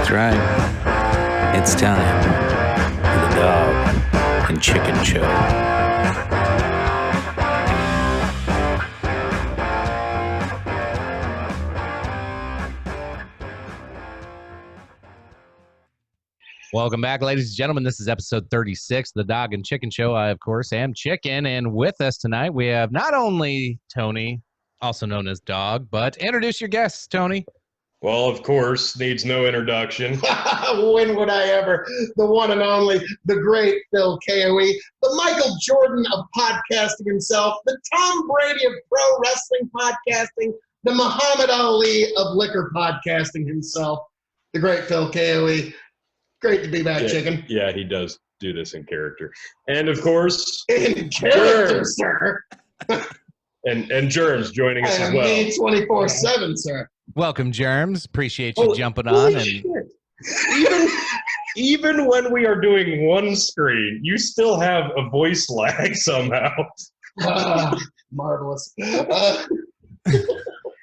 That's right. It's time for the Dog and Chicken Show. Welcome back, ladies and gentlemen. This is episode 36 of the Dog and Chicken Show. I, of course, am Chicken, and with us tonight we have not only Tony, also known as Dog, but introduce your guests, Tony. Well, of course, needs no introduction. When would I ever? The one and only, the great Phil KOE, the Michael Jordan of podcasting himself, the Tom Brady of pro wrestling podcasting, the Muhammad Ali of liquor podcasting himself, the great Phil KOE. Great to be back, Chicken. Yeah, he does do this in character. And, of course, in character, Germs. sir. and Germs joining us as well. Me 24/7, sir. Welcome, Germs. Appreciate you jumping on. Even when we are doing one screen, you still have a voice lag somehow. Marvelous.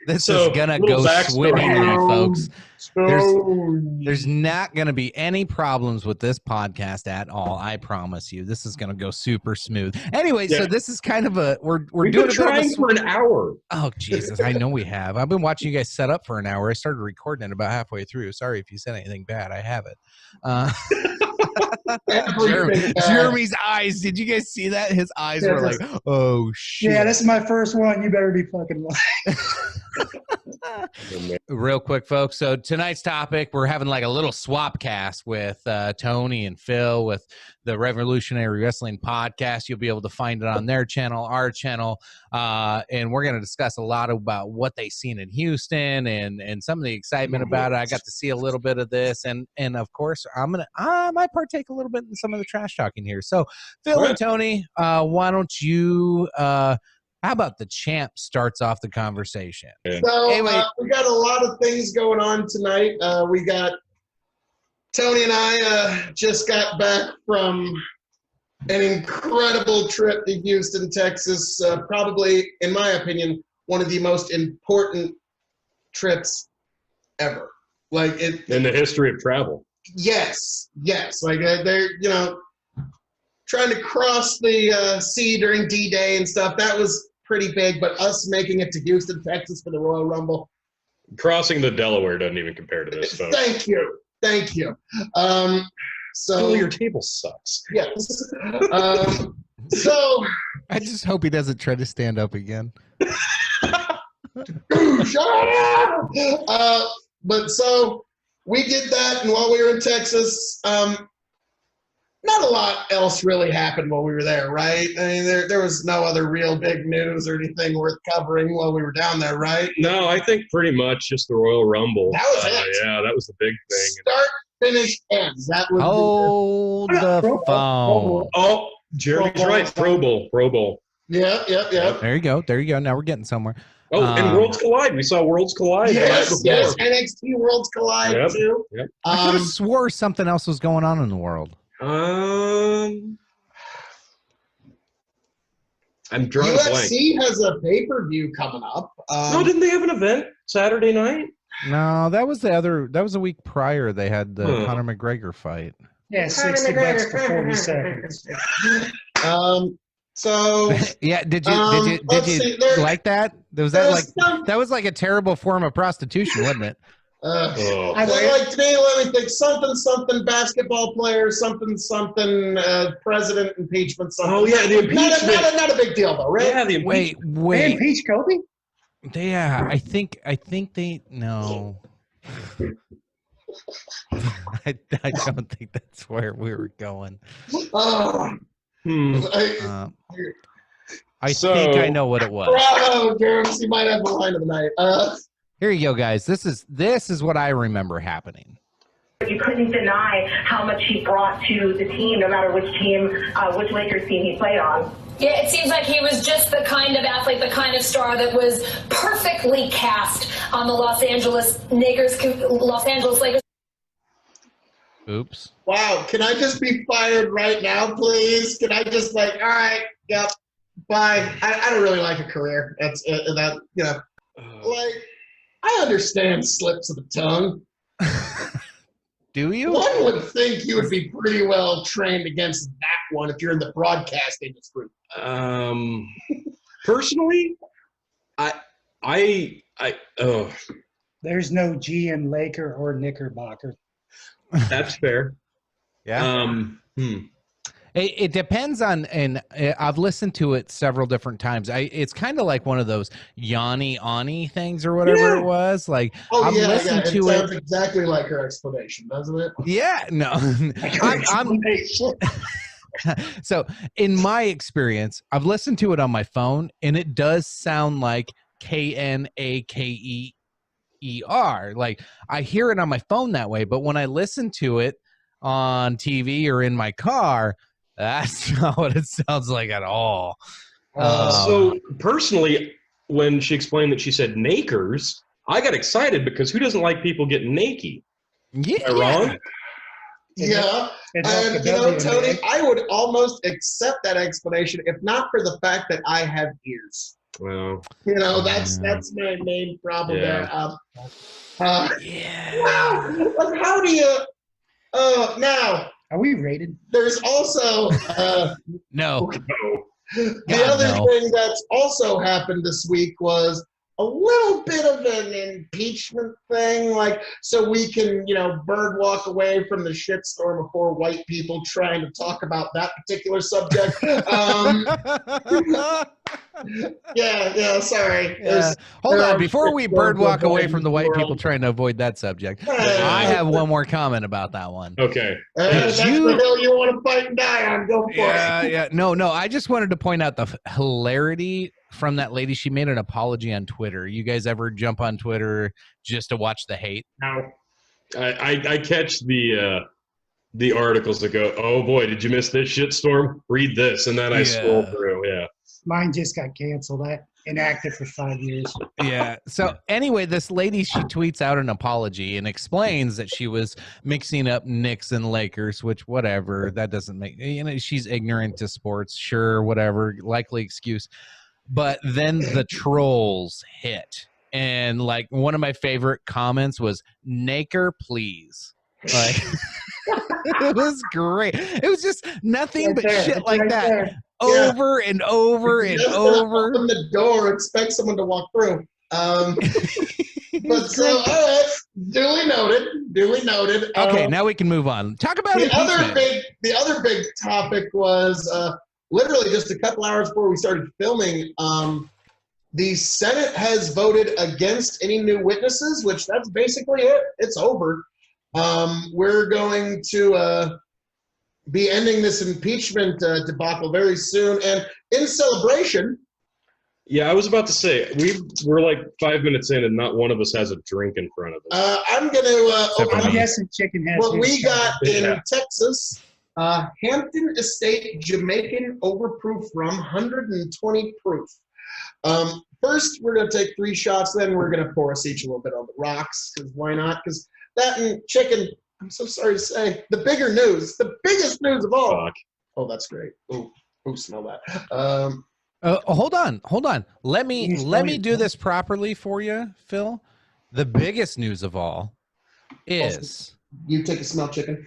This is going to go swimmingly, folks. There's not going to be any problems with this podcast at all. I promise you. This is going to go super smooth. Anyway, so this is kind of a we're doing been trying for an hour. Oh, Jesus. I know we have. I've been watching you guys set up for an hour. I started recording it about halfway through. Sorry if you said anything bad. I haven't. Jeremy's eyes. Did you guys see that? His eyes were like, oh, shit. Yeah, this is my first one. You better be fucking lying. Real quick, folks. So tonight's topic, we're having like a little swapcast with Tony and Phil with the Revolutionary Wrestling Podcast. You'll be able to find it on their channel, our channel, and we're going to discuss a lot about what they've seen in Houston and some of the excitement about it. I got to see a little bit of this, and of course, I might partake a little bit in some of the trash talking here. So, Phil and Tony, why don't you? How about the champ starts off the conversation? So we got a lot of things going on tonight. We got Tony and I just got back from an incredible trip to Houston, Texas. Probably, in my opinion, one of the most important trips ever. Like in the history of travel. Yes. Like they're trying to cross the sea during D-Day and stuff. That was pretty big, but us making it to Houston, Texas for the Royal Rumble. Crossing the Delaware doesn't even compare to this, folks. Thank you. So your table sucks. Yes. So I just hope he doesn't try to stand up again. Shut up! But so we did that, and while we were in Texas, not a lot else really happened while we were there, right? I mean, there was no other real big news or anything worth covering while we were down there, right? No, I think pretty much just the Royal Rumble. That was it. Yeah, that was the big thing. Start, finish, end. That was Hold the phone. Oh, Jeremy's right. Pro Bowl. Yeah. There you go. Now we're getting somewhere. Oh, and Worlds Collide. We saw Worlds Collide. Yes. NXT Worlds Collide, too. Yep. I could have swore something else was going on in the world. I'm drawing a blank. UFC has a pay-per-view coming up. No, didn't they have an event Saturday night? No, that was a week prior. They had the Conor McGregor fight. Yeah, $60 for 40 seconds. So yeah, did you like that? That was like a terrible form of prostitution, wasn't it? Like today, let me think. Something basketball player, something president impeachment. Something. Oh yeah, the impeachment. Not a big deal though, right? Yeah, the impeachment. Wait. They impeached Kobe? Yeah, I think they no. I don't think that's where we were going. I think I know what it was. Bravo, Jeremy. You might have the line of the night. Here you go, guys. This is what I remember happening. You couldn't deny how much he brought to the team, no matter which team, which Lakers team he played on. Yeah, it seems like he was just the kind of athlete, the kind of star that was perfectly cast on the Los Angeles Lakers. Oops. Wow. Can I just be fired right now, please? Can I just all right, yep, bye. I don't really like a career. That's that, I understand slips of the tongue. Do you? One would think you would be pretty well trained against that one if you're in the broadcast industry. Personally, There's no G in Laker or Knickerbocker. that's fair. Yeah. It depends on, and I've listened to it several different times. It's kind of like one of those Yanni Ani things or whatever it was. Like, Oh, I've listened it to sounds it. exactly like her explanation, doesn't it? Yeah, no. So, in my experience, I've listened to it on my phone, and it does sound like Knakeer. Like, I hear it on my phone that way, but when I listen to it on TV or in my car, that's not what it sounds like at all. So personally, when she explained that she said nakers, I got excited because who doesn't like people getting naked? Yeah, Am I wrong? Yeah. And, Tony, I would almost accept that explanation if not for the fact that I have ears. Well, that's my main problem there. Yeah. Well, how do you now Are we rated? there's also no. the other thing that's also happened this week was a little bit of an impeachment thing, like so we can, bird walk away from the shitstorm of four white people trying to talk about that particular subject. Sorry. Yeah. Hold on, before we bird walk away from the white people trying to avoid that subject, I have one more comment about that one. Okay. That's the hill you want to fight and die on. Go for it. Yeah. No. I just wanted to point out the hilarity from that lady. She made an apology on Twitter. You guys ever jump on Twitter just to watch the hate? No. I catch the articles that go, oh boy, did you miss this shitstorm? Read this, and then I scroll through. Yeah. Mine just got canceled. I inactive for 5 years. Yeah. So anyway, this lady, she tweets out an apology and explains that she was mixing up Knicks and Lakers, which whatever, that doesn't make, she's ignorant to sports. Sure. Whatever, likely excuse. But then the trolls hit. And like one of my favorite comments was Naker, please. Like it was great. It was just nothing but shit like that. Over and over and over. Open the door, expect someone to walk through. But so, all right, duly noted. Okay, now we can move on. Talk about the other big topic was literally just a couple hours before we started filming. The Senate has voted against any new witnesses, which that's basically it. It's over. We're going to be ending this impeachment debacle very soon. And in celebration. Yeah, I was about to say, we're like 5 minutes in and not one of us has a drink in front of us. I'm going to. I'm guessing chicken has. What we got in Texas, Hampton Estate Jamaican Overproof Rum, 120 proof. First, we're going to take 3 shots, then we're going to pour us each a little bit on the rocks, because why not? Because that and chicken, I'm so sorry to say, the biggest news of all. Fuck. Oh, that's great. Ooh, smell that. Hold on. Let me do this properly for you, Phil. The biggest news of all is... You take a smell, chicken.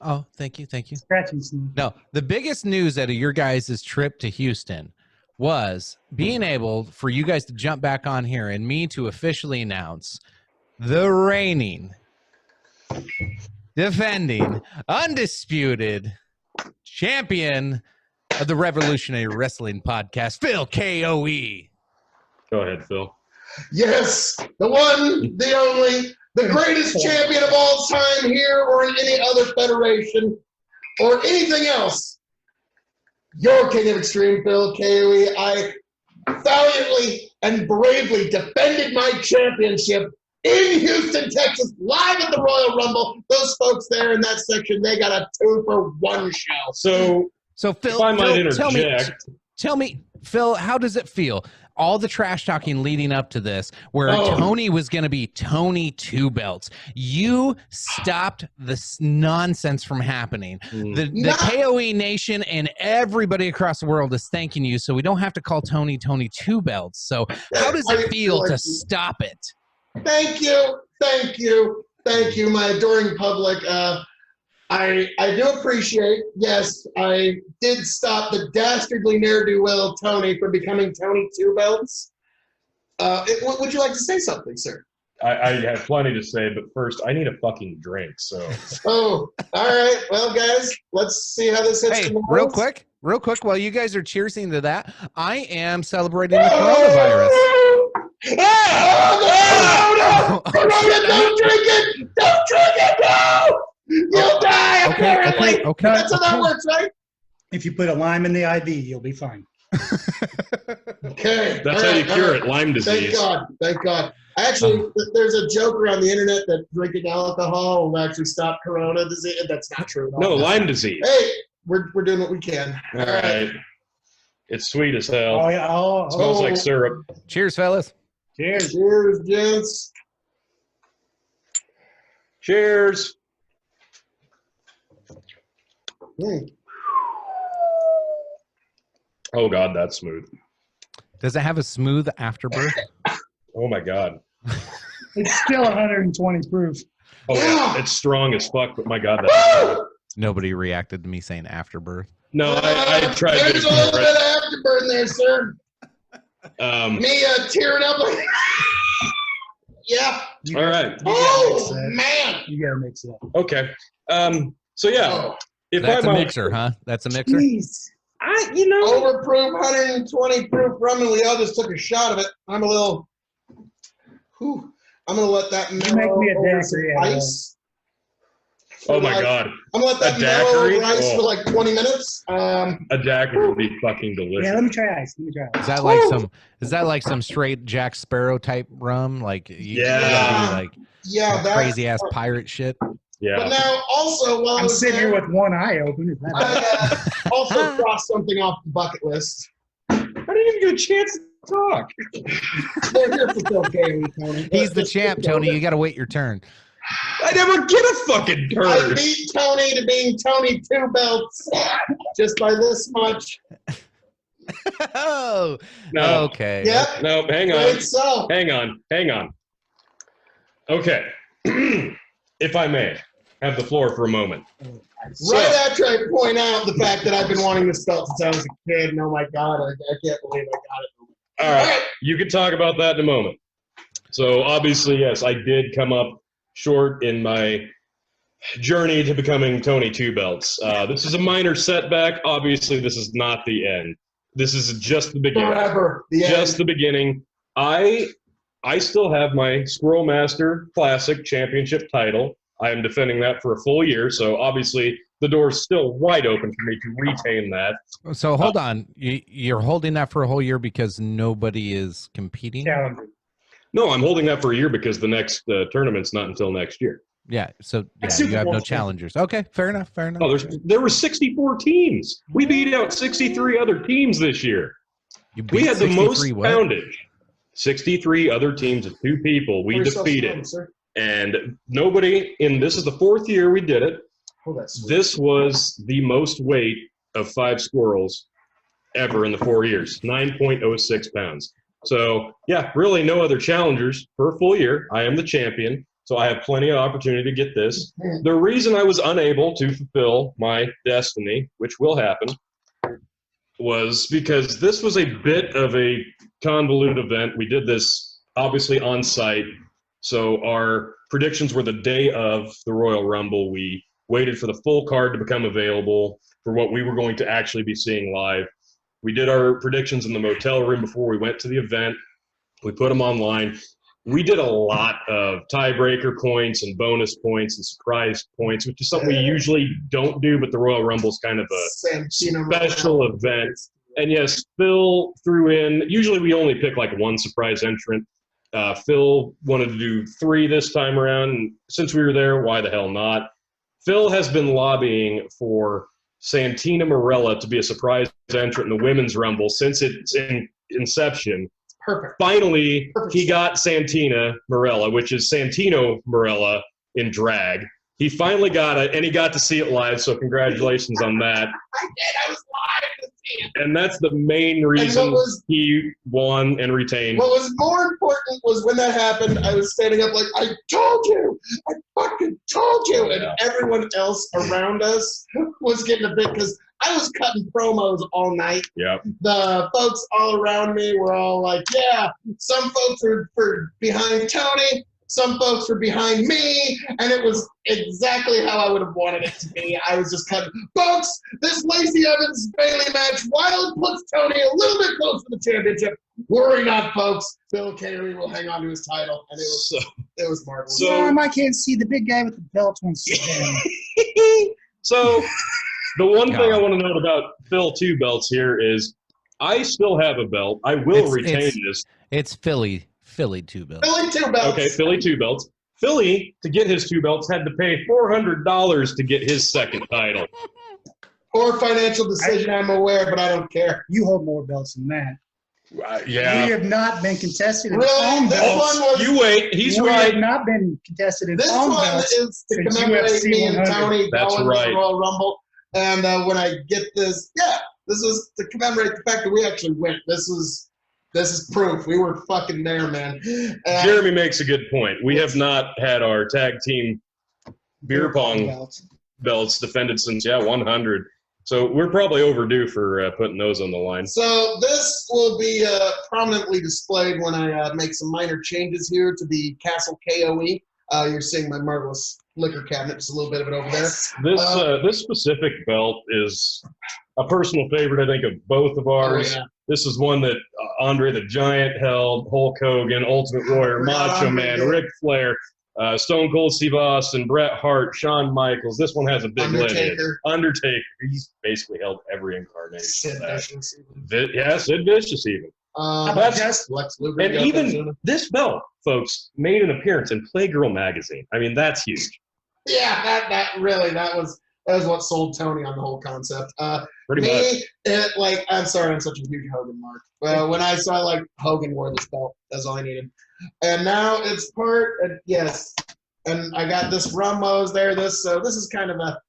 Oh, thank you. Scratching smell. No, the biggest news out of your guys' trip to Houston was being able for you guys to jump back on here and me to officially announce the reigning, defending, undisputed champion of the Revolutionary Wrestling Podcast, Phil KOE. Go ahead, Phil. Yes, the one, the only, the greatest champion of all time here or in any other federation or anything else. Your King of Extreme, Phil KOE. I valiantly and bravely defended my championship in Houston, Texas, live at the Royal Rumble. Those folks there in that section, they got a 2-for-1 show. So Phil, if I might interject. Tell me, Phil, how does it feel? All the trash talking leading up to this, where Tony was going to be Tony Two Belts. You stopped this nonsense from happening. The KOE Nation and everybody across the world is thanking you, so we don't have to call Tony Two Belts. So how does it feel to stop it? Thank you. Thank you, my adoring public. I do appreciate, yes, I did stop the dastardly ne'er-do-well Tony from becoming Tony Two Belts. Would you like to say something, sir? I have plenty to say, but first, I need a fucking drink, so. Oh, all right. Well, guys, let's see how this hits. Hey, tomorrow. real quick, while you guys are cheersing to that, I am celebrating the coronavirus. Oh, no! Corona, don't drink it! Don't drink it! No! You'll die, apparently! Okay. That's how that works, right? If you put a lime in the IV, you'll be fine. Okay. That's how you cure it, Lyme Thank disease. God. Thank God. Actually, there's a joke around the internet that drinking alcohol will actually stop corona disease. That's not true at all. No, Lyme disease. Hey, we're doing what we can. All right. It's sweet as hell. Oh, yeah. Smells like syrup. Cheers, fellas. Cheers. Cheers, gents. Cheers. Oh, God, that's smooth. Does it have a smooth afterbirth? Oh, my God. It's still 120 proof. Oh, yeah. It's strong as fuck, but my God, that's smooth. Nobody reacted to me saying afterbirth. No, I tried to. There's a little bit of afterburn there, sir. Me tearing up like. Yeah. All right. Oh, man. You gotta mix it up. Okay. So, yeah. Oh, If That's I'm a mixer, huh? That's a mixer? jeez. Overproof, 120 proof rum, and we all just took a shot of it. I'm a little. Whew, I'm gonna let that make mellow me a over some daiquiri out of ice. Oh, my God. I'm gonna let that A mellow daiquiri? over ice Oh. for like 20 minutes. A daiquiri would be fucking delicious. Yeah, let me try ice. Is that like some straight Jack Sparrow type rum? Like Yeah. gotta be like Yeah, that. crazy ass pirate shit. But Yeah. now, also, while I I'm was sitting there, here with one eye open. Is that I also crossed something off the bucket list. I didn't even get a chance to talk. They're here for Phil Bailey, Tony. He's the champ, Tony. You gotta wait your turn. I never get a fucking I turn. beat Tony to being Tony Two Belts just by this much. Oh, No. okay. Yep. No, hang on. Great so. Hang on. Okay. If I may, have the floor for a moment. Right after I point out the fact that I've been wanting this belt since I was a kid, and oh my God, I can't believe I got it. All right. You can talk about that in a moment. So obviously, yes, I did come up short in my journey to becoming Tony Two Belts. This is a minor setback. Obviously, this is not the end. This is just the beginning. Forever. The Just end. the beginning. I still have my Squirrel Master Classic Championship title. I am defending that for a full year, so obviously the door's still wide open for me to retain that. So hold on. You're holding that for a whole year because nobody is competing? challenging? No, I'm holding that for a year because the next tournament's not until next year. Yeah. So That's you Super have Bowl no season. challengers. Okay. Fair enough. Oh, there were 64 teams. We beat out 63 other teams this year. You We beat had the most 63 what? poundage. 63 other teams of 2 people we Pour yourself some defeated. rum, sir. And nobody, this is the 4th year we did it. Oh, that's sweet. This was the most weight of 5 squirrels ever in the 4 years, 9.06 pounds. So, yeah, really no other challengers for a full year. I am the champion, so I have plenty of opportunity to get this. The reason I was unable to fulfill my destiny, which will happen, was because this was a bit of a convoluted event. We did this obviously on site. So our predictions were the day of the Royal Rumble. We waited for the full card to become available for what we were going to actually be seeing live. We did our predictions in the motel room before we went to the event. We put them online. We did a lot of tiebreaker points and bonus points and surprise points, which is something we usually don't do, but the Royal Rumble is kind of a Santino special event. And yes, Phil threw in, usually we only pick like one surprise entrant. Phil wanted to do 3 this time around. And since we were there, why the hell not? Phil has been lobbying for Santina Marella to be a surprise entrant in the Women's Rumble since its inception. Perfect. Finally, Perfect. he got Santina Marella, which is Santino Marella in drag. he finally got it, and he got to see it live, so congratulations on that. I did. I was live to see it. And that's the main reason he won and retained. What was more important was when that happened, I was standing up like, I told you! I fucking told you! And everyone else around us was getting a bit, because I was cutting promos all night. Yep. The folks all around me were all like, yeah, some folks were behind Tony, some folks were behind me, and it was exactly how I would have wanted it to be. I was just cutting, folks, this Lacey Evans-Bailey match, while it puts Tony a little bit close to the championship, worry not, folks. Bill Cayley will hang on to his title, and it was marvelous. So, I can't see the big guy with the belt once again. So the one thing I want to note about Phil 2 belts here is I still have a belt. I will retain this. It's Philly 2 belts. Philly 2 belts. Okay, Philly 2 belts. Philly, to get his 2 belts, had to pay $400 to get his second title. Poor financial decision, I'm aware, but I don't care. You hold more belts than that. Yeah. We have not been contested in Really? own This belts. one was, You wait. He's We right. have not been contested in this own one belts. is to since commemorate UFC me and 100. Tony That's going right. to the Royal Rumble. And when I get this, this was to commemorate the fact that we actually went. This is proof. We were fucking there, man. Jeremy makes a good point. We have not had our tag team beer pong belts defended since 100. So we're probably overdue for putting those on the line. So this will be prominently displayed when I make some minor changes here to the Castle KOE. You're seeing my marvelous liquor cabinet, just a little bit of it over there. This specific belt is a personal favorite, I think, of both of ours. Oh, yeah. This is one that Andre the Giant held, Hulk Hogan, Ultimate Warrior, Macho Man, Ric Flair, Stone Cold Steve Austin, Bret Hart, Shawn Michaels. This one has a big leg. Undertaker. He's basically held every incarnation of that. Sid Vicious even. Lex Luger. And even this belt, folks, made an appearance in Playgirl magazine. I mean, that's huge. Yeah, that was what sold Tony on the whole concept. Pretty much. I'm sorry, I'm such a huge Hogan mark. Well, when I saw Hogan wore this belt, that's all I needed. And now it's yes. And I got this Ramos there. So this is kind of a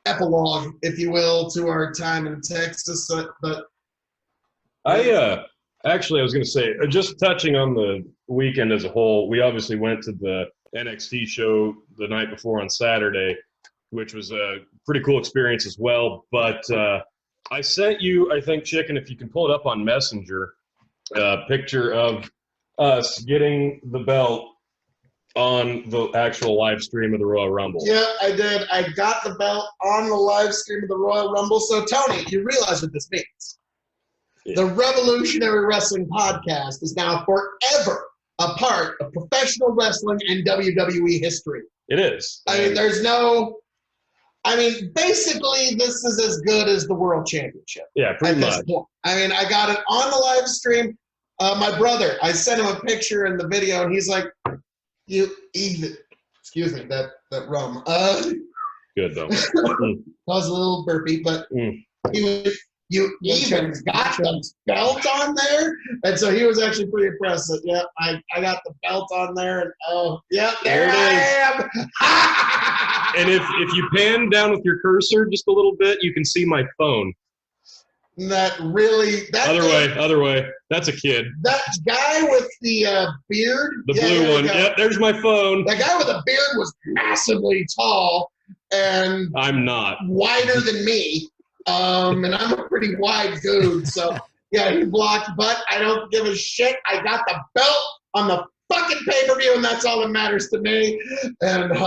epilogue, if you will, to our time in Texas. But I was going to say, just touching on the weekend as a whole, we obviously went to the NXT show the night before on Saturday, which was a pretty cool experience as well. But I sent you, I think, Chicken, if you can pull it up on Messenger, a picture of us getting the belt on the actual live stream of the Royal Rumble. Yeah, I did. I got the belt on the live stream of the Royal Rumble. So, Tony, you realize what this means. The Revolutionary Wrestling Podcast is now forever a part of professional wrestling and WWE history. It is. Basically, this is as good as the World Championship. Yeah, pretty much. I got it on the live stream. My brother, I sent him a picture in the video, and he's like, excuse me, that rum. Good, though. That was a little burpy, but he was, you even got the belt on there? And so he was actually pretty impressed that, I got the belt on there, and there I am. And if you pan down with your cursor just a little bit, you can see my phone. Other way. That's a kid. That guy with the beard. The blue one. Yep, there's my phone. That guy with the beard was massively tall and I'm not. Wider than me. And I'm a pretty wide dude. So he blocked, but I don't give a shit. I got the belt on the fucking pay-per-view, and that's all that matters to me. And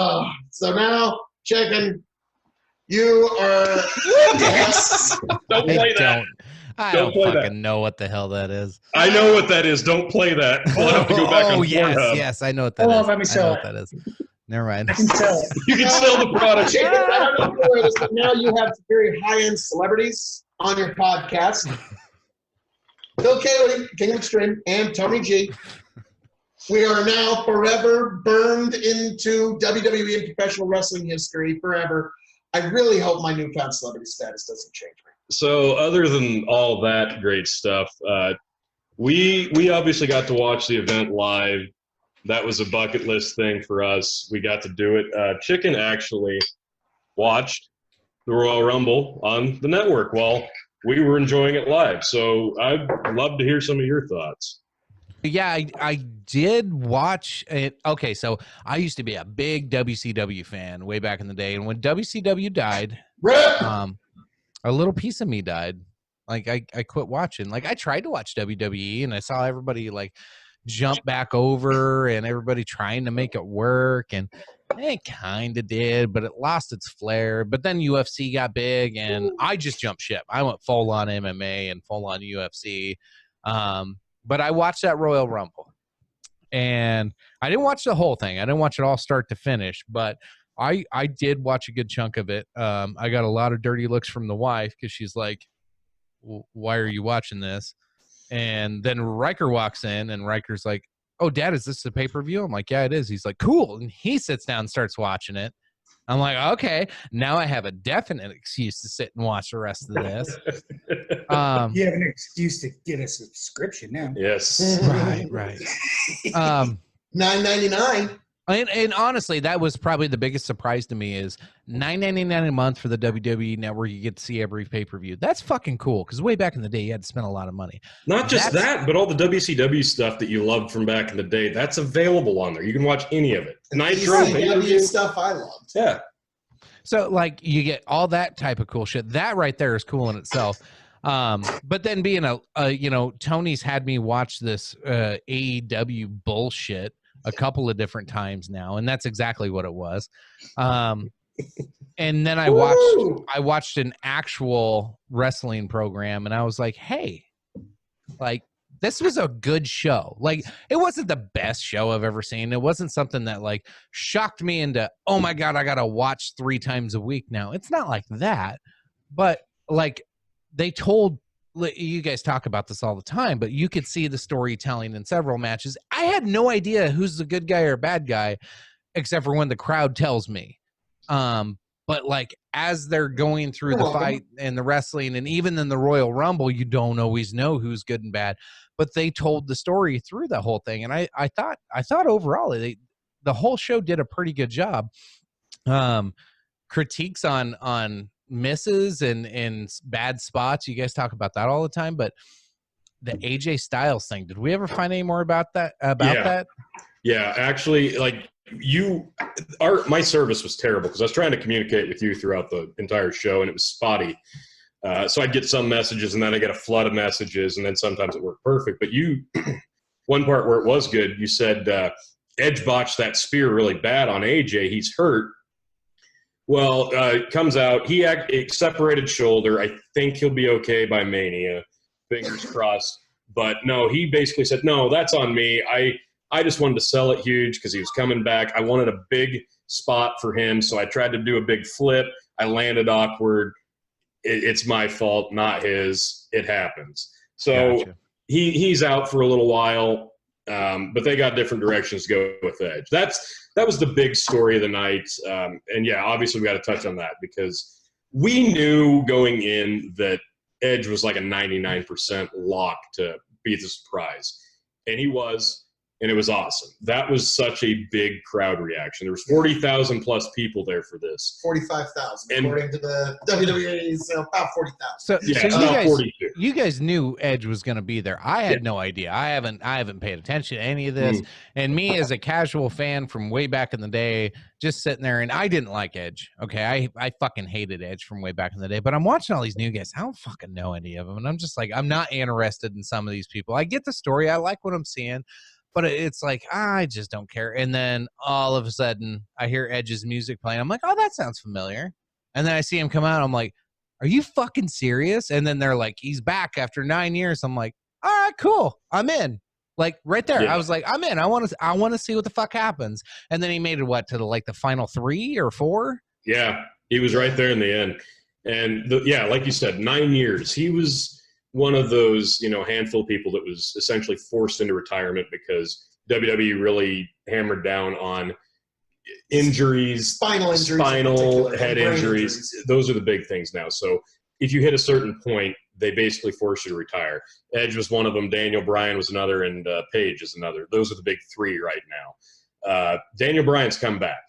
so now, Chicken, you are. Don't play that. I don't fucking know what the hell that is. I know what that is. Don't play that. We'll have to go back on Pornhub. Yes, I know what that is. Let me sell it. That is. Never mind. I can sell it. You can sell the product. Chicken, I don't know if you're aware of this, but now you have very high-end celebrities on your podcast. Bill Cayley, King of Extreme, and Tony G. We are now forever burned into WWE and professional wrestling history forever. I really hope my newfound celebrity status doesn't change me. So other than all that great stuff, we obviously got to watch the event live. That was a bucket list thing for us. We got to do it. Chicken actually watched the Royal Rumble on the network while we were enjoying it live. So I'd love to hear some of your thoughts. Yeah, I did watch it. Okay, so I used to be a big WCW fan way back in the day, and when WCW died, a little piece of me died. Like I quit watching. Like I tried to watch WWE, and I saw everybody like jump back over, and everybody trying to make it work, and it kind of did, but it lost its flair. But then UFC got big, and I just jumped ship. I went full on MMA and full on UFC. But I watched that Royal Rumble, and I didn't watch the whole thing. I didn't watch it all start to finish, but I did watch a good chunk of it. I got a lot of dirty looks from the wife because she's like, why are you watching this? And then Riker walks in, and Riker's like, oh, Dad, is this the pay-per-view? I'm like, yeah, it is. He's like, cool. And he sits down and starts watching it. I'm like, okay, now I have a definite excuse to sit and watch the rest of this. You have an excuse to get a subscription now. Yes. Right. $9.99. And honestly, that was probably the biggest surprise to me is $9.99 a month for the WWE Network. You get to see every pay-per-view. That's fucking cool because way back in the day, you had to spend a lot of money. Not just that, but all the WCW stuff that you loved from back in the day, that's available on there. You can watch any of it. Nitro, WCW stuff I loved. yeah. So, like, you get all that type of cool shit. That right there is cool in itself. But then being Tony's had me watch this AEW bullshit a couple of different times now, and that's exactly what it was. And then I watched an actual wrestling program, and I was like, hey, like, this was a good show. Like, it wasn't the best show I've ever seen. It wasn't something that like shocked me into, oh my God, I got to watch 3 times a week now. It's not like that, but like they told, you guys talk about this all the time, but you could see the storytelling in several matches. I had no idea who's the good guy or bad guy, except for when the crowd tells me. But like as they're going through the fight and the wrestling, and even in the Royal Rumble, you don't always know who's good and bad. But they told the story through the whole thing, and I thought overall the whole show did a pretty good job. Critiques on misses and bad spots. You guys talk about that all the time, but the AJ Styles thing, did we ever find any more about that? Yeah, actually, like my service was terrible because I was trying to communicate with you throughout the entire show, and it was spotty. So I'd get some messages, and then I get a flood of messages, and then sometimes it worked perfect. But one part where it was good, you said Edge botched that spear really bad on AJ. He's hurt. Well, it comes out, he separated shoulder. I think he'll be okay by Mania. Fingers crossed. But no, he basically said, no, that's on me. I just wanted to sell it huge because he was coming back. I wanted a big spot for him, so I tried to do a big flip. I landed awkward. It's my fault, not his. It happens. So gotcha. He's out for a little while, but they got different directions to go with Edge. That was the big story of the night. And yeah, obviously we got to touch on that because we knew going in that Edge was like a 99% lock to be the surprise. And he was, and it was awesome. That was such a big crowd reaction. There was 40,000 plus people there for this. 45,000, according to the WWE's about 40,000. So about 42. You guys knew Edge was going to be there. I had no idea. I haven't paid attention to any of this. And me as a casual fan from way back in the day, just sitting there, and I didn't like Edge. Okay, I fucking hated Edge from way back in the day. But I'm watching all these new guys. I don't fucking know any of them, and I'm just like, I'm not interested in some of these people. I get the story. I like what I'm seeing. But it's like, I just don't care. And then all of a sudden, I hear Edge's music playing. I'm like, oh, that sounds familiar. And then I see him come out. I'm like, are you fucking serious? And then they're like, he's back after 9 years. I'm like, all right, cool. I'm in. Like right there. Yeah. I was like, I'm in. I want to see what the fuck happens. And then he made it to the final 3 or 4? Yeah, he was right there in the end. And like you said, 9 years. He was one of those, handful of people that was essentially forced into retirement because WWE really hammered down on injuries, spinal, head injuries. Those are the big things now. So if you hit a certain point, they basically force you to retire. Edge was one of them. Daniel Bryan was another, and Paige is another. Those are the big three right now. Daniel Bryan's come back.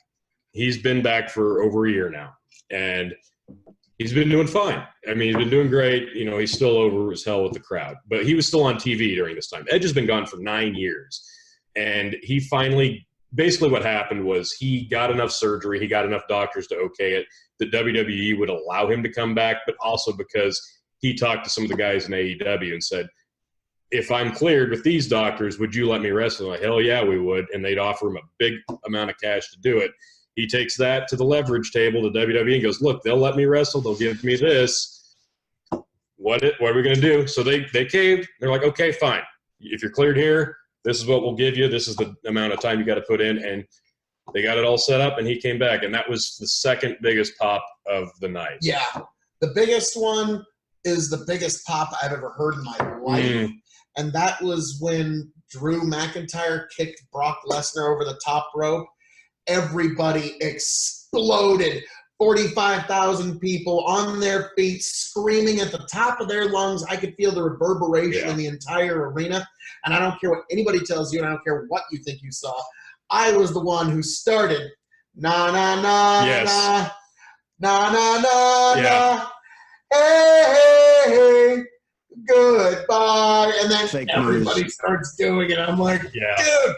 He's been back for over a year now, and he's been doing fine. I mean, he's been doing great. You know, he's still over as hell with the crowd, but he was still on TV during this time. Edge has been gone for 9 years, and he finally, basically what happened was he got enough surgery, he got enough doctors to okay it, that WWE would allow him to come back, but also because he talked to some of the guys in AEW and said, if I'm cleared with these doctors, would you let me wrestle? Like, hell yeah, we would. And they'd offer him a big amount of cash to do it. He takes that to the leverage table to WWE and goes, look, they'll let me wrestle. They'll give me this. What are we going to do? So they caved. They're like, okay, fine. If you're cleared here, this is what we'll give you. This is the amount of time you got to put in. And they got it all set up, and he came back. And that was the second biggest pop of the night. Yeah. The biggest one is the biggest pop I've ever heard in my life. And that was when Drew McIntyre kicked Brock Lesnar over the top rope. Everybody exploded. 45,000 people on their feet, screaming at the top of their lungs. I could feel the reverberation in the entire arena. And I don't care what anybody tells you, and I don't care what you think you saw. I was the one who started. Na na na na na na na na. Hey hey hey. Goodbye. And then everybody starts doing it. I'm like, dude,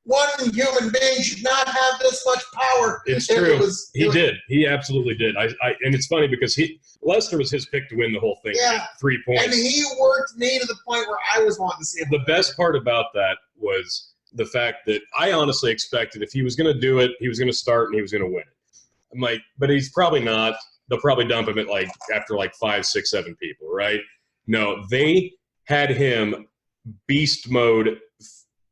one human being should not have this much power. It's true. He did. He absolutely did. And it's funny because Lesnar was his pick to win the whole thing. Yeah. 3 points. And he worked me to the point where I was wanting to see him. The best part about that was the fact that I honestly expected if he was going to do it, he was going to start and he was going to win it. I'm like, but he's probably not. They'll probably dump him at after 5, 6, 7 people, right? No, they had him beast mode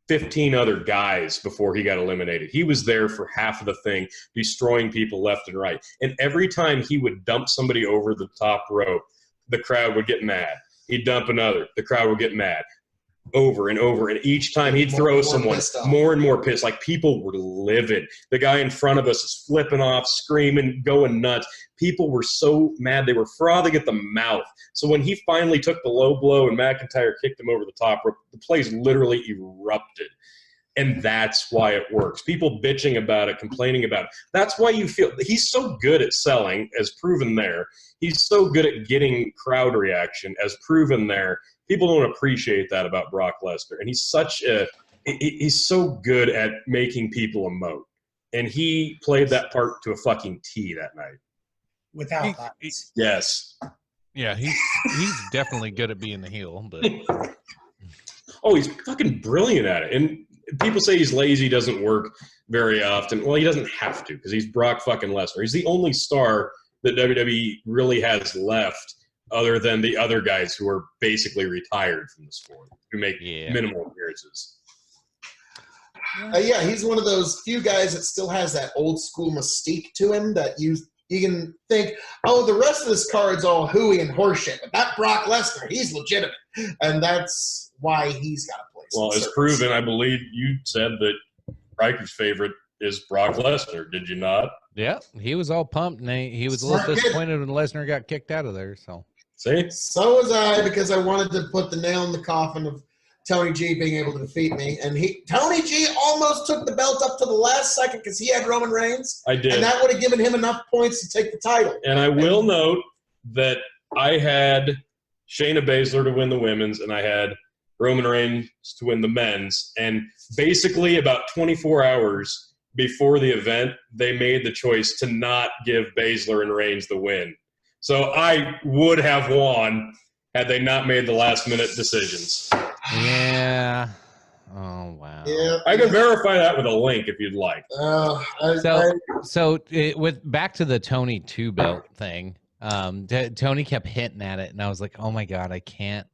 15 other guys before he got eliminated. He was there for half of the thing, destroying people left and right. And every time he would dump somebody over the top rope, the crowd would get mad. He'd dump another. The crowd would get mad. Over and over. And each time he'd throw someone more and more pissed. Like, people were livid. The guy in front of us is flipping off, screaming, going nuts. People were so mad. They were frothing at the mouth. So when he finally took the low blow and McIntyre kicked him over the top rope, the place literally erupted. And that's why it works. People bitching about it, complaining about it. That's why you feel he's so good at selling, as proven there. He's so good at getting crowd reaction, as proven there. People don't appreciate that about Brock Lesnar. And he's so good at making people emote. And he played that part to a fucking T that night. Without violence. Yes. Yeah, he's definitely good at being the heel, but oh, he's fucking brilliant at it. And people say he's lazy, doesn't work very often. Well, he doesn't have to, because he's Brock fucking Lesnar. He's the only star that WWE really has left, other than the other guys who are basically retired from the sport, who make minimal appearances. Yeah, he's one of those few guys that still has that old school mystique to him that you can think, oh, the rest of this card's all hooey and horseshit, but that Brock Lesnar, he's legitimate. And that's why he's got a place. Well, as proven, I believe you said that Riker's favorite is Brock Lesnar, did you not? Yeah, he was all pumped, and he was a little disappointed when Lesnar got kicked out of there. See? So was I, because I wanted to put the nail in the coffin of Tony G being able to defeat me. And Tony G almost took the belt up to the last second because he had Roman Reigns. I did. And that would have given him enough points to take the title. And I will note that I had Shayna Baszler to win the women's, and I had Roman Reigns to win the men's. And basically about 24 hours before the event, they made the choice to not give Baszler and Reigns the win. So I would have won had they not made the last-minute decisions. Yeah. Oh, wow. Yeah. I can verify that with a link if you'd like. Back to the Tony 2 belt thing. Tony kept hinting at it, and I was like, "Oh my god, I can't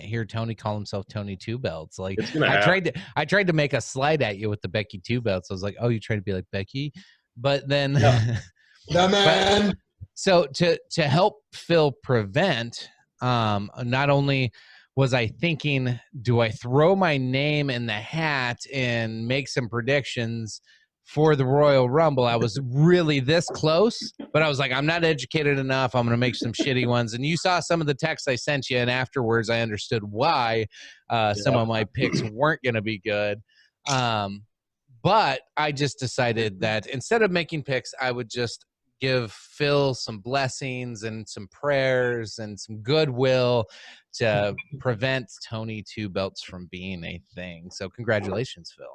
hear Tony call himself Tony 2 belts." Like, I tried to make a slide at you with the Becky 2 belts. I was like, "Oh, you trying to be like Becky?" But then, the man. So to help Phil prevent, not only was I thinking, do I throw my name in the hat and make some predictions for the Royal Rumble? I was really this close, But I was like, I'm not educated enough. I'm going to make some shitty ones. And you saw some of the texts I sent you, and afterwards I understood why some of my picks weren't going to be good. But I just decided that instead of making picks, I would just give Phil some blessings and some prayers and some goodwill to prevent Tony Two Belts from being a thing. So congratulations, Phil.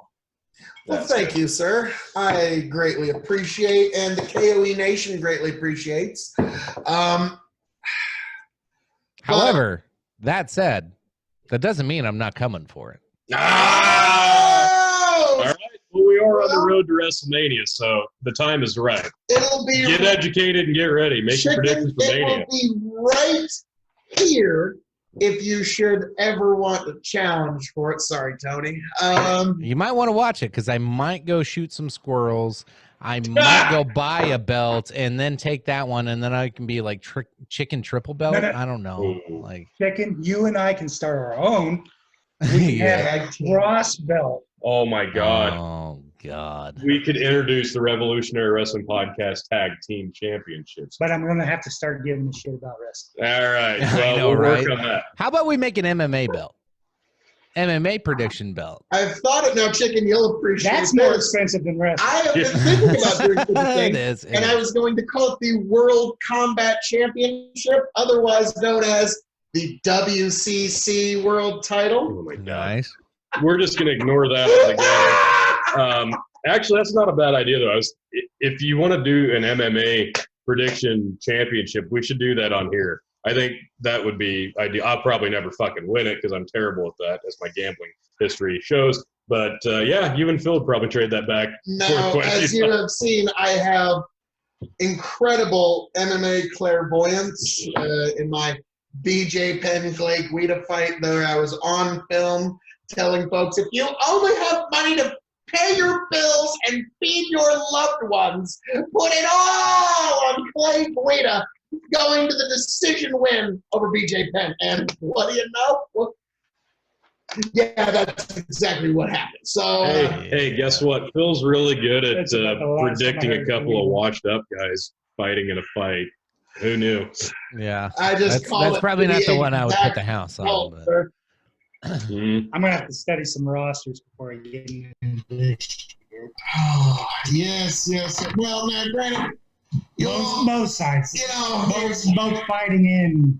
Well, thank you, sir. I greatly appreciate, and the KOE Nation greatly appreciates. However, that said, that doesn't mean I'm not coming for it. All right. Well, we are on the road to WrestleMania, so the time is right. It'll be Get educated and get ready. Make your predictions for Mania. It will be right here if you should ever want a challenge for it. Sorry, Tony. You might want to watch it because I might go shoot some squirrels. I might go buy a belt and then take that one, and then I can be like chicken triple belt. No. I don't know. Like Chicken, you and I can start our own. We yeah. have a cross belt. Oh, my God. Oh God. We could introduce the Revolutionary Wrestling Podcast Tag Team Championships. But I'm going to have to start giving a shit about wrestling. All right. I Well, know, we'll right? work on that. How about we make an MMA belt? MMA prediction belt. I've thought it now, Chicken. You'll appreciate That's more this. expensive than wrestling. I have been thinking about doing such a It thing, is. and I was going to call it the World Combat Championship, otherwise known as the WCC World Title. Oh, my God. Nice. We're just going to ignore that again. Actually, that's not a bad idea, though. If you want to do an MMA prediction championship, we should do that on here. I think that would be ideal. I'll probably never fucking win it because I'm terrible at that, as my gambling history shows. But, yeah, you and Phil would probably trade that back. Now, as you have seen, I have incredible MMA clairvoyance in my BJ Penn Clay Guida fight. There, I was on film telling folks, if you only have money to pay your bills and feed your loved ones, put it all on Clay Guida going to the decision win over BJ Penn. And what do you know? Well, yeah, that's exactly what happened. So, hey, guess what? Phil's really good at That's about the last predicting time I a heard couple of it. washed-up guys fighting in a fight. Who knew? Yeah. I just call That's it probably not the one I would put exact the house on. fault, But. sir. Mhm. I'm going to have to study some rosters before I get into this shit. Oh, yes. Well, now, granted, Both sides. you know, Both fighting and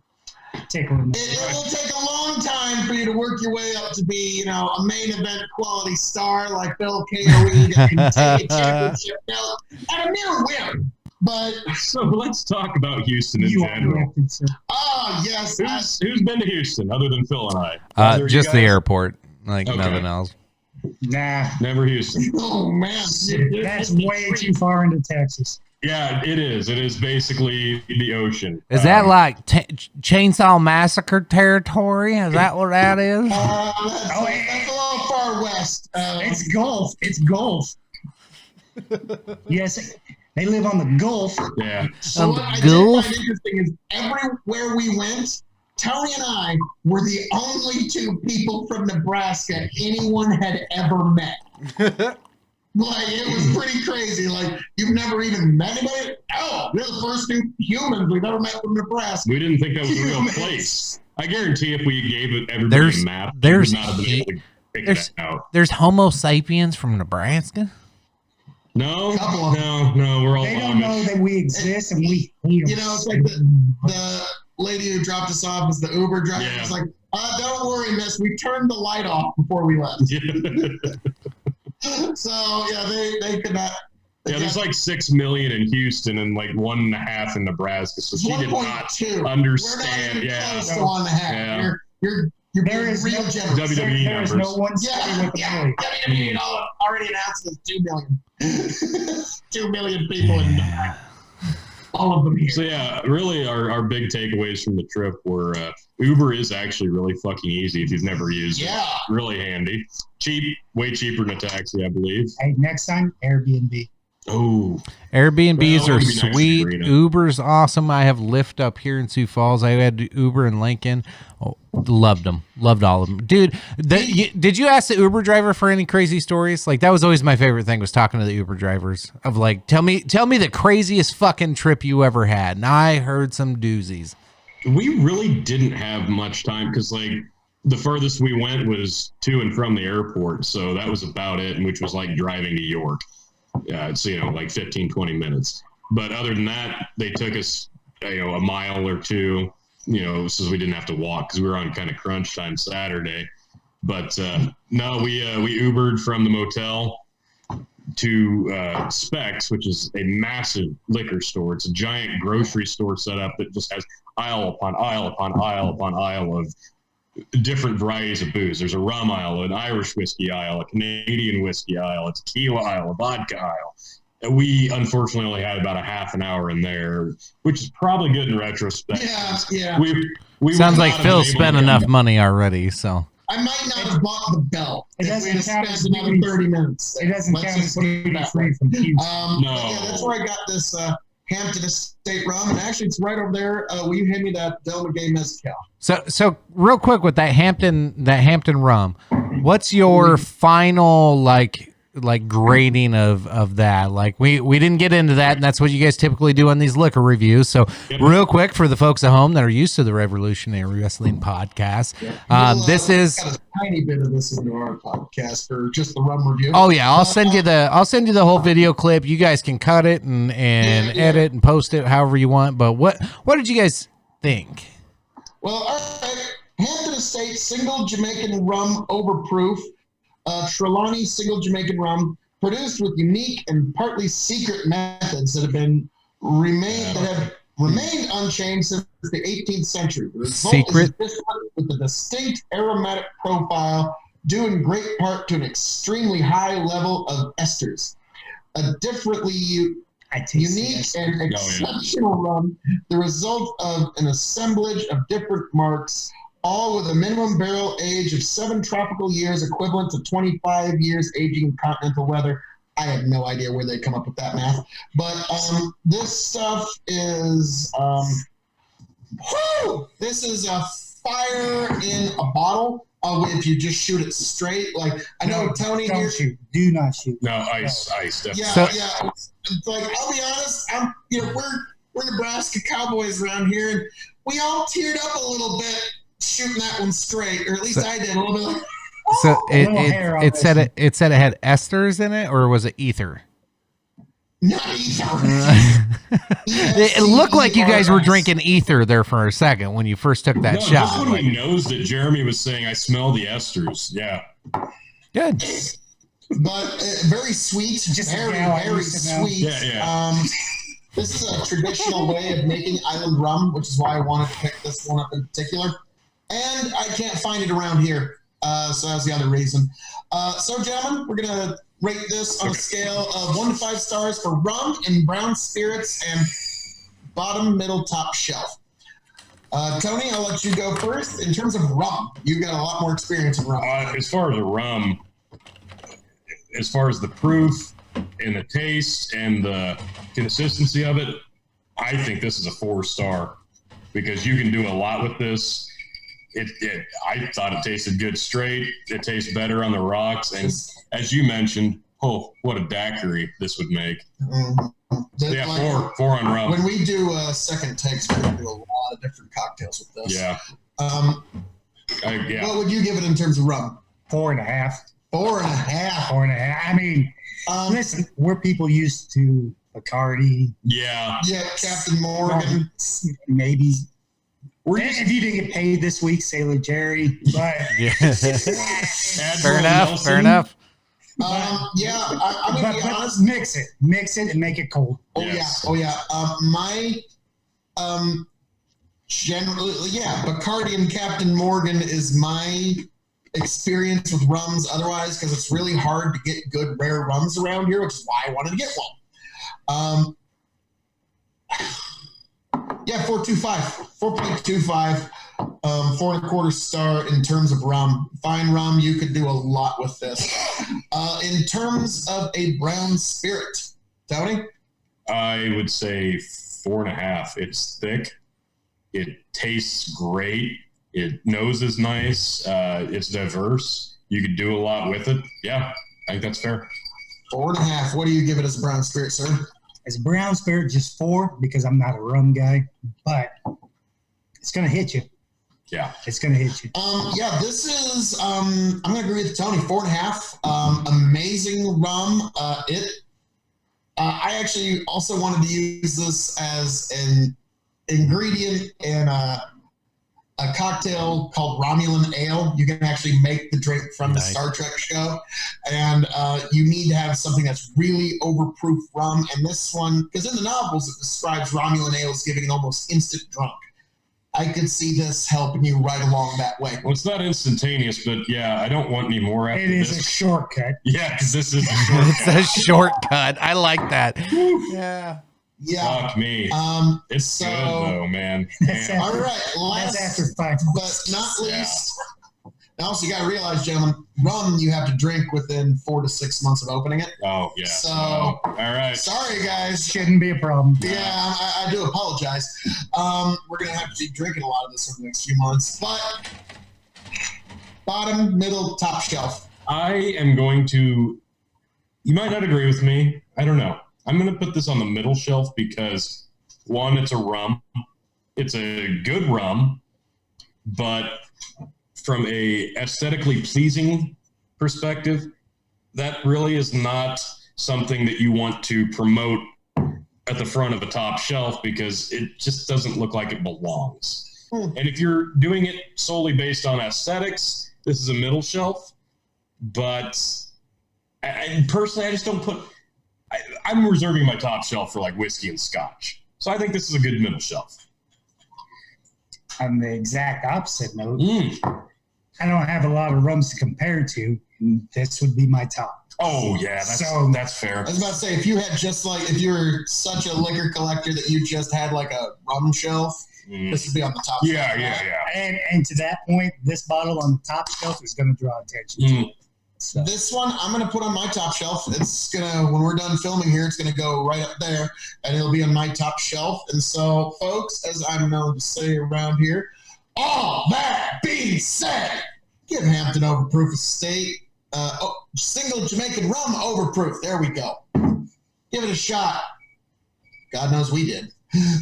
tickling. it will take a long time for you to work your way up to be, a main event quality star like Phil KOE that can take a championship belt and a mere win. But So let's talk about Houston in You are general. elected, sir. yes, Who's been to Houston other than Phil and I? Either you Just the guys? airport, like Okay. nothing else. Nah, Never Houston. oh man, that's way too far into Texas. Yeah, it is. It is basically the ocean. Is that like Chainsaw Massacre territory? Is that what that is? that's a little far west. It's Gulf. It's Gulf. Yes, they live on the Gulf. Yeah. So what I did find interesting is everywhere we went, Tony and I were the only two people from Nebraska anyone had ever met. Like, it was pretty crazy. Like, you've never even met anybody? Oh, we're the first two humans we've ever met from Nebraska. We didn't think that was a real place. I guarantee if we gave everybody a map, we would not have been able to pick that out. There's Homo sapiens from Nebraska. No, Couple of no, we're all They don't know Amish. that we exist and we hate them. You know, it's like the lady who dropped us off was the Uber driver. Yeah. It's like, don't worry, miss. We turned the light off before we left. So, yeah, they could not. Yeah, there's like 6 million in Houston and like 1.5 in Nebraska. So she did not 1.2. understand. We're not even Yeah. close to 1.5. Yeah. You're There being is real no- generous. WWE There is numbers. no one city with a Yeah. million. WWE already announced it's 2 million. 2 million people in all of them here. So yeah, really our big takeaways from the trip were Uber is actually really fucking easy if you've never used it. Really handy. Cheap, way cheaper than a taxi, I believe. Hey, next time, Airbnb. Oh, Airbnbs Well, are it'd be nice to sweet. agree to. Uber's awesome. I have Lyft up here in Sioux Falls. I had Uber in Lincoln. Oh, loved them. Loved all of them. Dude, did you ask the Uber driver for any crazy stories? Like, that was always my favorite thing, was talking to the Uber drivers of like, tell me the craziest fucking trip you ever had. And I heard some doozies. We really didn't have much time because, like, the furthest we went was to and from the airport. So that was about it, which was like driving to York. It's, like 15, 20 minutes. But other than that, they took us, a mile or two, so we didn't have to walk because we were on kind of crunch time Saturday. But no, we Ubered from the motel to Specs, which is a massive liquor store. It's a giant grocery store set up that just has aisle upon aisle upon aisle upon aisle of different varieties of booze. There's a rum aisle, an Irish whiskey aisle, a Canadian whiskey aisle, a tequila aisle, a vodka aisle. We unfortunately only had about a half an hour in there, which is probably good in retrospect. Yeah. We Sounds would like not have Phil been able spent to- enough money already, so. I might not have bought the belt. It If doesn't we had count as spent another duty- 30 minutes. It doesn't Let's count just as put it duty that free way. from Houston. But yeah, that's where I got this Hampton Estate rum, and actually it's right over there. Will you hand me that Del McGay mezcal? So real quick with that Hampton rum, what's your final like grading of that? Like we didn't get into that, and that's what you guys typically do on these liquor reviews. So real quick for the folks at home that are used to the Revolutionary Wrestling podcast, this is got a tiny bit of this into our podcast for just the rum review. Oh yeah, I'll send you the whole video clip. You guys can cut it and edit and post it however you want. But what did you guys think? Well, all right. Hampton Estate single Jamaican rum overproof. Trelawney single Jamaican rum, produced with unique and partly secret methods that have remained unchanged since the 18th century. The result Secret? is distillate with a distinct aromatic profile, due in great part to an extremely high level of esters. A differently unique and exceptional rum, the result of an assemblage of different marks, all with a minimum barrel age of 7 tropical years, equivalent to 25 years aging in continental weather. I have no idea where they come up with that math. But this stuff is, this is a fire in a bottle. If you just shoot it straight, like I know Tony Don't here. shoot. Do not shoot. No, ice, definitely. Yeah. It's like, I'll be honest, we're Nebraska Cowboys around here, and we all teared up a little bit shooting that one straight, or at least I did a little bit. Like, So hair on it this said one. it said it had esters in it, or was it ether? not ether. It looked like you guys were drinking ether there for a second when you first took that No, shot. this one we knows that Jeremy was saying, I smell the esters. Yeah. Good. But very sweet, Just very, now I very used to know. sweet. Yeah. This is a traditional way of making island rum, which is why I wanted to pick this one up in particular. And I can't find it around here, so that's the other reason. So, gentlemen, we're going to rate this on a scale of 1 to 5 stars for rum and brown spirits and bottom, middle, top shelf. Tony, I'll let you go first. In terms of rum, you've got a lot more experience in rum. As far as the rum, as far as the proof and the taste and the consistency of it, I think this is a 4-star because you can do a lot with this. I thought it tasted good straight. It tastes better on the rocks. And as you mentioned, what a daiquiri this would make. Yeah, 4 on rum. When we do second takes, we're going to do a lot of different cocktails with this. Yeah. What would you give it in terms of rum? 4.5. 4.5. 4.5. I mean, listen, we're people used to Bacardi. Yeah. Yeah, Captain Morgan. Maybe. Just, if you didn't get paid this week, Sailor Jerry. But Yeah. Fair Admiral enough. Nelson. I'm going to be honest. mix it and make it cold. Yes. Generally, Bacardi and Captain Morgan is my experience with rums otherwise, because it's really hard to get good rare rums around here, which is why I wanted to get one. 4.25, 4.25 star in terms of rum. Fine rum, you could do a lot with this. In terms of a brown spirit, Tony? I would say 4.5. It's thick. It tastes great. It nose is nice. It's diverse. You could do a lot with it. Yeah, I think that's fair. 4.5. What do you give it as a brown spirit, sir? As a brown spirit, just 4 because I'm not a rum guy, but it's going to hit you. Yeah. It's going to hit you. Yeah, this is, I'm going to agree with Tony, 4.5. Amazing rum. I actually also wanted to use this as an ingredient in a cocktail called Romulan Ale. You can actually make the drink from the Star Trek show. And you need to have something that's really overproof rum. And this one, because in the novels, it describes Romulan Ale as giving an almost instant drunk. I could see this helping you right along that way. Well, it's not instantaneous, but yeah, I don't want any more after It this. is a shortcut. Yeah, because this is a shortcut. It's a shortcut. I like that. Yeah. Yeah. Fuck me. It's good, though, man. Damn. All right. That's Last after 5 but not least, and also you got to realize, gentlemen, rum you have to drink within 4 to 6 months of opening it. Oh, yeah. So, all right. sorry, guys. Shouldn't be a problem. Yeah, I do apologize. We're going to have to be drinking a lot of this over the next few months. But bottom, middle, top shelf. I am going to, you might not agree with me. I don't know. I'm going to put this on the middle shelf because, one, it's a rum. It's a good rum, but from a aesthetically pleasing perspective, that really is not something that you want to promote at the front of a top shelf because it just doesn't look like it belongs. And if you're doing it solely based on aesthetics, this is a middle shelf. But I personally, I just don't put... I'm reserving my top shelf for like whiskey and scotch. So I think this is a good middle shelf. On the exact opposite note, I don't have a lot of rums to compare to. And this would be my top. Oh, yeah, that's fair. I was about to say, if you had just like, if you were such a liquor collector that you just had like a rum shelf, this would be on the top shelf. Yeah. And to that point, this bottle on the top shelf is going to draw attention. So. This one I'm going to put on my top shelf. It's going to, when we're done filming here, it's going to go right up there and it'll be on my top shelf. And so, folks, as I'm known to say around here, all that being said, give Hampton Overproof Estate single Jamaican rum overproof. There we go. Give it a shot. God knows we did.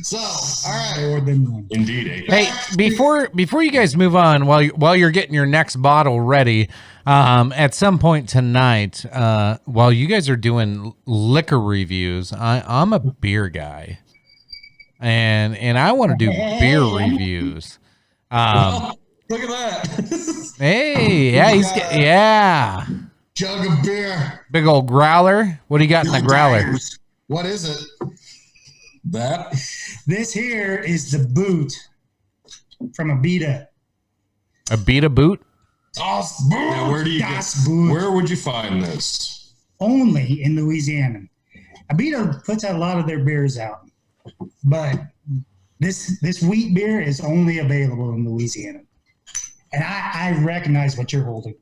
So, all right. More than one. Indeed. Hey, before you guys move on, while you're getting your next bottle ready, at some point tonight, while you guys are doing liquor reviews, I'm a beer guy, and I want to do beer reviews. Look at that. Hey, yeah, Jug of beer. big old growler. What do you got in the growler? What is it? This here is the boot from Abita. Abita boot? Now, where do you Das Boot. Where would you find this? Only in Louisiana. Abita puts out a lot of their beers out, but this wheat beer is only available in Louisiana. And I recognize what you're holding.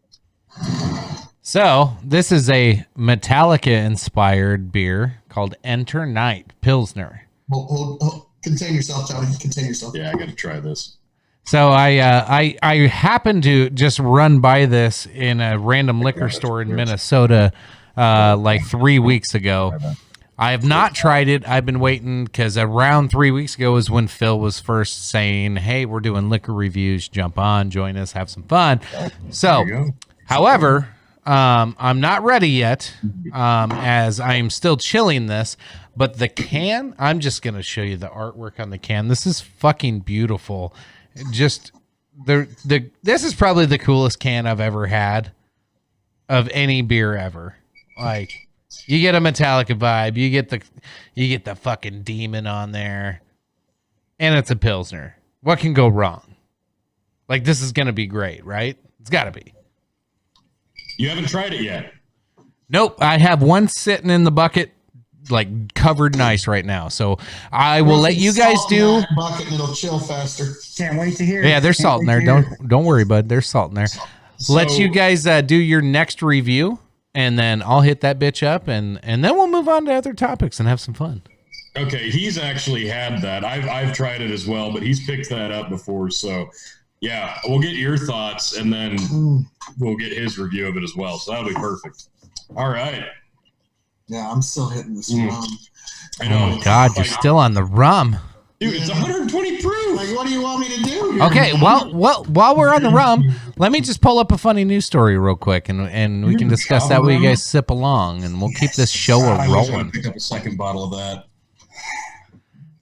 So, this is a Metallica-inspired beer called Enter Night Pilsner. Well, contain yourself, Tony. Contain yourself. Yeah, I got to try this. So I happened to just run by this in a random liquor store in Minnesota like 3 weeks ago. I have not tried it. I've been waiting because around 3 weeks ago is when Phil was first saying, hey, we're doing liquor reviews. Jump on, join us, have some fun. So, however, I'm not ready yet as I'm still chilling this. But the can, I'm just going to show you the artwork on the can. This is fucking beautiful. Just this is probably the coolest can I've ever had of any beer ever. Like, you get a Metallica vibe, you get the fucking demon on there, and it's a Pilsner. What can go wrong? Like, this is gonna be great, right? It's gotta be. You haven't tried it yet. Nope, I have one sitting in the bucket, like covered nice right now. So I will let you guys do. Bucket and it'll chill faster. Can't wait to hear. Yeah, there's salt in there. Don't worry, bud. There's salt in there. Let you guys do your next review, and then I'll hit that bitch up, and then we'll move on to other topics and have some fun. Okay, he's actually had that. I've tried it as well, but he's picked that up before. So, yeah, we'll get your thoughts, and then we'll get his review of it as well. So that'll be perfect. All right. Yeah, I'm still hitting this rum. I know. Oh, God, you're still on the rum. Dude, it's 120 proof. Like, what do you want me to do here? Okay, well, while we're on the rum, let me just pull up a funny news story real quick, and we can discuss that while you guys sip along, and we'll keep this show I was going rolling. to pick up a second bottle of that.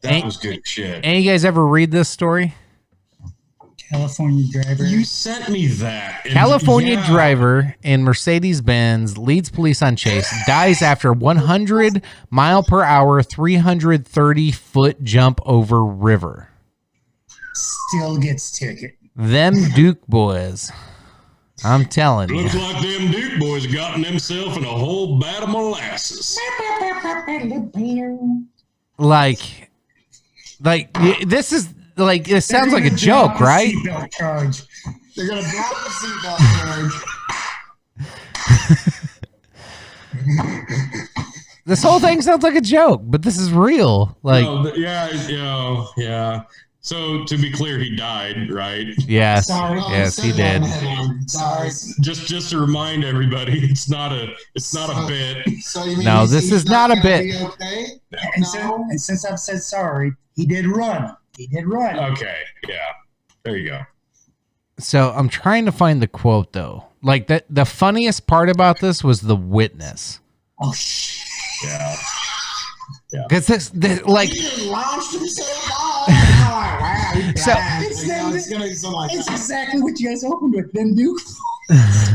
That was good shit. Any of you guys ever read this story? California driver. You sent me that. And California driver in Mercedes-Benz leads police on chase, dies after 100 mile per hour, 330-foot jump over river. Still gets ticket. Them Duke boys. I'm telling you. Looks like them Duke boys gotten themselves in a whole vat of molasses. Like this is like it sounds like a joke, right? Seatbelt charge. They're going to drop the seatbelt charge. This whole thing sounds like a joke, but this is real. Like, yeah. So to be clear, he died, right? yes, Sorry. yes, he did. Sorry. Just to remind everybody, it's not a bit. So you mean No, he's this is not a gonna bit. be okay? And since I've said sorry, he did run. He did run. Okay, yeah. There you go. So I'm trying to find the quote though. Like the funniest part about this was the witness. Oh shit. Yeah. Because this like He just launched himself off. Wow, he So- died. It's You know, it's gonna be something like It's that. exactly what you guys opened with. Them Duke.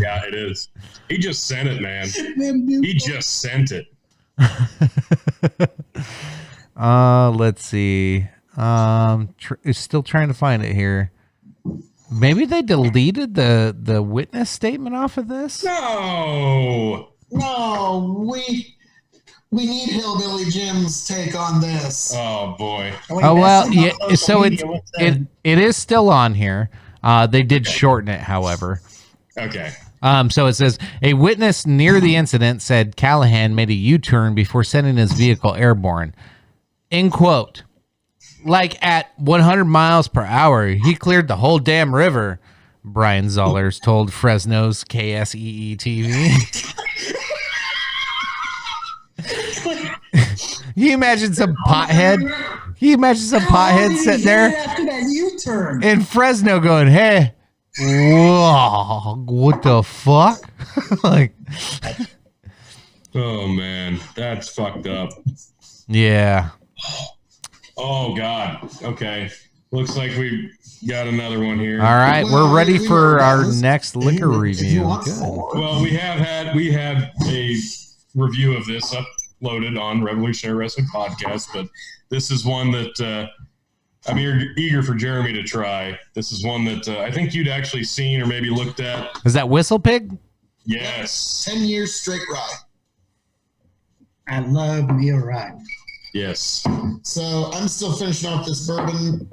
Yeah, it is. He just sent it, man. Them Duke. He just sent it. let's see. Still trying to find it here. Maybe they deleted the witness statement off of this. No. No, we need Hillbilly Jim's take on this. Oh boy. Wait, Oh well, that's not yeah. social So media. What's that? it is still on here. They did shorten it, however. Okay. So it says a witness near the incident said Callahan made a U-turn before sending his vehicle airborne. End quote. Like at 100 miles per hour, he cleared the whole damn river. Brian Zollers told Fresno's KSEE TV. Can you imagine some pothead? Can you imagine some pothead sitting there After that U-turn. in Fresno going, "Hey, whoa, what the fuck?" Like, Oh man, that's fucked up. yeah. Oh god. Okay. Looks like we got another one here. All right, we're ready we for were our guys. next liquor If you review. want Good. more. Well, we have a review of this uploaded on Revolutionary Wrestling Podcast, but this is one that I'm eager for Jeremy to try. This is one that I think you'd actually seen or maybe looked at. Is that Whistle Pig? Yes. 10 years straight rye. I love me a ride. Yes. So I'm still finishing off this rum.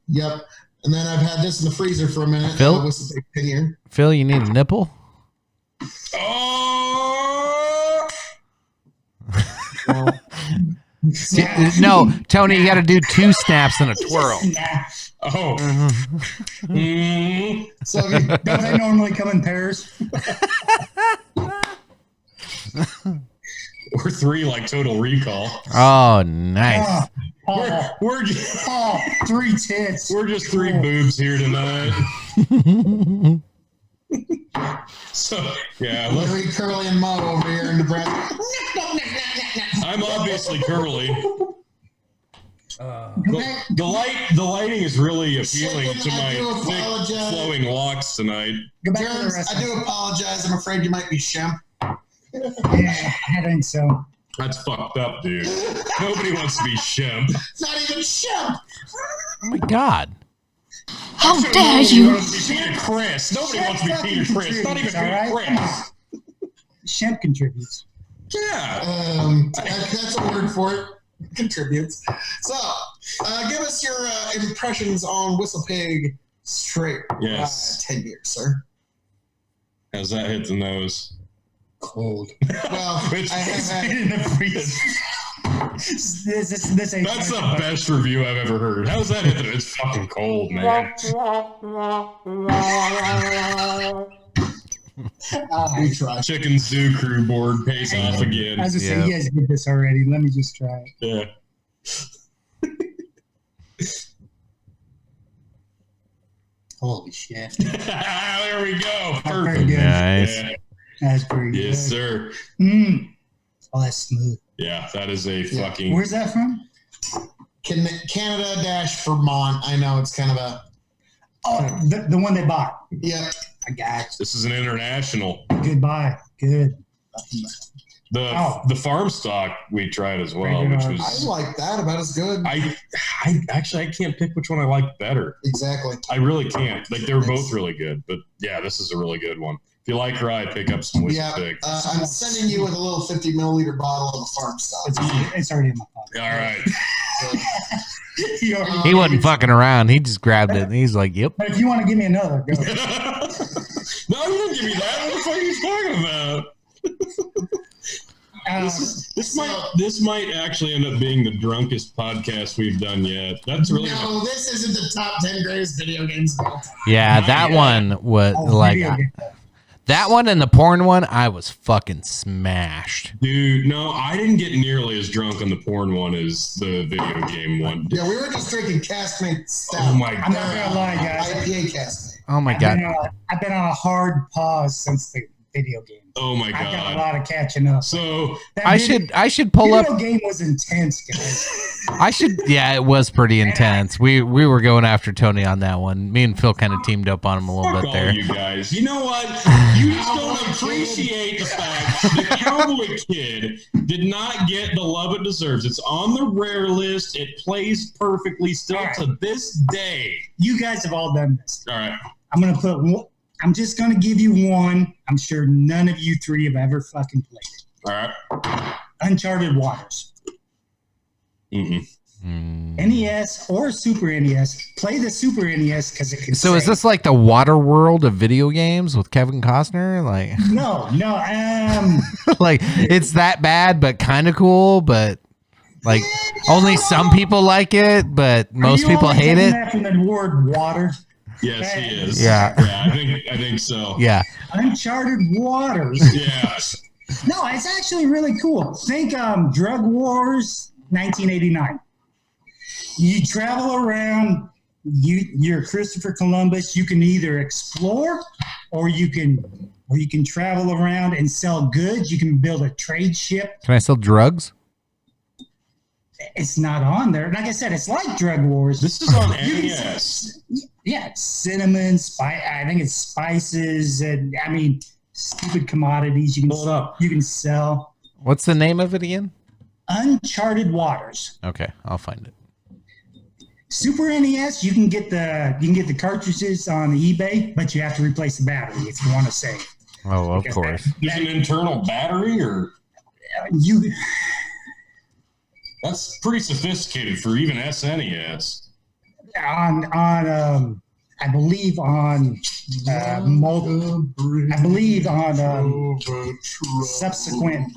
Yep. And then I've had this in the freezer for a minute. Phil? With some big pin here. Phil, you need a nipple? Oh! No, Tony, you got to do 2 snaps and a twirl. Oh. Mm. So if you- Don't they normally come in pairs? We're 3 like Total Recall. Oh, nice. We're just 3 tits. we're just 3 boobs here tonight. So yeah, look, Very curly and Mo over here in the breath. I'm obviously curly. The lighting is really appealing to my thick, flowing locks tonight. Go back to the Jerms, rest. I do apologize. I'm afraid you might be Shemp. Yeah, I think so. That's fucked up, dude. Nobody wants to be Shemp. It's not even Shemp. Oh, my God. How dare you? Peter Chris. Nobody wants to be Peter Chris. Not even Peter Chris. Shemp contributes. Yeah. That's a word for it. Contributes. So, give us your impressions on Whistle Pig Straight. Yes. 10 years, sir. How's that hit the nose? Cold. Well, Which- I have had In the freezer. This ain't That's the best review I've ever heard. How's that hit the nose? It's fucking cold, man. we tried. Chicken Zoo Crew board pays off again. I was just Yeah. saying, you guys did this already. Let me just try it. Yeah. Holy shit. There we go. That's pretty Perfect. good. Nice. Yeah. That's pretty good. Yes, sir. Oh, that's smooth. Yeah, that is a fucking. Where's that from? Canada-Vermont. I know it's kind of a. Oh, the one they bought. Yeah. I got This is an international. it. Goodbye. Good. The farm stock we tried as well, Regular. which I was. like that about as good. I actually I can't pick which one I like better. Exactly. I really can't. Like they were both really good, but yeah, this is a really good one. If you like rye, pick up some whiskey Yeah. pig. I'm sending you with a little 50 milliliter bottle of the farm stock. It's already in my pocket. All right. You already- He wasn't fucking around. He just grabbed it and he's like, "Yep." But if you want to give me another, go. No, you didn't give me that. What the fuck are you talking about? This might actually end up being the drunkest podcast we've done yet. That's really No, this isn't the top 10 greatest video games of all time. Yeah, Not that yet. one was Oh, like video game. that one and the porn one. I was fucking smashed. dude. No, I didn't get nearly as drunk on the porn one as the video game one. Yeah, we were just drinking Caskmate Stout. Oh my I'm not gonna lie, guys. IPA Caskmate. Oh my I've god. been on a hard pause since the video game. Oh my I've got a god. lot of catching up. So That I video- should pull video up. game was intense, guys. Yeah, it was pretty intense. We were going after Tony on that one. Me and Phil kind of teamed up on him a little fuck bit all there. you guys. You know what? You just don't appreciate the fact the Cowboy Kid did not get the love it deserves. It's on the rare list. It plays perfectly still All right. to this day. You guys have all done this. All right. I'm just gonna give you one. I'm sure none of you three have ever fucking played it. All right. Uncharted Waters. Mm-mm. NES or Super NES. Play the Super NES because it can. So is save. this like the water world of video games with Kevin Costner? Like, No. like it's that bad, but kind of cool. But like, only some people like it, but most Are you people only hate getting it. that from the word water. Yes, he is. Yeah. I think so. Yeah. Uncharted Waters. Yeah. No, it's actually really cool. Think Drug Wars 1989. You travel around, you're Christopher Columbus. You can either explore or you can travel around and sell goods. You can build a trade ship. Can I sell drugs? It's not on there. Like I said, it's like Drug Wars. This is on You can NES. Yeah, it's cinnamon, I think it's spices, and I mean, stupid commodities Pull it up. you can sell. What's the name of it again? Uncharted Waters. Okay, I'll find it. Super NES, you can get the cartridges on eBay, but you have to replace the battery if you want to save. Oh, of Because course. Is an internal battery or You that's pretty sophisticated for even SNES. on I believe on subsequent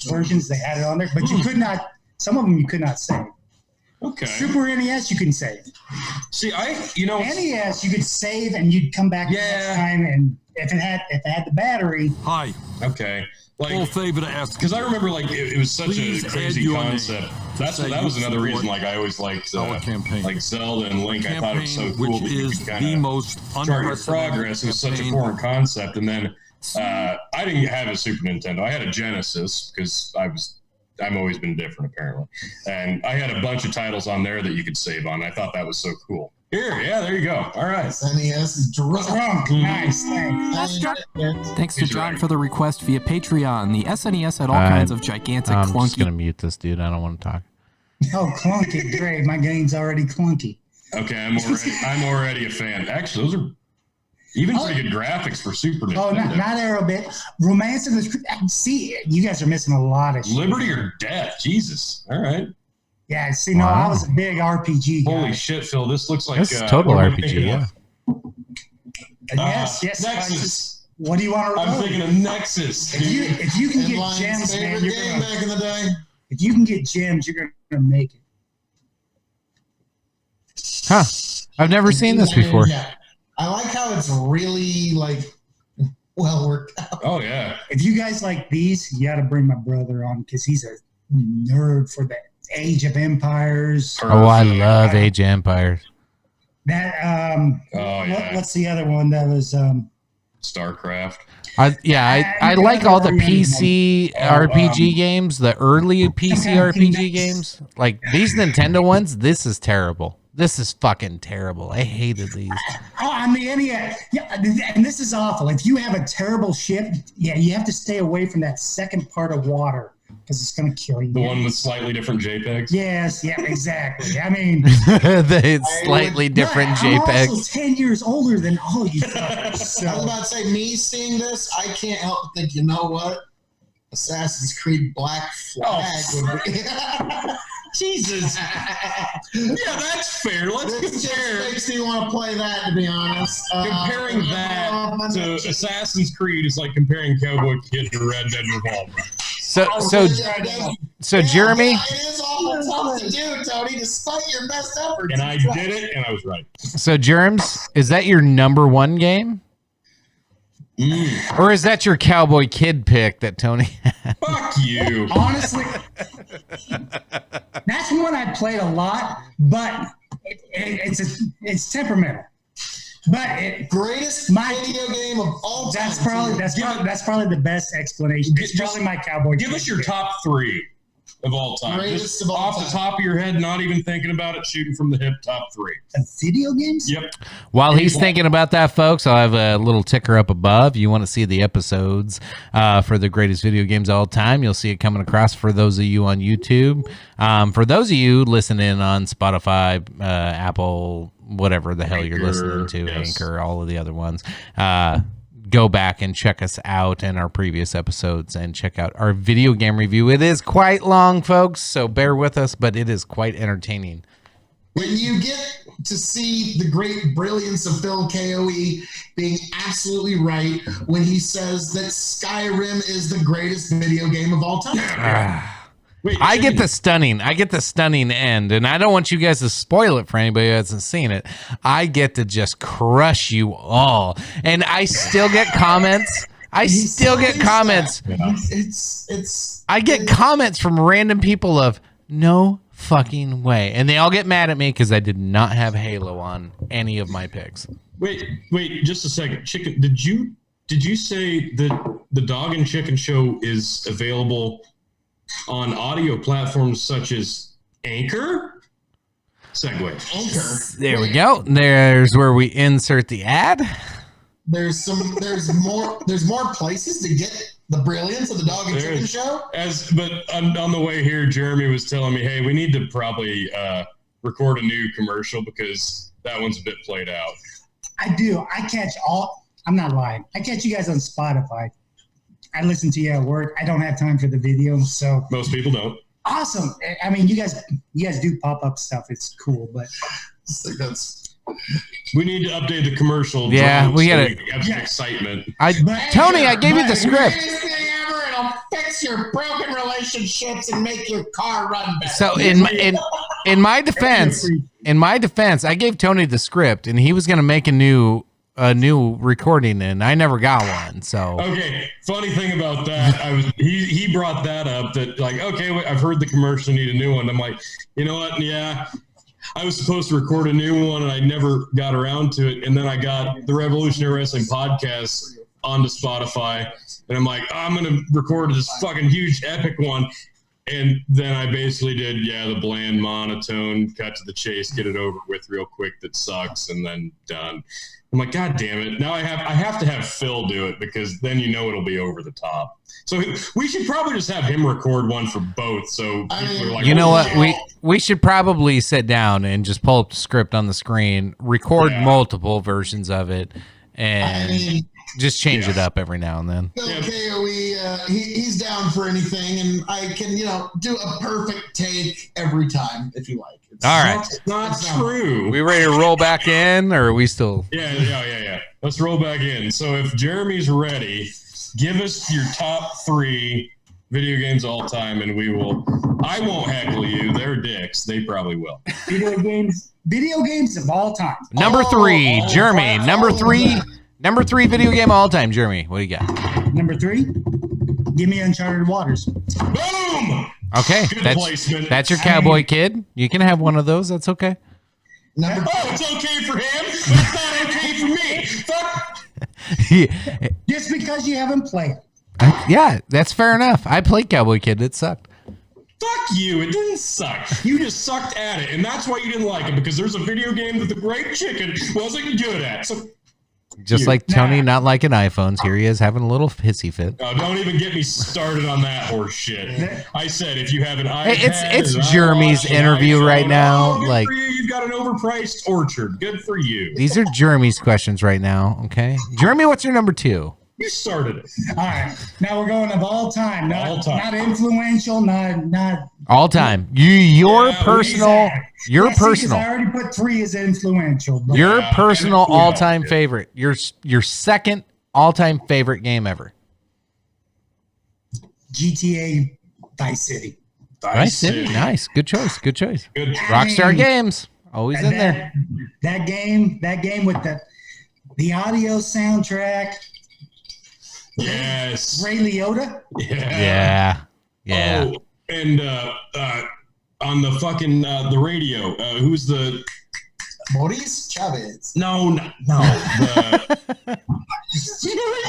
versions they had it on there, but you could not. Some of them you could not save. Okay. Super NES you can save. See, NES you could save and you'd come back next time, and if it had the battery. Hi, Okay. full Like, favor to ask. because I remember, like, it was such Please a add crazy your concept. name. That Say was you another reason, support like, I always liked, our campaign. like, Zelda and Link. I thought it was so Campaign, cool which that you is could the kind of most chart your unprecedented progress. It was such a campaign. foreign concept. And then I didn't have a Super Nintendo. I had a Genesis because I've always been different, apparently. And I had a bunch of titles on there that you could save on. I thought that was so cool. There you go. All right. NES is drunk. Drunk. Nice, thanks. Thanks to He's John right. for the request via Patreon. The SNES had all kinds of gigantic I'm just clunky. gonna mute this dude. I don't want to talk. Oh, clunky, great. My game's already clunky. Okay, I'm already a fan. Actually, those are even pretty good graphics for Super Nintendo. Oh, not Aerobit. Romance of the. See, you guys are missing a lot of shit. Liberty or Death? Jesus. All right. Yeah, see, no, I was a big RPG guy. Holy shit, Phil! This looks like This is total what am I RPG. thinking Yeah. of? Yes, Nexus. What do you want to I'm thinking of Nexus. If you can get Lions' gems, man, favorite game back in the day. if you can get gems, you're gonna make it. Huh. I've never seen this before. Yeah. I like how it's really well worked out. Oh yeah. If you guys like these, you got to bring my brother on because he's a nerd for the Age of Empires. Oh, I love Age of Empires. That yeah. what's the other one that was StarCraft. I like all the PC RPG games, the early PC RPG games. Like these Nintendo ones, this is terrible. This is fucking terrible. I hated these. Oh, on the NES. Yeah, and this is awful. If you have a terrible ship, you have to stay away from that second part of water because it's going to kill you. The one with slightly different JPEGs? Yes, yeah, exactly. I mean, the slightly different JPEGs. I'm also 10 years older than all you fuckers. So. I was about to say, me seeing this, I can't help but think, you know what? Assassin's Creed Black Flag would be. Jesus. Yeah, that's fair. Let's This just compare. makes me want to play that, to be honhonest. Comparing that to Assassin's Creed is like comparing Cowboy Kid to Red Dead Revolver. So Jeremy, Yeah, it is awful tough to do, Tony, despite your best efforts. And I did it, and I was right. so Germs, is that your number one game? Or is that your Cowboy Kid pick that Tony had? Fuck you. Honestly, that's one I played a lot, but it's temperamental. But Greatest video game of all time. That's probably the best explanation. It's probably my Cowboy. Give us your top three of all time. Greatest Just of all off time. the top of your head, not even thinking about it, shooting from the hip, top three. Video games? Yep. While he's thinking about that, folks, I'll have a little ticker up above. You want to see the episodes for the greatest video games of all time, you'll see it coming across for those of you on YouTube. For those of you listening on Spotify, Apple, whatever the hell you're listening to, yes. Anchor, all of the other ones, go back and check us out in our previous episodes and check out our video game review. It is quite long, folks, so bear with us, but it is quite entertaining. When you get to see the great brilliance of Phil KOE being absolutely right when he says that Skyrim is the greatest video game of all time. Wait, I get the stunning end, and I don't want you guys to spoil it for anybody who hasn't seen it. I get to just crush you all, and I still get comments. I get comments from random people of no fucking way, and they all get mad at me because I did not have Halo on any of my picks. Wait, just a second. Chicken, did you say that the Dog and Chicken Show is available on audio platforms such as Anchor? Segue. Anchor. There we go. There's where we insert the ad. There's more places to get the brilliance of the Dog and Chicken Show. But on the way here, Jeremy was telling me, hey, we need to probably record a new commercial because that one's a bit played out. I do. I'm not lying. I catch you guys on Spotify. I listen to you at work. I don't have time for the video, so Most people don't. awesome. I mean, you guys do pop up stuff. It's cool, but We need to update the commercial. Yeah, we gotta- can have some excitement. Tony, I gave you the script. Greatest thing ever, it'll fix your broken relationships and make your car run better. So in my defense, I gave Tony the script, and he was gonna make a new recording, and I never got one. So Okay, funny thing about that, he brought that up that like, okay, I've heard the commercial, need a new one. I'm like, you know what? Yeah, I was supposed to record a new one, and I never got around to it. And then I got the Revolutionary Wrestling podcast onto Spotify, and I'm like, I'm gonna record this fucking huge epic one. And then I basically did, the bland monotone, cut to the chase, get it over with real quick. That sucks, and then done. I'm like, God damn it! Now I have to have Phil do it because then it'll be over the top. So we should probably just have him record one for both. So people are like, you know what? shit. We should probably sit down and just pull up the script on the screen, record multiple versions of it, and Just change it up every now and then. KOE, he's down for anything, and I can, do a perfect take every time if you like. All right. That's not true. We ready to roll back in, or are we still? Yeah. Let's roll back in. So if Jeremy's ready, give us your top 3 video games all time, and I won't heckle you. They're dicks. They probably will. Video games of all time. Number 3, Jeremy. Number 3 video game all time, Jeremy. What do you got? Number 3, give me Uncharted Waters. Boom! Okay, Good placement. that's your Cowboy Kid. You can have one of those. That's okay. It's okay for him, but it's not okay for me. Fuck. Just because you haven't played. Yeah, that's fair enough. I played Cowboy Kid. It sucked. Fuck you. It didn't suck. You just sucked at it, and that's why you didn't like it, because there's a video game that the Great Chicken wasn't good at. So. Just like Tony not liking iPhones, here he is having a little hissy fit. Oh, don't even get me started on that horse shit. I said if you have an iPad, it's Jeremy's interview right now. Like you've got an overpriced Orchard. Good for you. These are Jeremy's questions right now. Okay, Jeremy, what's your number 2? You started it. All right, now we're going of all time. Not influential. Not all time. Your personal. I already put 3 as influential. Your personal all-time favorite. Your second all-time favorite game ever. GTA Vice City. Vice City. Nice. Good choice. Good Rockstar Games. Always in there. That game with the audio soundtrack. Yes. Ray Liotta. Yeah. Oh, and on the fucking the radio, who's the Maurice Chavez? No. I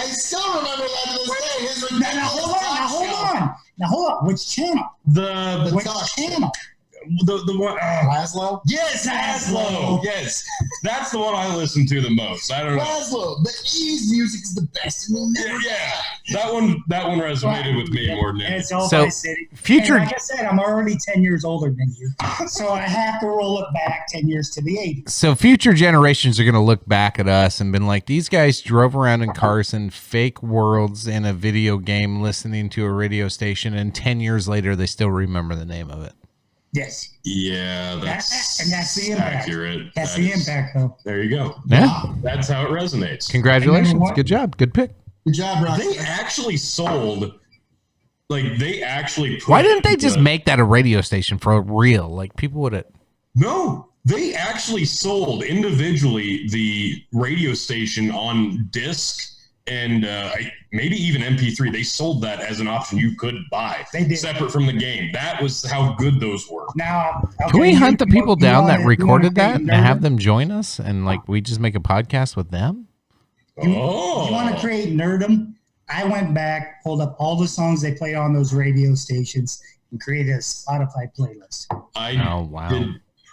still remember that to this day. Now hold on. Which channel? Which channel? The one Laszlo? Yes, Laszlo. Yes. That's the one I listen to the most. I don't know. Laszlo. The E's music is the best. That one resonated with me more than anything. It's all Vice City. Future, and like I said, I'm already 10 years older than you. So I have to roll it back 10 years to the 80s. So future generations are going to look back at us and been like, these guys drove around in cars in fake worlds in a video game listening to a radio station, and 10 years later they still remember the name of it. Yes. Yeah, that's the impact. Accurate. That's the impact, though. There you go. Yeah. That's how it resonates. Congratulations. Good job. Good pick. Good job, Ross. They actually sold, why didn't they just make that a radio station for real? Like, people would have. No, they actually sold individually the radio station on disc and maybe even MP3. They sold that as an option you could buy. They did. Separate from the game. That was how good those were. Now, can we hunt the people down that recorded that and have them join us, and we just make a podcast with them? You want to create nerdom? I went back, pulled up all the songs they play on those radio stations, and created a Spotify playlist.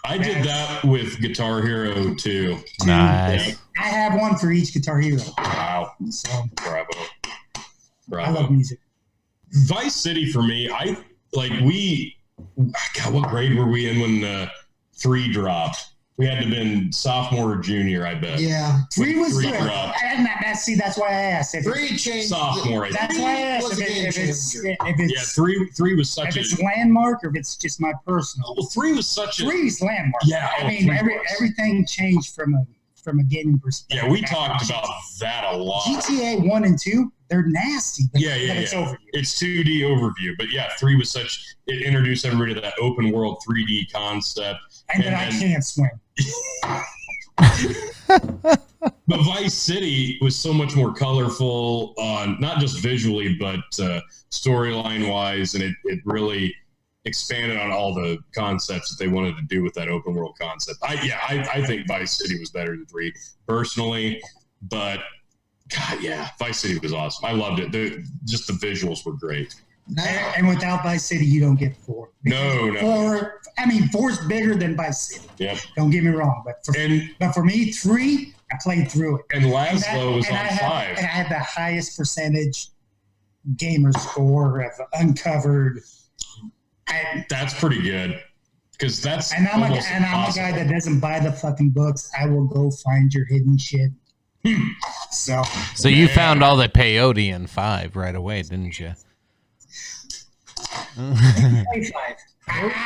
I did that with Guitar Hero too. Nice. I have one for each Guitar Hero. Wow. So, Bravo. I love music. Vice City for me, what grade were we in when 3 dropped? We had to have been sophomore or junior, I bet. Yeah. 3 was good. Dropped. That's why I asked. 3 changed. Sophomore. That's why I asked if it's 3 was such if it's landmark or if it's just my personal. Well, 3 was such a 3's landmark. Yeah. I mean, everything changed from a gaming perspective. Yeah, we talked about that a lot. GTA 1 and 2, they're nasty. But it's overview. It's 2D overview, but 3 was it introduced everybody to that open world 3D concept. And then I can't swim. But Vice City was so much more colorful, not just visually, but storyline wise, and it really expanded on all the concepts that they wanted to do with that open world concept. I think Vice City was better than 3 personally, but God, yeah, Vice City was awesome. I loved it. The visuals were great. And without Vice City, you don't get 4. No. 4's bigger than Vice City. Yep. Don't get me wrong, but for me, 3, I played through it. And Laszlo was on 5. And I had the highest percentage gamer score of uncovered. That's pretty good, because that's I'm a guy that doesn't buy the fucking books. I will go find your hidden shit So you found all the peyote in 5 right away, didn't you? Play 5.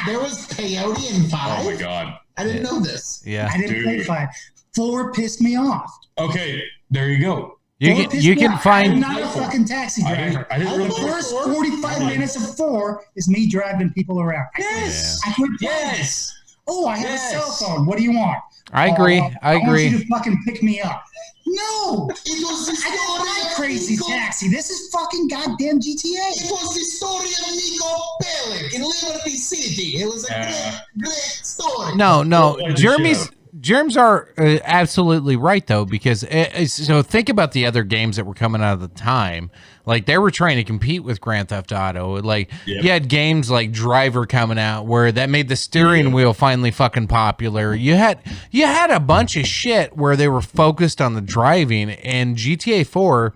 There was peyote in 5? Oh my God. I didn't know this. Yeah. I didn't play 5. 4 pissed me off. Okay, there you go. You can I'm find. not a fucking taxi driver. I didn't really The first 45 minutes of 4 is me driving people around. Yes. I quit playing. Yes. Oh, I have Yes. a cell phone. What do you want? I agree. I want agree. you to fucking pick me up. No, It was the I don't story buy of crazy Nico. taxi. This is fucking goddamn GTA. It was the story of Nico Bellic in Liberty City. It was a great story. No. Shut Germs are absolutely right though, because so think about the other games that were coming out of the time. Like they were trying to compete with Grand Theft Auto. Like you had games like Driver coming out where that made the steering wheel finally fucking popular. You had a bunch of shit where they were focused on the driving, and GTA 4.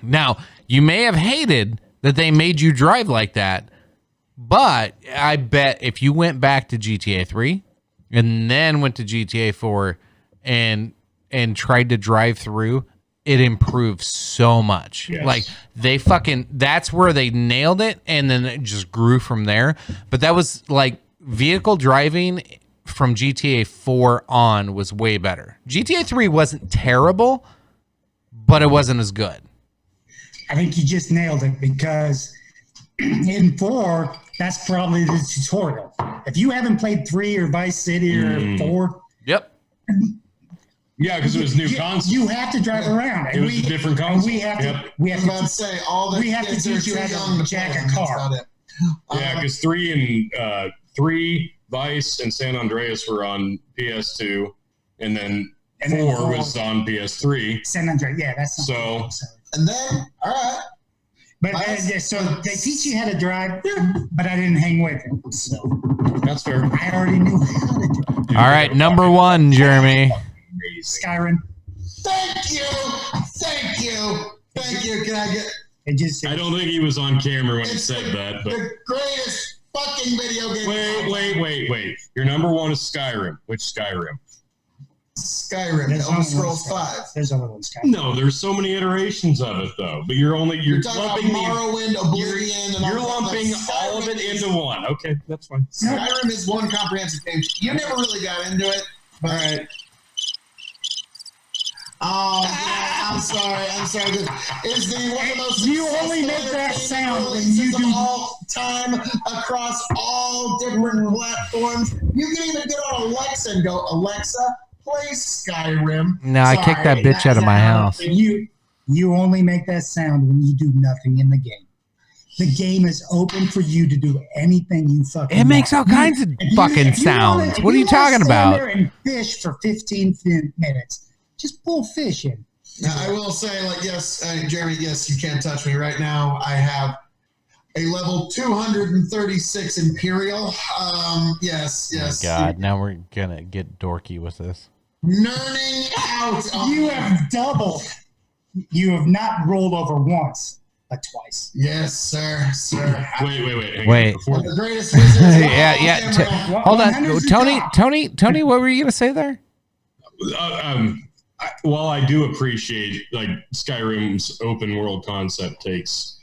Now, you may have hated that they made you drive like that, but I bet if you went back to GTA 3 and then went to GTA 4 and tried to drive through, it improved so much. Yes. Like that's where they nailed it, and then it just grew from there. But that was like vehicle driving from GTA 4 on was way better. GTA 3 wasn't terrible, but it wasn't as good. I think you just nailed it, because in 4, that's probably the tutorial. If you haven't played 3 or Vice City or 4, Yep. Yeah, because it was new concept. you have to drive around. It was a different concept. We have to. Yep. We I have was about to to. say, all the We have to kids teach are you too how to young to jack play a them. That's car. about it. Yeah, because 3 Vice and San Andreas were on PS2, and then And then 4 4 was on PS3. San Andreas. Yeah, that's not So And then, all right. But so they teach you how to drive, but I didn't hang with them. So that's fair. I already knew how to drive. All right, number 1, Jeremy. Skyrim. Thank you. Thank you. Thank you. Can I get It just. I don't think he was on camera when he It's said that, but the greatest fucking video game? wait. Your number 1 is Skyrim. Which Skyrim? Skyrim. There's Elder only one Scrolls Skyrim. 5. There's only one Skyrim. No, there's so many iterations of it though. But you're You're talking about lumping Morrowind, Oblivion, and you're all that. lumping all of it into one. Okay, that's fine. Skyrim is one comprehensive game. You never really got into it, but All right. oh, yeah, I'm sorry. Is the one of the most You only make that sound when you releases do- of all time across all different platforms. You can even get on Alexa and go, Alexa, play Skyrim. No, I kicked that bitch out of my house. You only make that sound when you do nothing in the game. The game is open for you to do anything you fucking It makes all want. kinds of fucking sounds. What are you talking Stand about? there and fish for 15 minutes. Just pull fish in. Now, I will say, like, yes, Jeremy, yes, you can't touch me right now. I have a level 236 Imperial. Yes. God, now we're gonna get dorky with this. Nerding out. You have doubled. You have not rolled over once, but twice. Yes, sir. Wait. Hang Wait. on. Before, The greatest wizards of all Yeah. time. Hold on, 100's Tony. What were you gonna say there? while I do appreciate like Skyrim's open world concept takes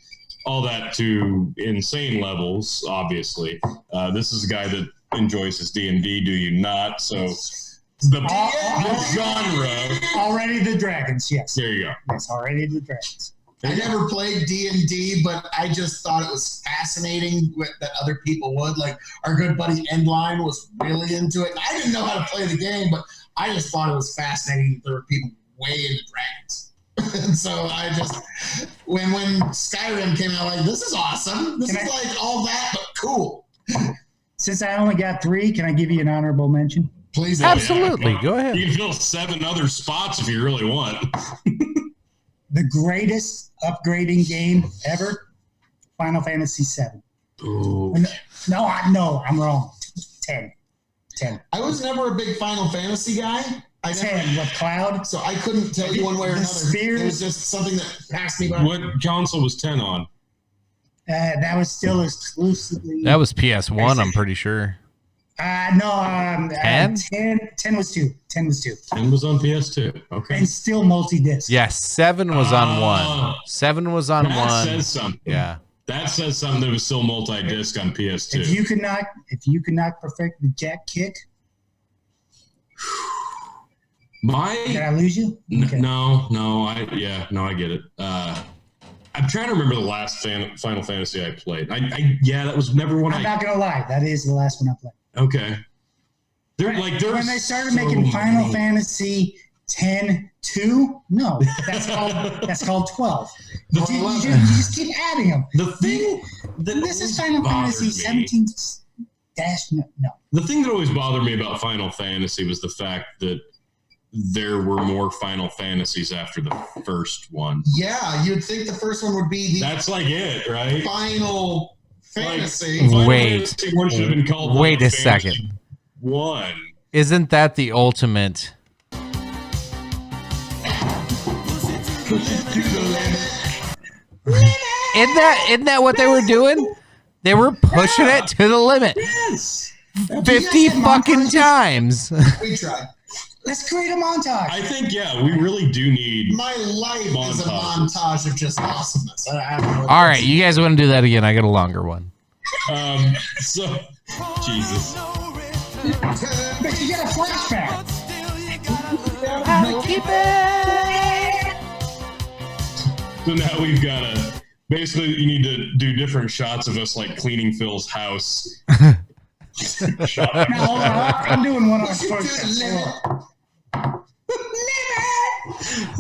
all that to insane levels, obviously, this is a guy that enjoys his D&D. Do you not? So the genre. Already the dragons, yes. There you go. Yes, already the dragons. I never played D&D, but I just thought it was fascinating that other people would. Like, our good buddy Endline was really into it. And I didn't know how to play the game, but I just thought it was fascinating that there were people way into dragons. And so I just, when Skyrim came out, like, this is awesome. This is like all that, but cool. Since I only got 3, can I give you an honorable mention? Please. Absolutely. Go ahead. You can fill 7 other spots if you really want. The greatest upgrading game ever, Final Fantasy VII. Ooh. No, I'm wrong. 10. I was never a big Final Fantasy guy. 10 with Cloud. So I couldn't tell you one way or another. Spears. It was just something that passed me by. What console was 10 on? That was still exclusively. That was PS1, I'm pretty sure. No, 10? 10 was 2. 10 was 2. 10 was on PS2. Okay. And still multi-disc. Yes, 7 was on 1. 7 was on 1. That says something. Yeah. That says something that was still multi-disc on PS2. If you could not perfect the jack kick, did I lose you? Okay. No, I get it. I'm trying to remember the last Final Fantasy I played. That was never one. I'm not gonna lie, that is the last one I played. Okay. When they started making Final Fantasy 10-2, no, that's called 12. You just keep adding them. The thing this is Final Fantasy 17 no. The thing that always bothered me about Final Fantasy was the fact that there were more Final Fantasies after the first one. Yeah, you'd think the first one would be the That's like it, right? Final Fantasy. Final Wait. Fantasy 1 should have been called Wait Final a second. Fantasy 1. Isn't that the ultimate? Isn't that what they were doing? They were pushing it to the limit. Yes. 50 fucking times. We tried. Let's create a montage. I think, we really do need. My life is a montage of just awesomeness. All right, you guys want to do that again? I got a longer one. Jesus. But you get a flashback. So now we've got basically, you need to do different shots of us like cleaning Phil's house. Shot. Now, hold on, I'm doing one on first.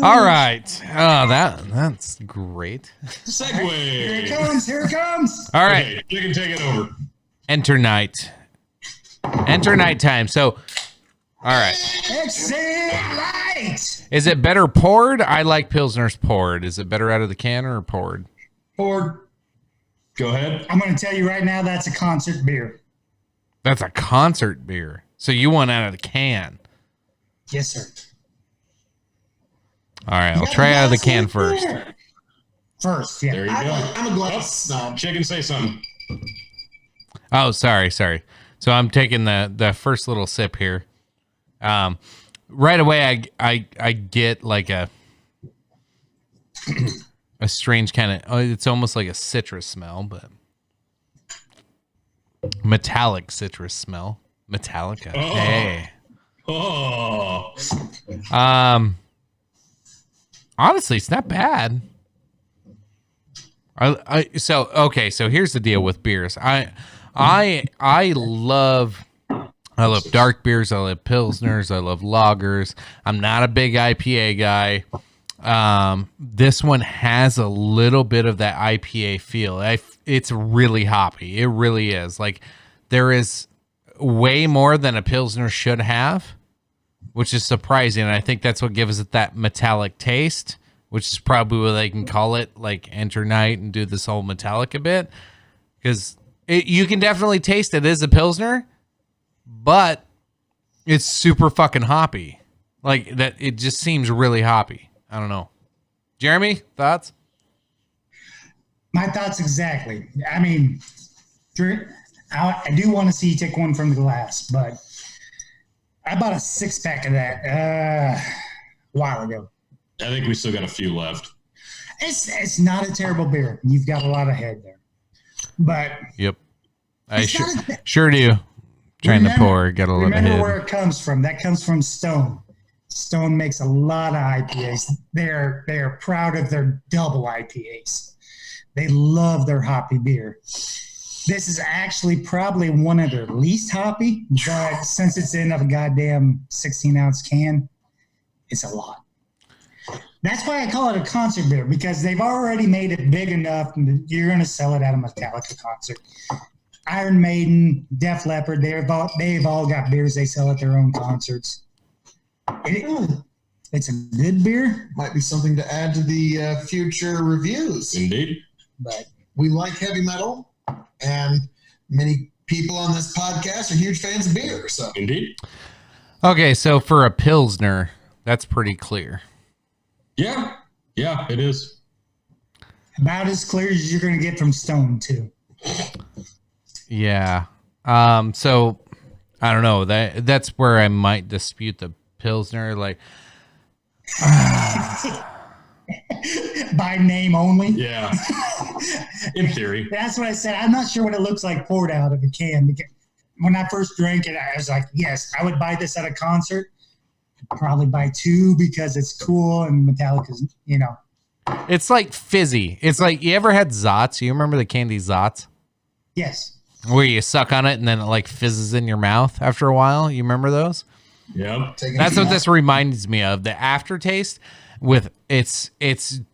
All right. Oh, that's great. Segway. Here it comes. All right. Okay, you can take it over. Enter night. Enter nighttime. So, all right. Exit light. Is it better poured? I like Pilsner's poured. Is it better out of the can or poured? Poured. Go ahead. I'm going to tell you right now, that's a concert beer. That's a concert beer. So you want out of the can. Yes, sir. All right. I'll try out of the can first. First, yeah. There you go. I'm a glass snob. Chicken, say something. Oh, sorry. So I'm taking the first little sip here. Right away, I get like a strange kind of. It's almost like a citrus smell, but metallic citrus smell. Metallica. Oh. Hey. Oh. Honestly, it's not bad. So here's the deal with beers. I love dark beers. I love pilsners. I love lagers. I'm not a big IPA guy. This one has a little bit of that IPA feel. It's really hoppy. It really is. Like there is way more than a pilsner should have, which is surprising. And I think that's what gives it that metallic taste, which is probably what they can call it, like Enter Night and do this whole metallic a bit. Because you can definitely taste it as a pilsner, but it's super fucking hoppy. Like that, it just seems really hoppy. I don't know. Jeremy, thoughts? My thoughts exactly. I mean, I do want to see you take one from the glass, but I bought a 6-pack of that a while ago. I think we still got a few left. It's not a terrible beer. You've got a lot of head there, but yep, I sure do. Trying to pour, got a lot of head. Remember where it comes from? That comes from Stone. Stone makes a lot of IPAs. They're proud of their double IPAs. They love their hoppy beer. This is actually probably one of their least hoppy, but since it's in a goddamn 16-ounce can, it's a lot. That's why I call it a concert beer, because they've already made it big enough that you're going to sell it at a Metallica concert. Iron Maiden, Def Leppard, they've all got beers they sell at their own concerts. It's a good beer. Might be something to add to the future reviews. Indeed. But we like heavy metal, and many people on this podcast are huge fans of beer. So Indeed. Okay, so for a pilsner, that's pretty clear. Yeah, it is. about as clear as you're going to get from Stone, too. Yeah. So I don't know. That's where I might dispute the Pilsner. Like, by name only. Yeah. In theory. That's what I said. I'm not sure what it looks like poured out of a can. Because when I first drank it, I was like, yes, I would buy this at a concert. I'd probably buy 2 because it's cool and Metallica's, you know. It's like fizzy. It's like, you ever had Zots? You remember the candy Zots? Yes. Where you suck on it and then it like fizzes in your mouth after a while. You remember those? Yep. That's what this reminds me of. The aftertaste with it's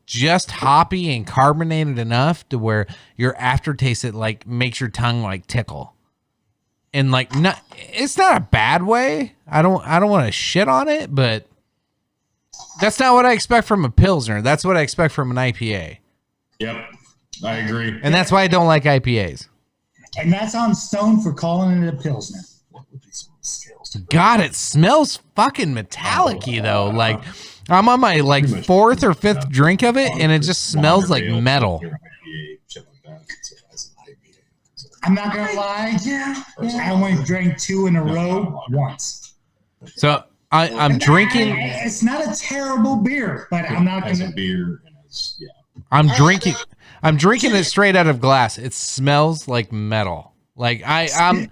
just hoppy and carbonated enough to where your aftertaste, it like makes your tongue like tickle. And like, not, it's not a bad way. I don't want to shit on it, but that's not what I expect from a Pilsner. That's what I expect from an IPA. Yep. I agree. And that's why I don't like IPAs. And that's on Stone for calling it a Pilsner. God, it smells fucking metallic-y though. Like, I'm on my like 4th or 5th drink of it, and it just smells like metal. I'm not gonna lie. I only drank 2 in a row once. So I'm drinking. It's not a terrible beer, but I'm not gonna. Beer. I'm drinking it straight out of glass. It smells like metal. Like I'm.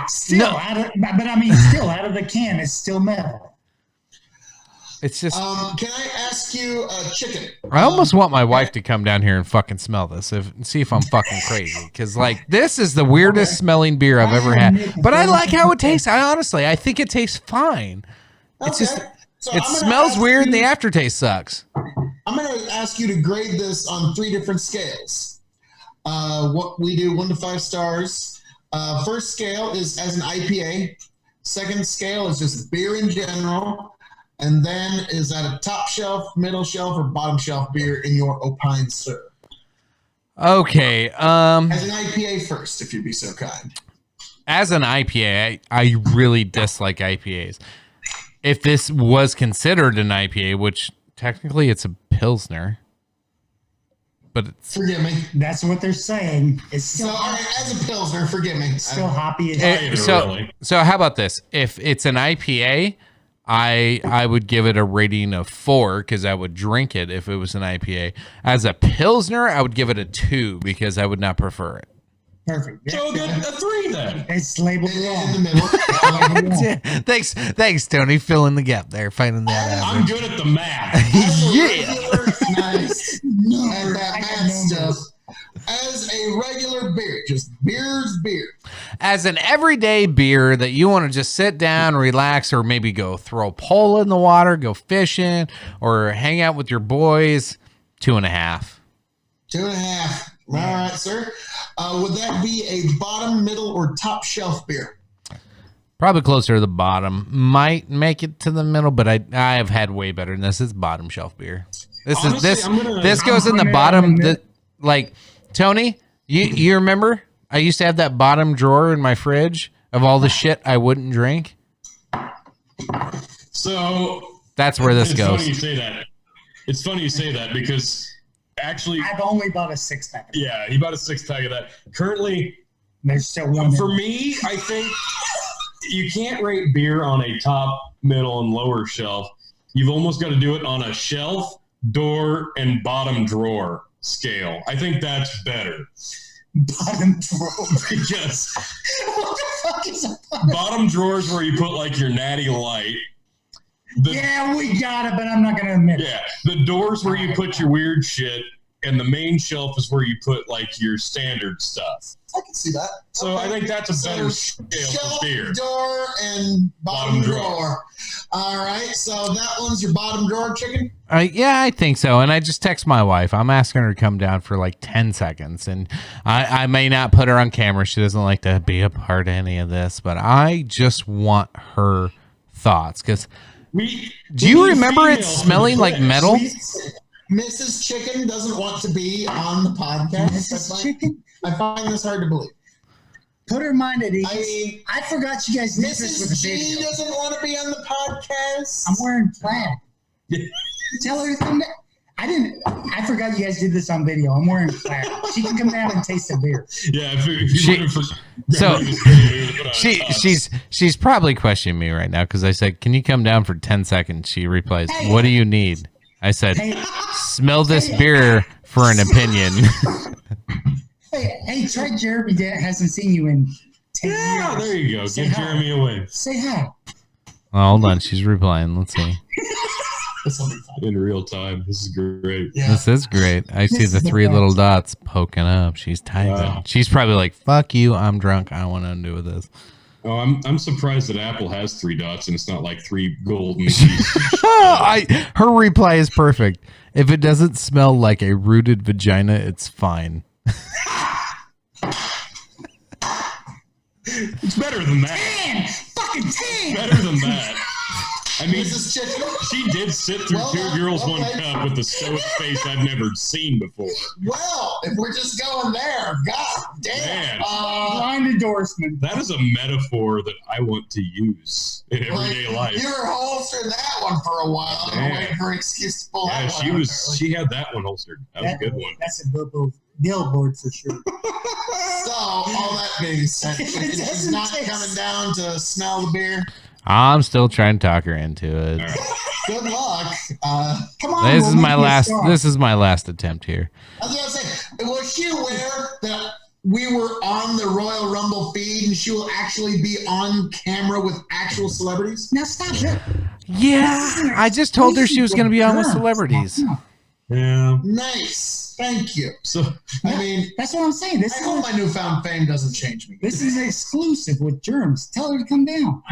Still out of, but I mean, still out of the can, it's still metal. It's just. Can I ask you, Chicken? I almost want my wife to come down here and fucking smell this, and see if I'm fucking crazy. Because like this is the weirdest smelling beer I've ever had. But I like how it tastes. I think it tastes fine. It's just. So it smells weird, and the aftertaste sucks. I'm going to ask you to grade this on 3 different scales. What we do, 1 to 5 stars. First scale is as an IPA. Second scale is just beer in general. And then is that a top shelf, middle shelf, or bottom shelf beer in your opine, sir? Okay. As an IPA first, if you'd be so kind. As an IPA, I really dislike IPAs. If this was considered an IPA, which technically it's a Pilsner, but it's... Forgive me. That's what they're saying. It's still all right, as a Pilsner, forgive me. Still hoppy. So how about this? If it's an IPA, I would give it a rating of 4 because I would drink it if it was an IPA. As a Pilsner, I would give it a 2 because I would not prefer it. Perfect. So good, a 3 then. It's labeled wrong. In the middle. Thanks, Tony. Filling the gap there, finding that out. I'm good at the math. Nice. And that math stuff. As a regular beer, just beer's beer. As an everyday beer that you want to just sit down, relax, or maybe go throw a pole in the water, go fishing, or hang out with your boys, 2.5. 2.5. All right, sir. Would that be a bottom, middle, or top shelf beer? Probably closer to the bottom. Might make it to the middle, but I have had way better than this. It's bottom shelf beer. This goes in the bottom. Like Tony, you remember? I used to have that bottom drawer in my fridge of all the shit I wouldn't drink. So that's where this goes. Funny you say that. It's funny you say that because actually, I've only bought a 6-pack. Yeah, he bought a 6-pack of that. Currently, there's still one. For me, I think you can't rate beer on a top, middle, and lower shelf. You've almost got to do it on a shelf, door, and bottom drawer scale. I think that's better. Bottom drawer. Because what the fuck is a bottom drawers where you put like your Natty Light. Yeah, we got it, but I'm not going to admit it. Yeah, the doors where you put your weird shit, and the main shelf is where you put like your standard stuff. I can see that. So I think that's a better scale shelf, for beer. Door, and bottom drawer. All right, so that one's your bottom drawer, Chicken? Yeah, I think so. And I just text my wife. I'm asking her to come down for like 10 seconds. And I may not put her on camera. She doesn't like to be a part of any of this. But I just want her thoughts. Because do you remember it smelling like metal? Mrs. Chicken doesn't want to be on the podcast. Mrs. Chicken? I find this hard to believe. Put her mind at ease. I mean, I forgot you guys did this with Mrs. the G video. doesn't want to be on the podcast. I'm wearing plaid. Tell her to come down. I forgot you guys did this on video. I'm wearing plaid. She can come down and taste the beer. Yeah, if you so she's probably questioning me right now because I said, "Can you come down for 10 seconds?" She replies, "What do you need?" I said, "Smell this beer for an opinion." Hey, try Jeremy that hasn't seen you in 10 years. Yeah, there you go. Get Jeremy away. Say hi. Oh, hold on, she's replying. Let's see. In real time. This is great. Yeah. This is great. I see the 3 little dots poking up. She's typing. Wow. She's probably like, "Fuck you, I'm drunk. I don't want nothing to do with this." Oh, I'm surprised that Apple has 3 dots and it's not like 3 golden. Her reply is perfect. If it doesn't smell like a rooted vagina, it's fine. It's better than that. 10! Fucking 10! Better than that. I mean, she did sit through 2 girls, 1 cup with a stoic face I've never seen before. Well, if we're just going there, god damn. Blind endorsement. That is a metaphor that I want to use in everyday life. You were holstering that one for a while. I'm waiting for an excuse to pull that one. She had that one holstered. That was a good one. That's a billboard for sure. So, all that being said, she's not coming down to smell the beer. I'm still trying to talk her into it. Right. Good luck. Come on. This is my last attempt here. I was gonna say, was she aware that we were on the Royal Rumble feed and she will actually be on camera with actual celebrities? Now stop it. Yeah, I just told her she was going to be on with celebrities. Yeah. Nice. Thank you. So, I mean, that's what I'm saying. I hope my newfound fame doesn't change me. This is exclusive with Germs. Tell her to come down.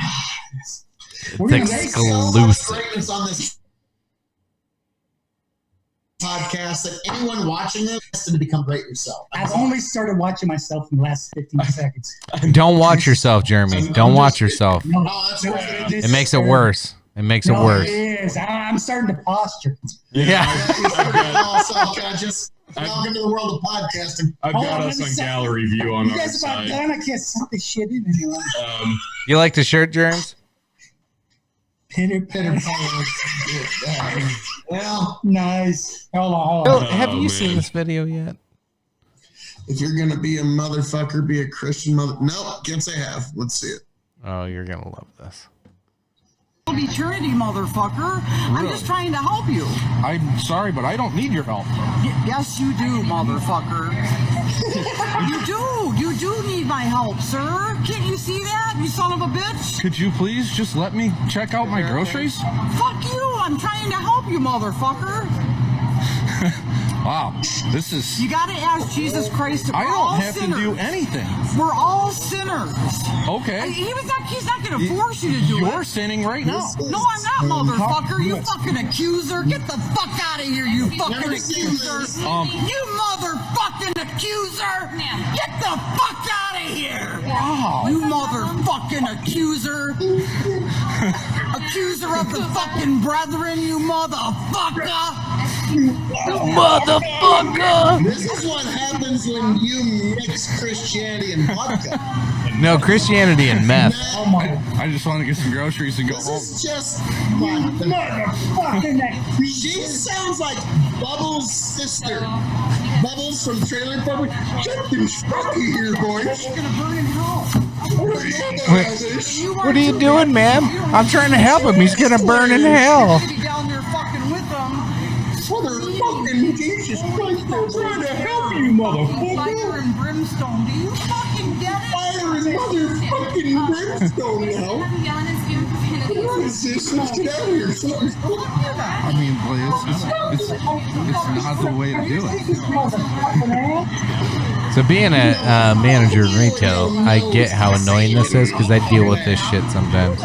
It's exclusive. Greatness on this podcast that anyone watching this has to become great yourself. I've only started watching myself in the last 15 seconds. Don't watch yourself, Jeremy. Don't watch yourself. No, that's right. It makes it worse. It makes it worse. It is. I'm starting to posture. Yeah. Just welcome to the world of podcasting. I've got us on gallery view on our You guys about side. done? I can't suck this shit in anymore. You like the shirt, Germs? Pitter, pitter, patter. Well, nice. Hold on. Have you seen this video yet? If you're going to be a motherfucker, be a Christian mother. Nope, can't say have. Let's see it. Oh, you're going to love this. Eternity, motherfucker. I'm just trying to help you. I'm sorry, but I don't need your help. Yes, you do, motherfucker. You do need my help, sir. Can't you see that, you son of a bitch? Could you please just let me check out my groceries? Fuck you, I'm trying to help you, motherfucker. Wow, this is... You gotta ask Jesus Christ. I don't have to do anything. We're all sinners. Okay. He's not gonna force you to do it. You're sinning right now. No, I'm not, motherfucker. You fucking accuser. Get the fuck out of here, you fucking accuser. You motherfucking accuser. Get the fuck out of here. Wow. You motherfucking accuser. Accuser of the fucking brethren, you motherfucker. Motherfucker! This is what happens when you mix Christianity and vodka. No, Christianity and meth. I just want to get some groceries and go home. This is just motherfucking. She sounds like Bubbles' sister. Bubbles from Trailer Park. Something spooky here, boys. What are you doing, man? I'm trying to help him. He's gonna burn in hell. Down there fucking with them. Motherfucking Jesus Christ, they're trying to help you, motherfucker. Fire and brimstone. Do you fucking get it? Fire and motherfucking brimstone now. What is this? Let's get out of here. I mean, boy, it's not the way to do it. So being a manager in retail, I get how annoying this is because I deal with this shit sometimes.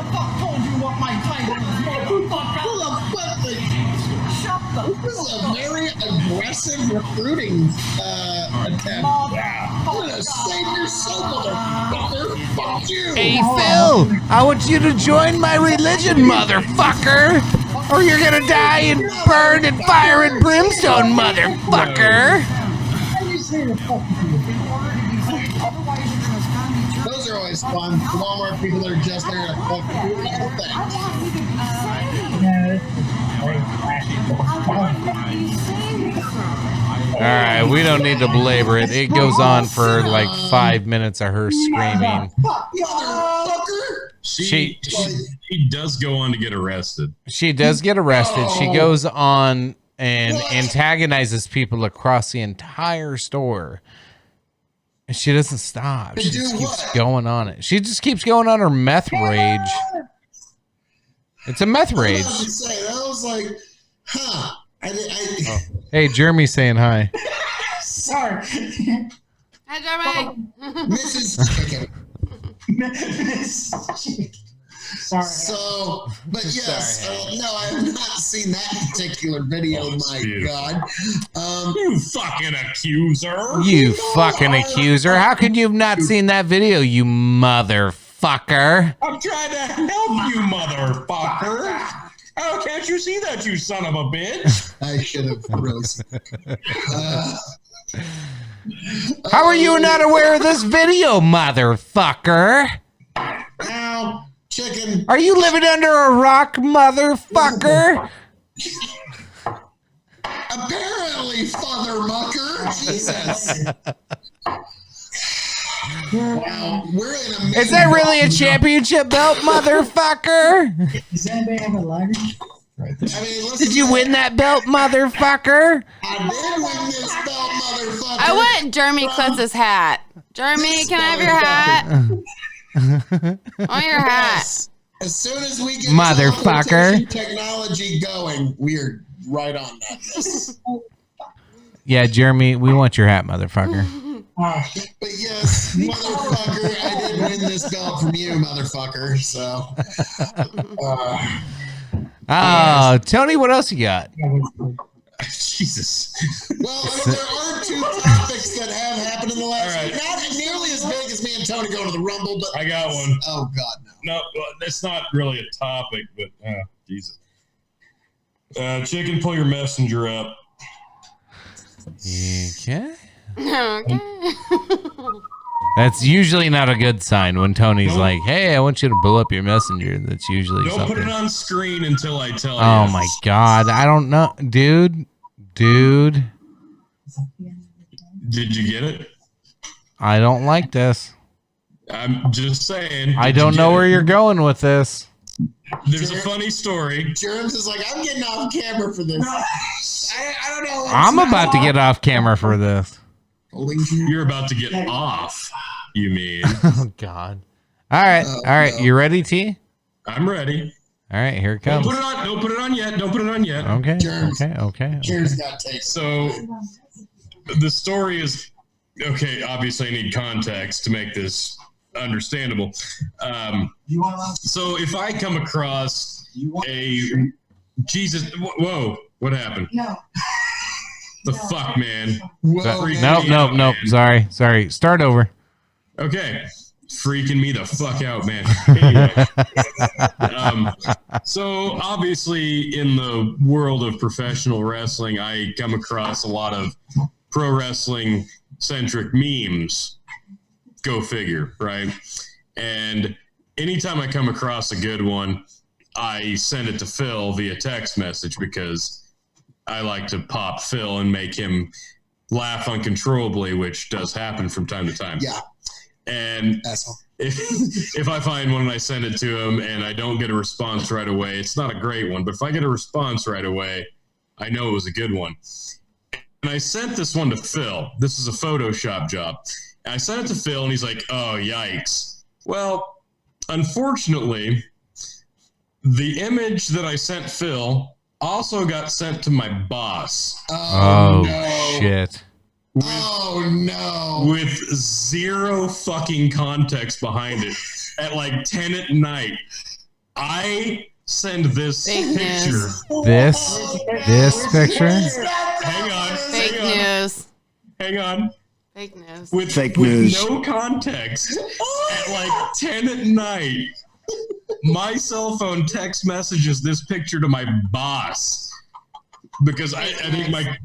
This is a very aggressive recruiting attempt. I'm gonna save your soul, motherfucker. Fuck you. Hey, Phil, I want you to join my religion, motherfucker, or you're gonna die and burn in fire and brimstone, motherfucker. Those are always fun. The Walmart people that are just there to fuck you. All right, we don't need to belabor it. It goes on for like 5 minutes of her screaming. She does go on to get arrested. She does get arrested. She goes on and antagonizes people across the entire store. And she doesn't stop. She just keeps going on it. She just keeps going on her meth rage. It's a meth rage. I was like, huh. Oh. Hey, Jeremy's saying hi. Sorry. Hi, Jeremy. Mrs. Chicken. Sorry. So, but yes, no, I have not seen that particular video. My God. You fucking accuser. You fucking accuser. How could you have not seen that video, you motherfucker? I'm trying to help you, motherfucker. Oh, can't you see that, you son of a bitch? I should have really seen How are you not aware of this video, motherfucker? Now, chicken. Are you living under a rock, motherfucker? Apparently, Father Mucker. Jesus. Wow, we're in a. Is that really a championship belt, motherfucker? Does anybody have a lighter? I mean, Did you win that belt, motherfucker? I did win this belt, motherfucker. I want Jeremy Klitz's hat. Jeremy, can I have your hat? I want your hat. As soon as we get motherfucker technology going, we're right on that. Yeah, Jeremy, we want your hat, motherfucker. But yes, motherfucker, I did win this belt from you, motherfucker. So, oh, Tony, what else you got? Jesus. Well, there are two topics that have happened in the last week. Not nearly as big as me and Tony going to the Rumble, but I got one. Oh God, no. No, it's not really a topic, but Jesus. Chicken, pull your messenger up. Okay. Okay. That's usually not a good sign when Tony's like, "Hey, I want you to pull up your messenger." That's usually Don't something. put it on screen until I tell you. Oh my God, I don't know, dude. Did you get it? I don't like this. I'm just saying. I don't know where you're going with this. There's a funny story. Germs is like, I'm getting off camera for this. I don't know. I'm about to get off camera for this. You're about to get off, you mean. Oh, God. All right. All right. No. You ready, T? I'm ready. All right. Here it comes. Don't put it on. Don't put it on yet. Don't put it on yet. Okay. Germs. Okay. Cheers got taste. So the story is, okay, obviously I need context to make this understandable. So if I come across a Jesus, whoa, what happened? No. The fuck, man. Nope. Sorry. Start over. Okay. Freaking me the fuck out, man. Anyway. So obviously in the world of professional wrestling, I come across a lot of pro wrestling centric memes. Go figure, right? And anytime I come across a good one, I send it to Phil via text message because I like to pop Phil and make him laugh uncontrollably, which does happen from time to time. Yeah. And if I find one and I send it to him and I don't get a response right away, it's not a great one. But if I get a response right away, I know it was a good one. And I sent this one to Phil. This is a Photoshop job. And I sent it to Phil and he's like, oh, yikes. Well, unfortunately, the image that I sent Phil also got sent to my boss. Oh, no. Shit. With zero fucking context behind it. At like 10 at night, I send this picture. This picture? Hang on. Fake news. Hang on. Fake news. With no context, at like 10 at night, my cell phone text messages this picture to my boss because I think my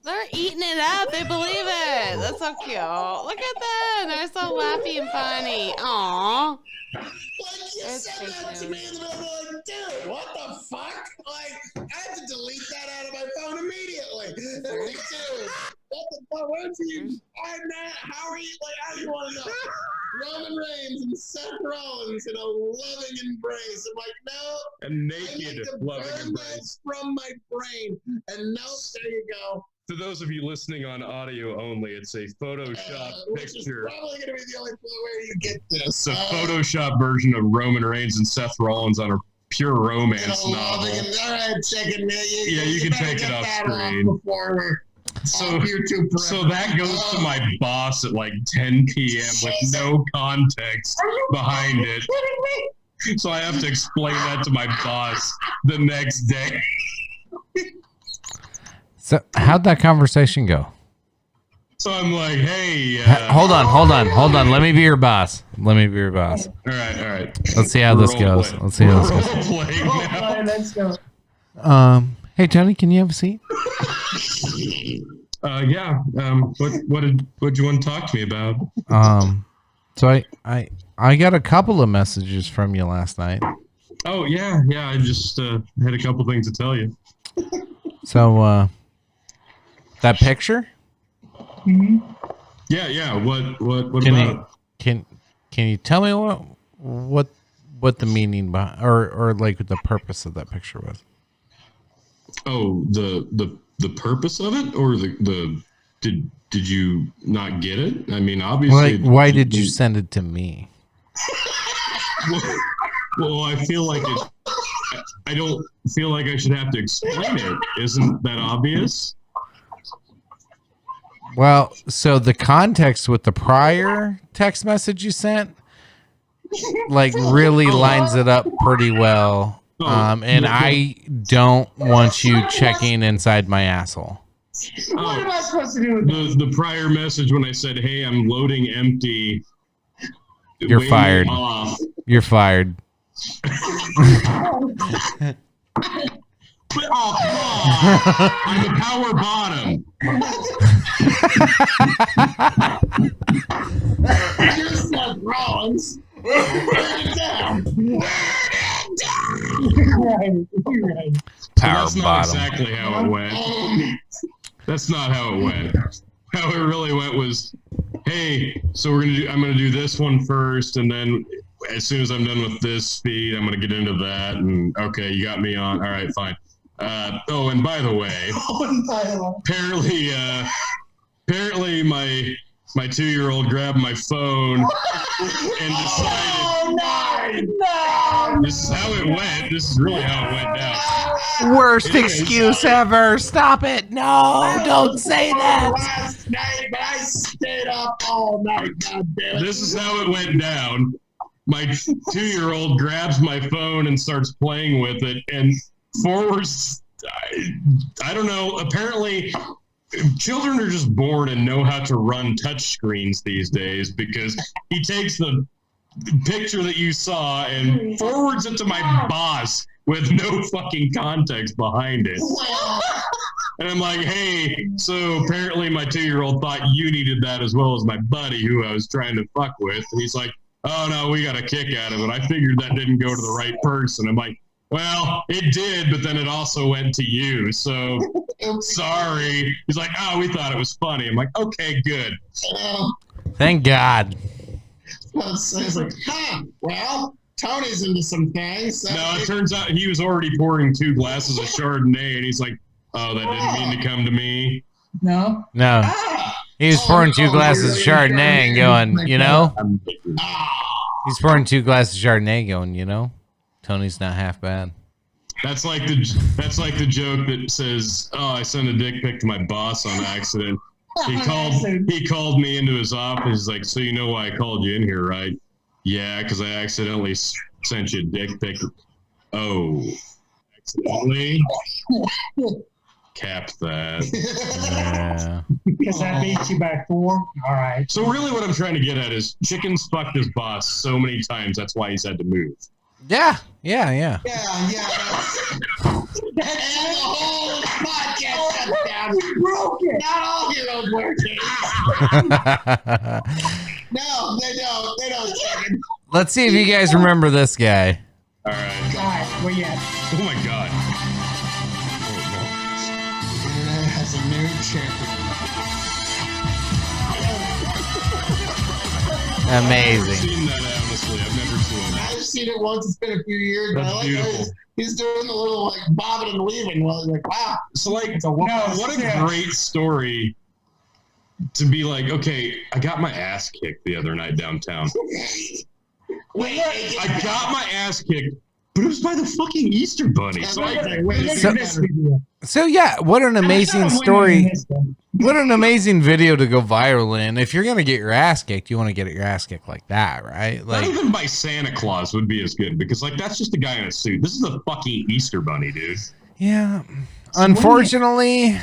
They're eating it up. They believe it. That's That's so cute. Look at them. They're so laughy and funny. Aww. Like, you sent that to me in the middle, like, dude, what the fuck? Like, I had to delete that out of my phone immediately. Like, dude, what the fuck? Where'd you find that? How are you, like, how do you want to know? Roman Reigns and Seth Rollins in a loving embrace. I'm like, no. A naked loving burn embrace. that from my brain. And no, there you go. To those of you listening on audio only, it's a Photoshop Which is picture. probably going to be the only place where you get this. It's a Photoshop version of Roman Reigns and Seth Rollins on a pure romance novel. All right, check it. You can take it off screen. Before we're So that goes to my boss at like 10 p.m. with no context behind it. So I have to explain that to my boss the next day. So how'd that conversation go? So I'm like, hey. Hold on. Let me be your boss. All right. Let's see how this goes. Let's go. Hey Tony, can you have a seat? Yeah. What did you want to talk to me about? So I got a couple of messages from you last night. Oh yeah. I just had a couple things to tell you. So that picture? Mm-hmm. Yeah. What about it? Can you tell me what the meaning behind or like the purpose of that picture was? Oh, the purpose of it, or the did you not get it? I mean, obviously. Like, why did you send it to me? Well, I feel like it. I don't feel like I should have to explain it. Isn't that obvious? Well, so the context with the prior text message you sent, like, really lines it up pretty well. And I don't want you checking inside my asshole. What am I supposed to do with the prior message when I said, "Hey, I'm loading empty." You're fired. You're fired. Oh, come on. I'm the power bottom. You're Seth Rollins. Burn it down. Right. Power So that's not bottom. exactly how it went. That's not how it went. How it really went was, hey, so I'm gonna do this one first, and then as soon as I'm done with this feed, I'm gonna get into that. And okay, you got me on. All right, fine. Oh, and by the way, apparently my 2-year-old grabbed my phone and decided. No! This is how it went. This is really how it went down. Worst excuse ever. Stop it. No, don't say that. Last night, but I stayed up all night. God damn it. This is how it went down. My 2-year-old grabs my phone and starts playing with it, and forwards. I don't know. Apparently, children are just born and know how to run touch screens these days, because he takes the picture that you saw and forwards it to my boss with no fucking context behind it. And I'm like, hey, so apparently my 2-year-old thought you needed that as well as my buddy who I was trying to fuck with. And he's like, oh no, we got a kick out of it. I figured that didn't go to the right person. I'm like, well, it did, but then it also went to you. So sorry. He's like, oh, we thought it was funny. I'm like, okay, good. Thank God. It's like, well, Tony's into some things. So No, it turns out he was already pouring 2 glasses of Chardonnay, and he's like, oh, that didn't mean to come to me. No. He was pouring 2 glasses of Chardonnay and going, you know? He's pouring 2 glasses of Chardonnay going, you know? Tony's not half bad. That's like the joke that says, oh, I sent a dick pic to my boss on accident. He called me into his office. He's like, so you know why I called you in here, right? Yeah, because I accidentally sent you a dick pic. Oh, accidentally? Cap that. Yeah. Because I beat you by 4. All right. So really what I'm trying to get at is Chickens fucked his boss so many times, that's why he's had to move. Yeah. Yeah. And the whole podcast shut down. Broke it. Not all heroes wear capes. No, they don't. They don't. Second. Let's see if you guys remember this guy. All right. All right, where you at? Oh my God. Internet has a new champion. Amazing. I've seen that, honestly. I've never seen that. I've seen it once. It's been a few years. But That's I like beautiful. how he's doing the little like bobbing and weaving while he's like, wow. So like, It's a woman. what a great story to be like, okay, I got my ass kicked the other night downtown. Wait, I got my ass kicked, but it was by the fucking Easter Bunny. So So yeah, what an amazing story. What an amazing video to go viral in. If you're going to get your ass kicked, you want to get your ass kicked like that, right? not Like, even by Santa Claus would be as good because like that's just a guy in a suit. This is a fucking Easter Bunny, dude. yeah. Unfortunately,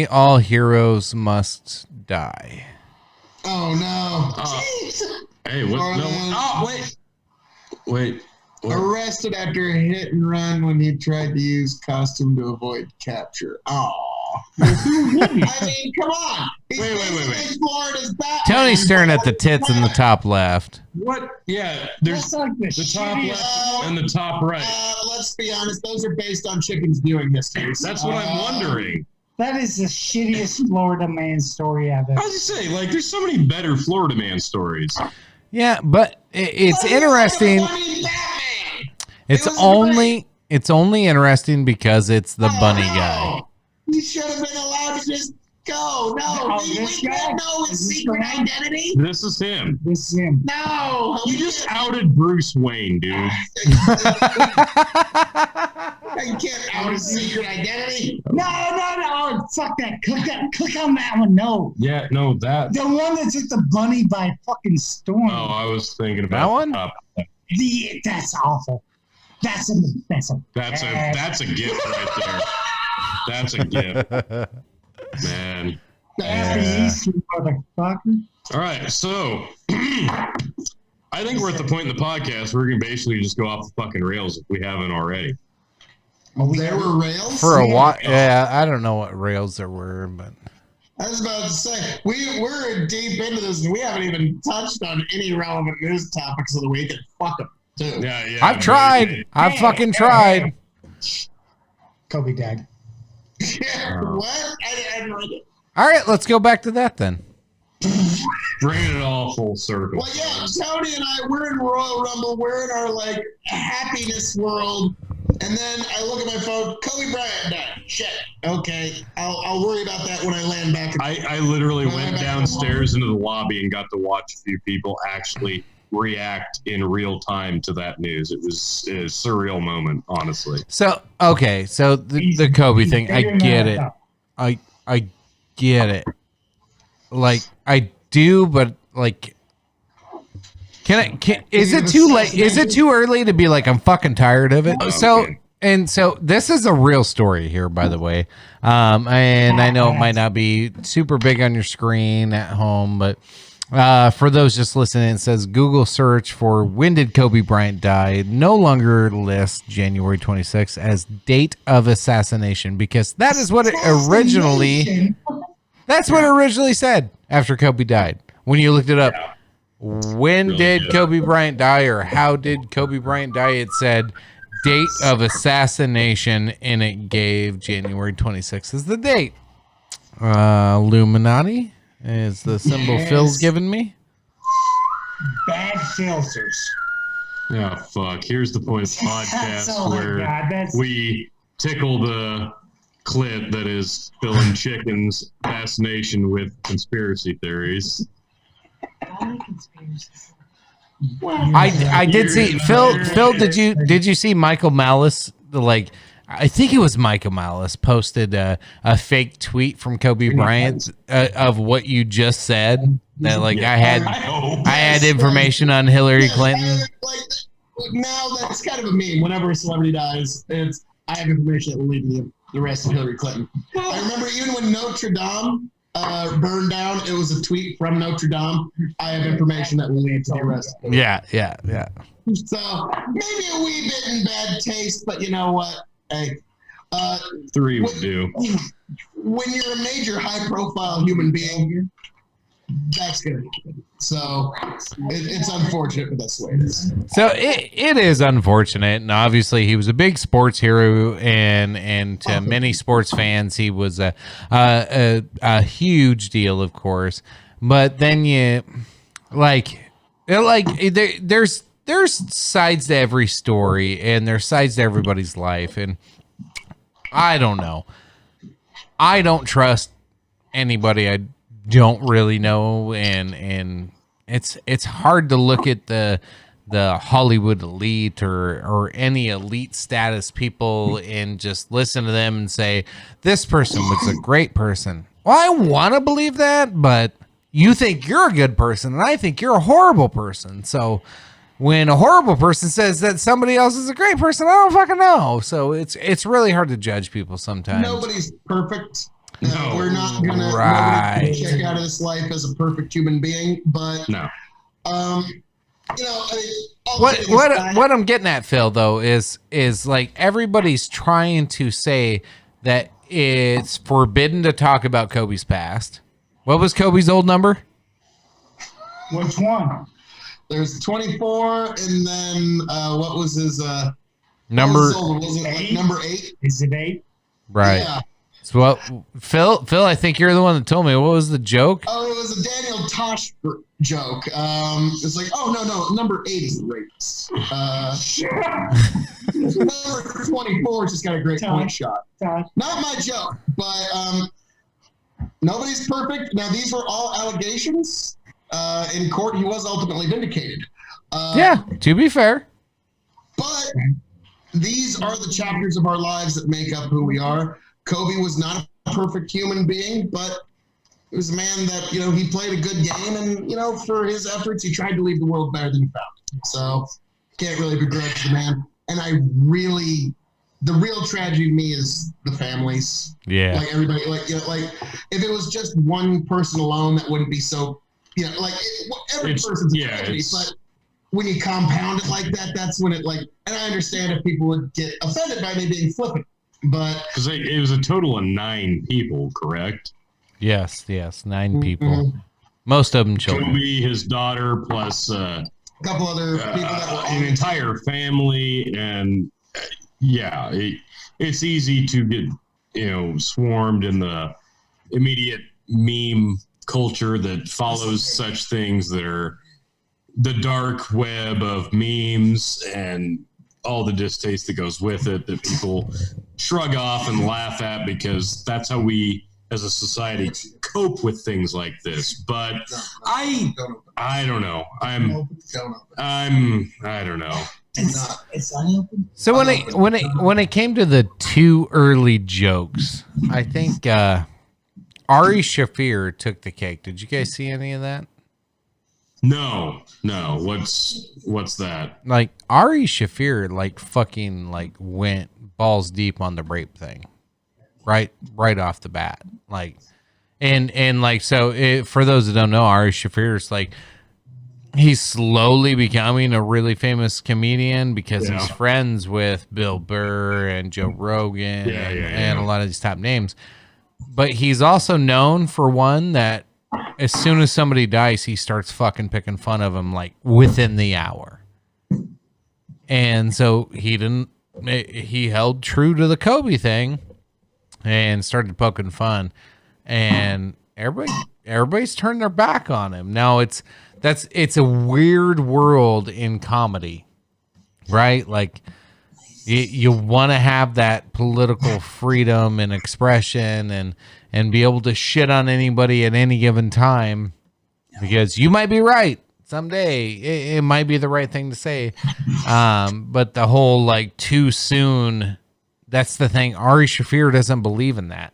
all heroes must die. Oh no. Hey, what? No, oh, wait. What? Arrested after a hit and run when he tried to use costume to avoid capture. Oh. I mean, come on. He's Wait. basically Florida's Batman. Tony's staring at the tits in the top left. What? Yeah, there's That's like the top left and the top right. Let's be honest. Those are based on Chicken's viewing histories. That's what I'm wondering. That is the shittiest Florida man story I've I ever. was just saying, like, there's so many better Florida man stories. Yeah, but it's interesting. It's only interesting because it's the bunny guy. He should have been allowed to just go. No, we can't know his secret identity. This is him. This is him. No, You just outed Bruce Wayne, dude. You can't out his secret identity. No. Fuck that. Click on that one. No. Yeah, no, that. The one that took the bunny by fucking storm. Oh, I was thinking about That one? That's awful. That's a That's a gift right there. That's a gift, man. Happy Easter, motherfucker. All right, so I think we're at the point in the podcast where we can basically just go off the fucking rails if we haven't already. There were rails? For a while, yeah, I don't know what rails there were, but I was about to say, we're deep into this, and we haven't even touched on any relevant news topics of the week, and fuck them, too. Yeah. I've tried. I've fucking tried. Kobe died. Yeah, what? I didn't read it. All right, let's go back to that then. Bringing it all full circle. Well, yeah, Tony and I, we're in Royal Rumble. We're in our, like, happiness world. And then I look at my phone, Kobe Bryant died. Shit. Okay. I'll worry about that when I land back. I literally went downstairs into the lobby and got to watch a few people actually react in real time to that news. It was a surreal moment, honestly. So okay, so the Kobe thing, I get it. I get it. Like I do, but like, is it too late? Is it too early to be like, I'm fucking tired of it? So this is a real story here, by the way. And I know it might not be super big on your screen at home, but for those just listening, it says Google search for when did Kobe Bryant die no longer lists January 26th as date of assassination, because that is what it originally said after Kobe died. When you looked it up, when did Kobe Bryant die, or how did Kobe Bryant die? It said date of assassination, and it gave January 26th as the date. Illuminati is the symbol Phil's given me. Bad filters. Yeah, fuck. Here's the point of the podcast where we tickle the clit that is Phil and Chicken's fascination with conspiracy theories. I did see Phil. Did you see Michael Malice? I think it was Michael Malice posted a fake tweet from Kobe Bryant of what you just said. That I had information on Hillary Clinton. Now that's kind of a meme. Whenever a celebrity dies, I have information that will lead to the rest of Hillary Clinton. I remember even when Notre Dame burned down. It was a tweet from Notre Dame. I have information that will lead to the arrest. Yeah. So maybe a wee bit in bad taste, but you know what? Hey, 3 would do. When you're a major high-profile human being, that's good. So it's unfortunate, but that's the way it is. So it is unfortunate, and obviously he was a big sports hero, and to many sports fans he was a huge deal, of course. But then there's sides to every story, and there's sides to everybody's life, and I don't know. I don't trust anybody I don't really know, and it's hard to look at the Hollywood elite or any elite status people and just listen to them and say this person was a great person. Well, I want to believe that, but you think you're a good person and I think you're a horrible person. So when a horrible person says that somebody else is a great person, I don't fucking know. So it's really hard to judge people sometimes. Nobody's perfect. No, we're not gonna check out of this life as a perfect human being, but no. You know, I mean, what I'm getting at, Phil, though, is like everybody's trying to say that it's forbidden to talk about Kobe's past. What was Kobe's old number? Which one? There's 24, and then what was his number? Was it like number 8? Is it 8? Right. Yeah. So what, Phil, I think you're the one that told me. What was the joke? Oh, it was a Daniel Tosh joke. It's like, oh no, number 8 is the rapist. Number 24 just got a great point shot. Not my joke, but nobody's perfect. Now these were all allegations. In court, he was ultimately vindicated. Yeah, to be fair. But these are the chapters of our lives that make up who we are. Kobe was not a perfect human being, but he was a man that, you know, he played a good game, and, you know, for his efforts, he tried to leave the world better than he found it. So can't really begrudge the man. And the real tragedy to me is the families. Yeah. Like everybody, like, you know, like if it was just one person alone, that wouldn't be so, you know, like every person's a tragedy, but when you compound it like that, that's when it like, and I understand if people would get offended by me being flippant, but. Because it was a total of 9 people, correct? Yes, 9 people. Most of them children. Kobe, his daughter, plus a couple other people that were an entire family, and yeah, it's easy to get, you know, swarmed in the immediate meme culture that follows such things that are the dark web of memes and all the distaste that goes with it that people shrug off and laugh at because that's how we as a society cope with things like this. But I don't know. I don't know. It's unopened. So when it came to the too early jokes, I think Ari Shaffir took the cake. Did you guys see any of that? No. What's that? Like Ari Shaffir, like fucking like went balls deep on the rape thing, right off the bat. Like, and like so for those that don't know, Ari Shaffir is like he's slowly becoming a really famous comedian because he's friends with Bill Burr and Joe Rogan and a lot of these top names. But he's also known for one that as soon as somebody dies, he starts fucking picking fun of him like within the hour. And so he held true to the Kobe thing and started poking fun. And everybody's turned their back on him. Now it's a weird world in comedy, right? Like you want to have that political freedom and expression and be able to shit on anybody at any given time because you might be right someday. It might be the right thing to say. But the whole like too soon, that's the thing. Ari Shaffir doesn't believe in that.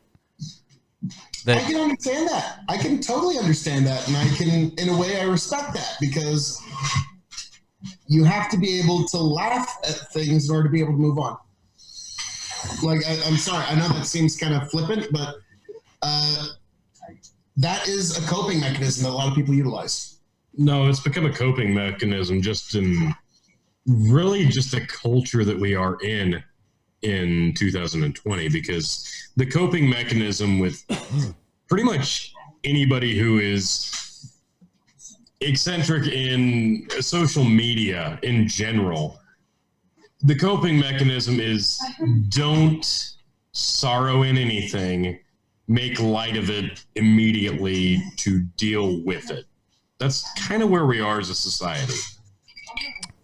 I can understand that. I can totally understand that. And I can, in a way, I respect that because you have to be able to laugh at things in order to be able to move on. Like, I'm sorry. I know that seems kind of flippant, but that is a coping mechanism that a lot of people utilize. No, it's become a coping mechanism just in really just the culture that we are in 2020, because the coping mechanism with pretty much anybody who is eccentric in social media in general, the coping mechanism is don't sorrow in anything, make light of it immediately to deal with it. That's kind of where we are as a society.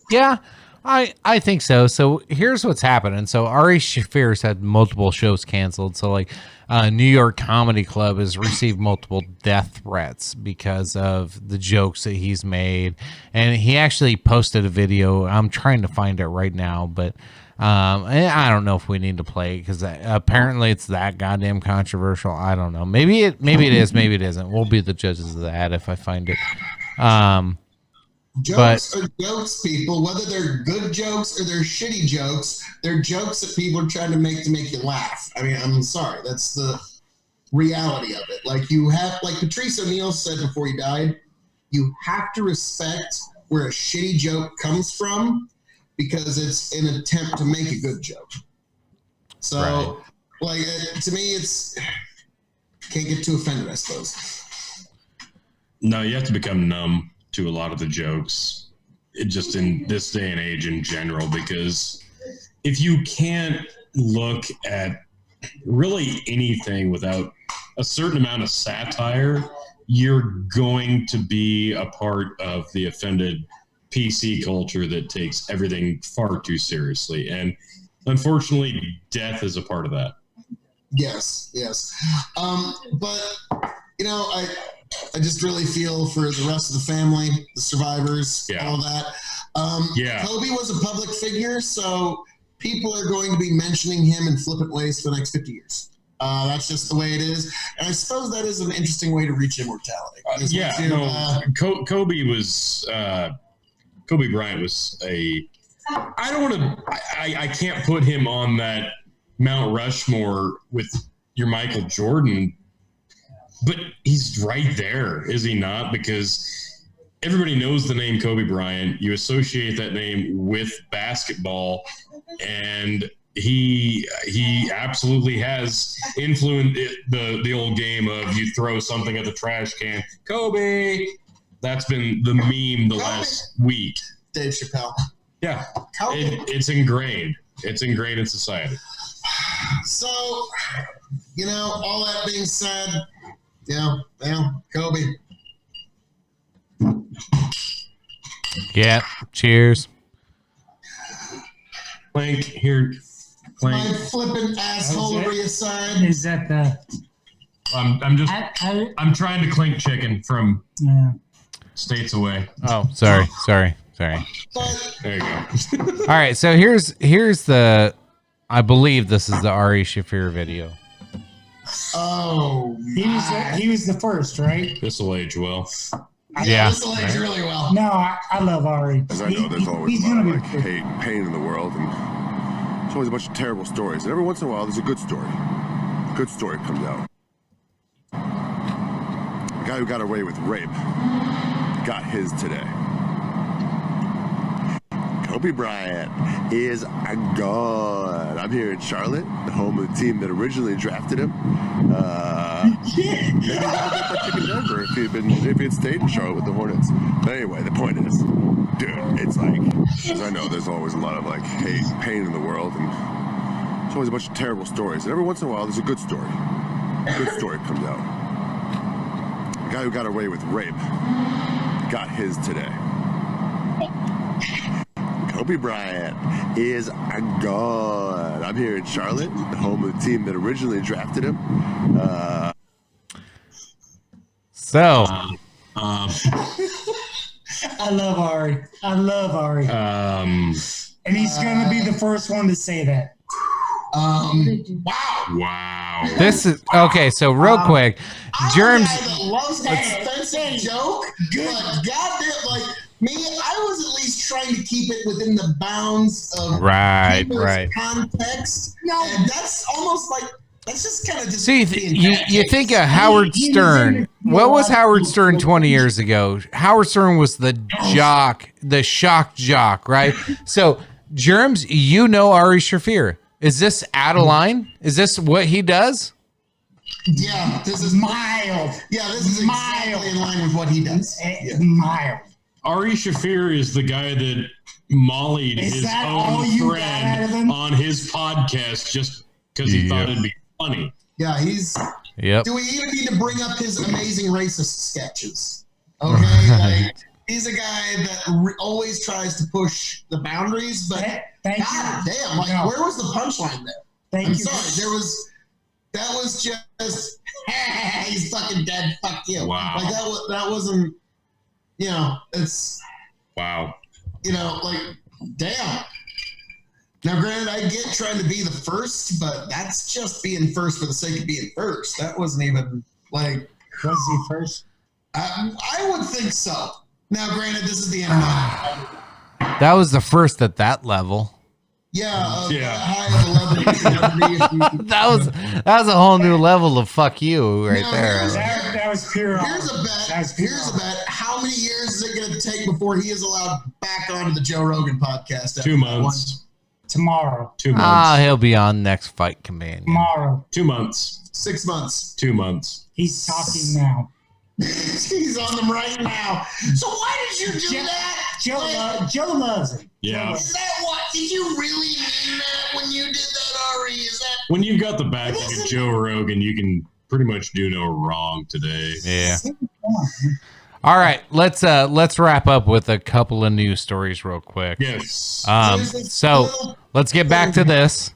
Yeah, I think so. So here's what's happening. So Ari Shaffir's had multiple shows canceled. So like New York Comedy Club has received multiple death threats because of the jokes that he's made. And he actually posted a video. I'm trying to find it right now, but I don't know if we need to play it because apparently it's that goddamn controversial. I don't know. Maybe it is, maybe it isn't. We'll be the judges of that if I find it. Jokes are jokes, people. Whether they're good jokes or they're shitty jokes, they're jokes that people are trying to make you laugh. I mean, I'm sorry. That's the reality of it. Like like Patrice O'Neal said before he died, you have to respect where a shitty joke comes from because it's an attempt to make a good joke. So, like, to me, can't get too offended, I suppose. No, you have to become numb to a lot of the jokes, just in this day and age in general, because if you can't look at really anything without a certain amount of satire, you're going to be a part of the offended PC culture that takes everything far too seriously. And unfortunately, death is a part of that. Yes. But, you know, I just really feel for the rest of the family, the survivors, all that. Kobe was a public figure, so people are going to be mentioning him in flippant ways for the next 50 years. That's just the way it is. And I suppose that is an interesting way to reach immortality. Kobe Bryant was I can't put him on that Mount Rushmore with your Michael Jordan, but he's right there, is he not? Because everybody knows the name Kobe Bryant. You associate that name with basketball, and he absolutely has influenced the old game of you throw something at the trash can. Kobe! That's been the meme the last week. Dave Chappelle. Yeah. It's ingrained. It's ingrained in society. So, you know, all that being said, Kobe. Yeah. Cheers. Clink here. Clink. My flippant assholery aside. Is that the? I'm trying to clink chicken from states away. Oh, sorry. There you go. All right. So here's the. I believe this is the Ari Shaffir video. Oh, he was the first, right? This will age well. Yeah, this will age really well. No, I love Ari. As I know, there's always a lot of hate and pain in the world, and there's always a bunch of terrible stories. And every once in a while, there's a good story. A good story comes out. The guy who got away with rape got his today. Kobe Bryant is gone. I'm here in Charlotte, the home of the team that originally drafted him. Maybe he never got that pick in Denver if he had stayed in Charlotte with the Hornets. But anyway, the point is, dude, it's like, as I know, there's always a lot of like hate and pain in the world, and there's always a bunch of terrible stories. And every once in a while, there's a good story. A good story comes out. The guy who got away with rape got his today. Kobe Bryant is gone. I'm here in Charlotte, the home of the team that originally drafted him. I love Ari. And he's going to be the first one to say that. Wow. This is okay. So real quick, Germs. Loves that expensive joke, but goddamn, like me, I was at least trying to keep it within the bounds of right. context. No, and that's almost like That's just kind of just. See, you think of Howard Stern. What was Howard Stern 20 years ago? Howard Stern was the jock, the shock jock, right? So, Germs, you know Ari Shaffir. Is this out of line? Is this what he does? Yeah, this is mild. Yeah, this is exactly in line with what he does. Yeah. Mild. Ari Shaffir is the guy that mollied his own friend on his podcast just because he thought it'd be funny. Yeah, he's. Yep. Do we even need to bring up his amazing racist sketches? Okay, like he's a guy that always tries to push the boundaries, but God damn, like where was the punchline there? I'm sorry, that was just he's fucking dead. Fuck you. Wow. Like that wasn't. You know, it's. Wow. You know, like damn. Now, granted, I get trying to be the first, but that's just being first for the sake of being first. That wasn't even like. Was he first? I would think so. Now, granted, this is the internet. That was the first at that level. Yeah. High of 11. that was a whole new level of fuck you right there. That was pure. Here's a bet. How many years is it going to take before he is allowed back onto the Joe Rogan podcast? 2 months. Tomorrow. 2 months. He'll be on next Fight Companion. Tomorrow. 2 months. 6 months. 2 months. He's talking now. He's on them right now. So why did you do that? Joe loves him. Yeah. Is that what? Did you really mean that when you did that, Ari? Is that when you've got the backing of Joe Rogan, you can pretty much do no wrong today. Yeah. All right, let's wrap up with a couple of news stories real quick. Yes. So let's get back to this.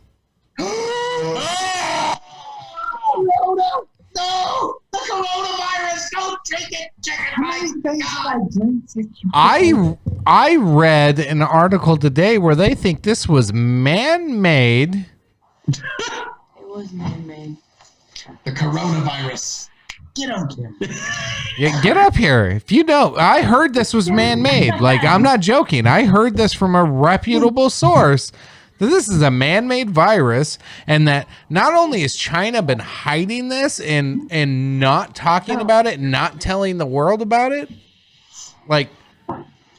No! The coronavirus! Don't drink it, chicken I read an article today where they think this was man-made. It was man-made. The coronavirus. Get up here. Yeah, get up here. If you know, I heard this was man-made. Like, I'm not joking. I heard this from a reputable source. That this is a man-made virus, and that not only has China been hiding this and not talking about it, not telling the world about it, like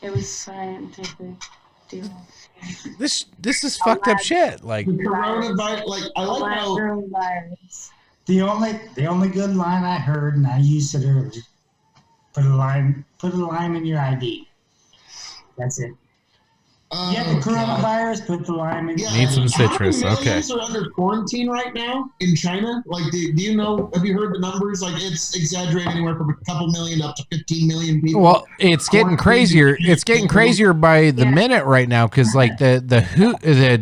it was scientific deal. This is fucked up shit. Like the coronavirus, like I like how virus. The only good line I heard, and I used it earlier. Put a lime in your ID. That's it. You have the coronavirus, put the lime in. Yeah, need some citrus. How many Okay. millions are under quarantine right now in China? Like, do you know? Have you heard the numbers? Like, it's exaggerated anywhere from a couple million up to 15 million people. Well, it's getting crazier. It's getting crazier by the minute right now because like the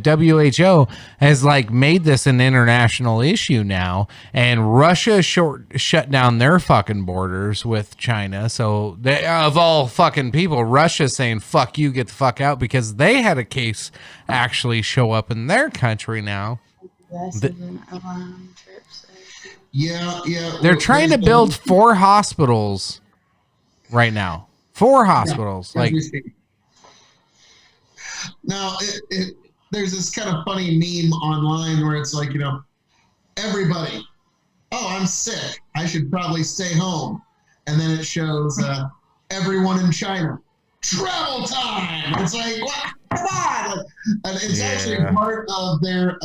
WHO has like made this an international issue now, and Russia shut down their fucking borders with China. So they, of all fucking people, Russia's saying fuck you, get the fuck out because they had a case actually show up in their country now. Yeah. They're trying to build 4 hospitals right now. 4 hospitals. Yeah, like now, there's this kind of funny meme online where it's like, you know, everybody, oh, I'm sick. I should probably stay home. And then it shows everyone in China. Travel time. It's like, what? Come on! And it's actually part of their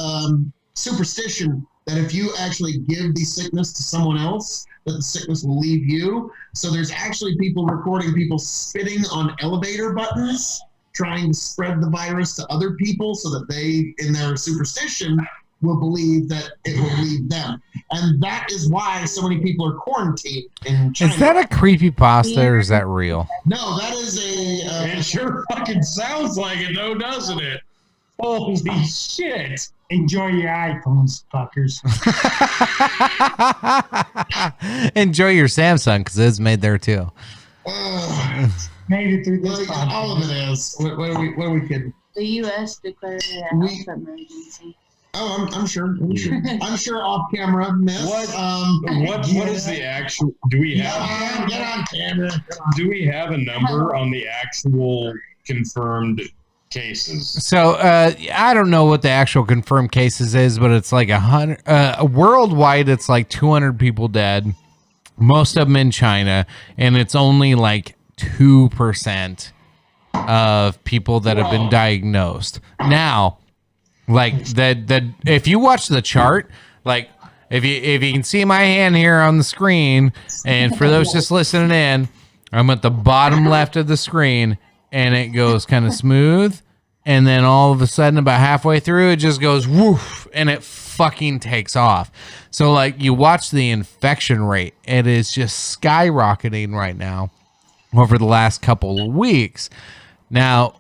superstition that if you actually give the sickness to someone else, that the sickness will leave you. So there's actually people recording people spitting on elevator buttons, trying to spread the virus to other people, so that they, in their superstition, will believe that it will leave them. And that is why so many people are quarantined in China. is that a creepypasta or is that real? No, that is a... it sure fucking sounds like it, though, doesn't it? Holy shit. Enjoy your iPhones, fuckers. Enjoy your Samsung because it's made there too. Made it through this podcast. All of it is. What are we kidding? The U.S. declared a health emergency. Oh, I'm sure. I'm sure off camera, miss. What is the actual? Do we have? Get on camera. Do we have a number on the actual confirmed cases. So I don't know what the actual confirmed cases is, but it's like 100 worldwide. It's like 200 people dead, most of them in China, and it's only like 2% of people that have been diagnosed. Now, like that if you watch the chart, like if you can see my hand here on the screen, and for those just listening in, I'm at the bottom left of the screen, and it goes kind of smooth, and then all of a sudden about halfway through it just goes woof, and it fucking takes off. So like you watch the infection rate, it is just skyrocketing right now over the last couple of weeks. Now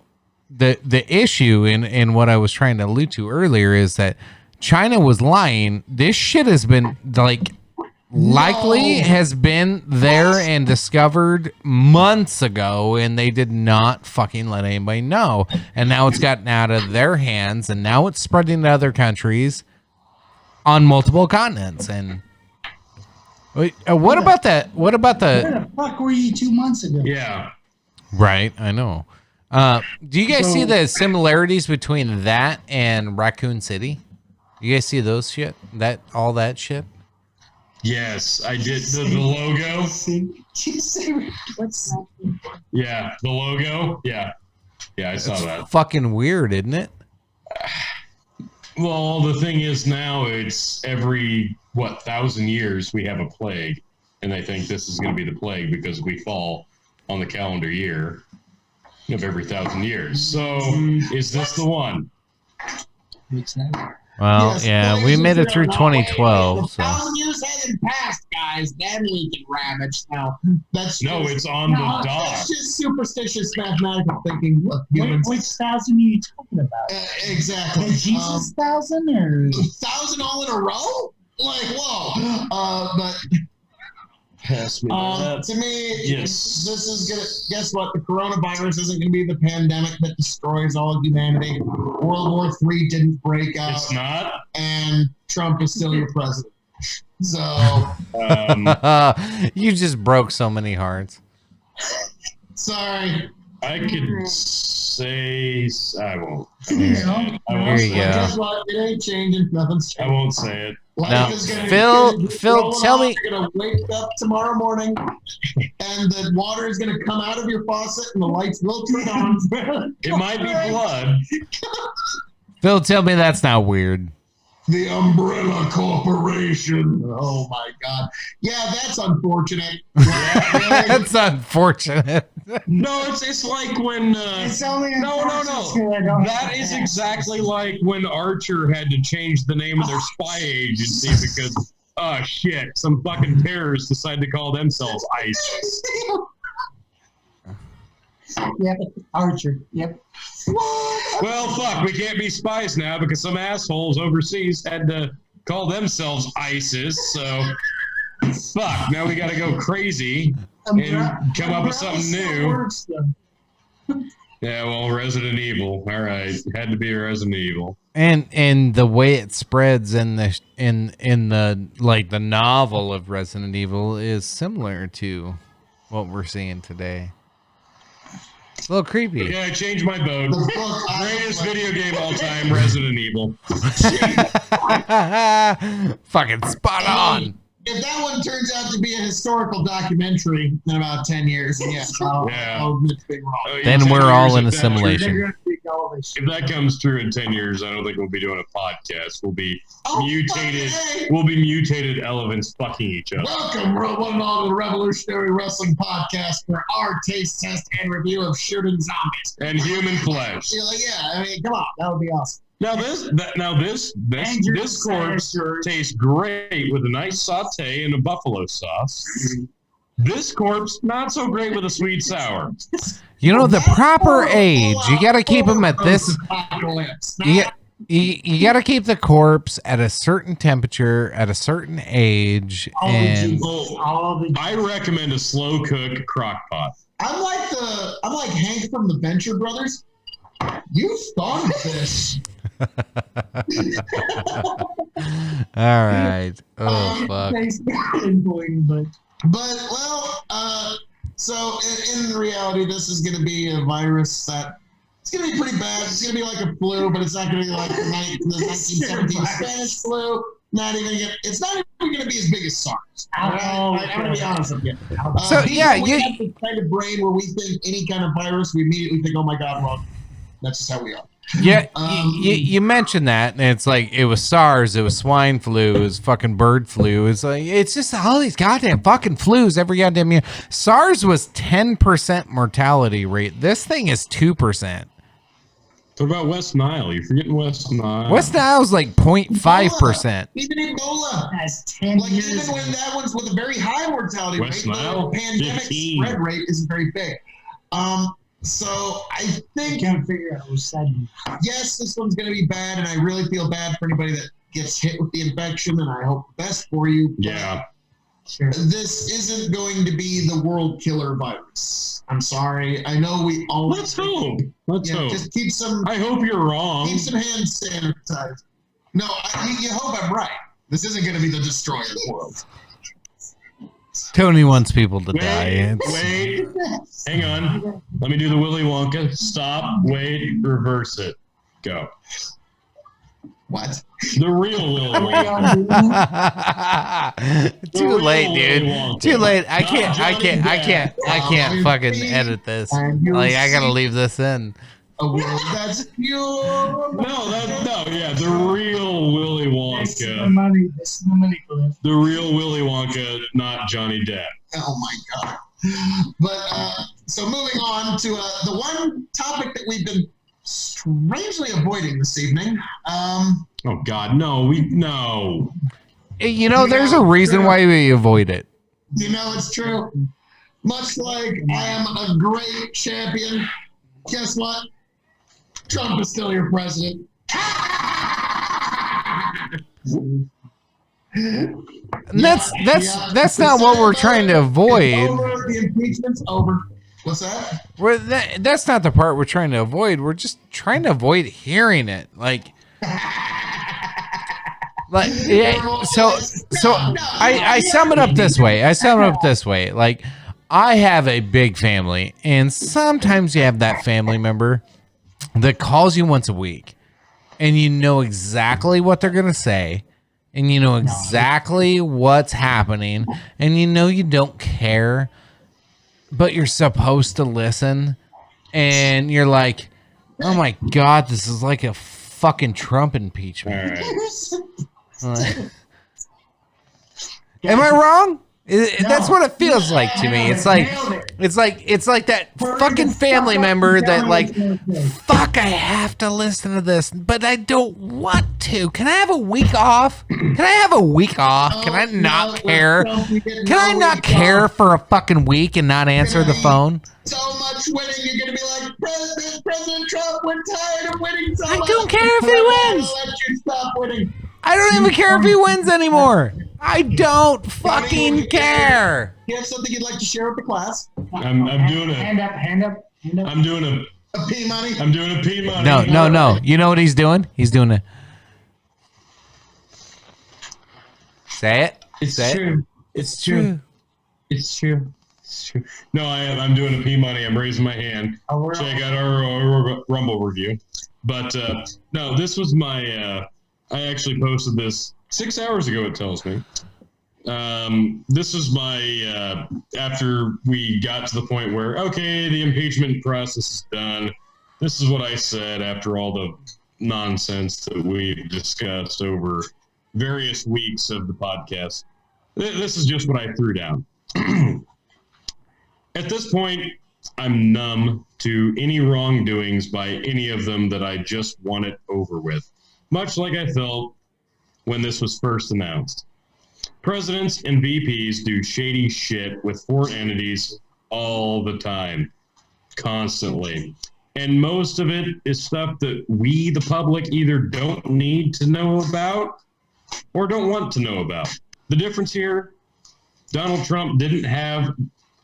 the issue in what I was trying to allude to earlier is that China was lying. This shit has been like likely has been there and discovered months ago, and they did not fucking let anybody know. And now it's gotten out of their hands, and now it's spreading to other countries on multiple continents. And what about that? What about Where the fuck were you 2 months ago? Yeah. Right, I know. Do you guys see the similarities between that and Raccoon City? You guys see those shit? All that shit? Yes, I did. The logo. What's Yeah, the logo. Yeah, I saw that. Fucking weird, isn't it? Well, the thing is now it's every 1,000 years we have a plague, and they think this is going to be the plague because we fall on the calendar year of every 1,000 years. So, is this the one? What's that? Well, yeah, we made it through 2012. So. 1,000 years hasn't passed, guys. Then we can ravage. Now, it's on the dot. That's just superstitious mathematical thinking. Look, humans. Which 1,000 are you talking about? Exactly. The Jesus 1,000 or 1,000 all in a row? Like, whoa. But pass me to me, this is gonna. Guess what? The coronavirus isn't gonna be the pandemic that destroys all of humanity. World War III didn't break out. It's not. And Trump is still your president. So you just broke so many hearts. Sorry. I could say I won't. Here you go. Guess what? It ain't changing. Nothing's changing. I won't say it. Now, Phil, tell me. You're gonna wake up tomorrow morning, and the water is gonna come out of your faucet, and the lights will turn on. It might be blood. Phil, tell me that's not weird. The Umbrella Corporation. Oh my God. Yeah, that's unfortunate. That's unfortunate. No, it's like when It's only no. That is exactly like when Archer had to change the name of their spy agency because shit, some fucking terrorists decided to call themselves ISIS. Yep, Archer. Yep. Well, fuck, we can't be spies now because some assholes overseas had to call themselves ISIS, so fuck, now we gotta go crazy and come up with something new. Yeah, well, Resident Evil. All right, had to be Resident Evil. And the way it spreads in the like the novel of Resident Evil is similar to what we're seeing today. It's a little creepy. Yeah, I changed my vote. Greatest video game all time, Resident Evil. Fucking spot on. If that one turns out to be a historical documentary in about 10 years, then yes, I'll admit to being wrong. Then we're all in a simulation. If that comes true in 10 years, I don't think we'll be doing a podcast. We'll be mutated. We'll be mutated elephants fucking each other. Welcome, one and all, to the Revolutionary Wrestling Podcast for our taste test and review of shooting zombies and human flesh. Yeah, I mean, come on, that would be awesome. Now this corpse tastes great with a nice saute and a buffalo sauce. This corpse not so great with a sweet sour. You know, the proper age, you got to keep them at this. You got to keep the corpse at a certain temperature at a certain age, and I recommend a slow cook crock pot. I'm like Hank from the Venture Brothers. You started this. All right. Oh fuck. But well, so in reality, this is going to be a virus that It's going to be pretty bad. It's going to be like a flu, but it's not going to be like the 1917 Spanish flu. It's not even going to be as big as SARS. I'm going to be honest with you. We have the kind of brain where we think any kind of virus, we immediately think, oh my God, well, that's just how we are. Yeah, you mentioned that, and it's like it was SARS, it was swine flu, it was fucking bird flu. It's like it's just all these goddamn fucking flus every goddamn year. SARS was 10% mortality rate. This thing is 2%. What about West Nile? You're forgetting West Nile. West Nile's like 0.5%. Even Ebola has 10 years. Even when that one's with a very high mortality West rate, Nile, the pandemic 15. spread rate isn't very big. So I think can't figure out who's sudden. Yes, this one's going to be bad, and I really feel bad for anybody that gets hit with the infection, and I hope the best for you. Yeah. Sure. This isn't going to be the world killer virus. I'm sorry. I know we all. Let's hope. Let's hope. Just keep some. I hope you're wrong. Keep some hand sanitizer. No, you hope I'm right. This isn't going to be the destroyer of the world. Tony wants people to die. Wait, hang on. Let me do the Willy Wonka. Stop, wait, reverse it. Go. What? The real Willy Wonka. Too late, dude. Too late. I can't fucking edit this. Like, I gotta leave this in. That's pure. Yeah, the real Willy Wonka. This is the money, Cliff. The real Willy Wonka, not Johnny Depp. Oh my God. But so moving on to the one topic that we've been strangely avoiding this evening. Oh God, no. You know, there's a reason why we avoid it. You know, it's true. Much like I am a great champion, guess what? Trump is still your president. That's not what we're trying to avoid. The impeachment's over. What's that? That's not the part we're trying to avoid. We're just trying to avoid hearing it. Like yeah, so I sum it up this way. Like, I have a big family, and sometimes you have that family member that calls you once a week, and you know exactly what they're gonna say, and you know exactly what's happening, and you know you don't care, but you're supposed to listen, and you're like, oh my God, this is like a fucking Trump impeachment. All right. Am I wrong? That's what it feels like to me. It's like that fucking family member that like, fuck, I have to listen to this, but I don't want to. Can I have a week off? Can I not care? Can I not care for a fucking week and not answer the phone? So much winning, you're gonna be like, President Trump, we're tired of winning so much. I don't care if he wins. Let you stop winning. I don't even care if he wins anymore. I don't fucking care. You have something you'd like to share with the class? I'm doing a hand up. I'm doing a P money. I'm doing a P money. No. You know what he's doing? He's doing a. Say it. It's true. It's true. It's true. It's true. No, I'm doing a P money. I'm raising my hand. Check out our Rumble review. But no, this was my. I actually posted this 6 hours ago, it tells me. This is my, after we got to the point where, okay, the impeachment process is done. This is what I said after all the nonsense that we've discussed over various weeks of the podcast. This is just what I threw down. At this point, I'm numb to any wrongdoings by any of them that I just want it over with. Much like I felt when this was first announced. Presidents and VPs do shady shit with foreign entities all the time, constantly. And most of it is stuff that we, the public, either don't need to know about or don't want to know about. The difference here, Donald Trump didn't have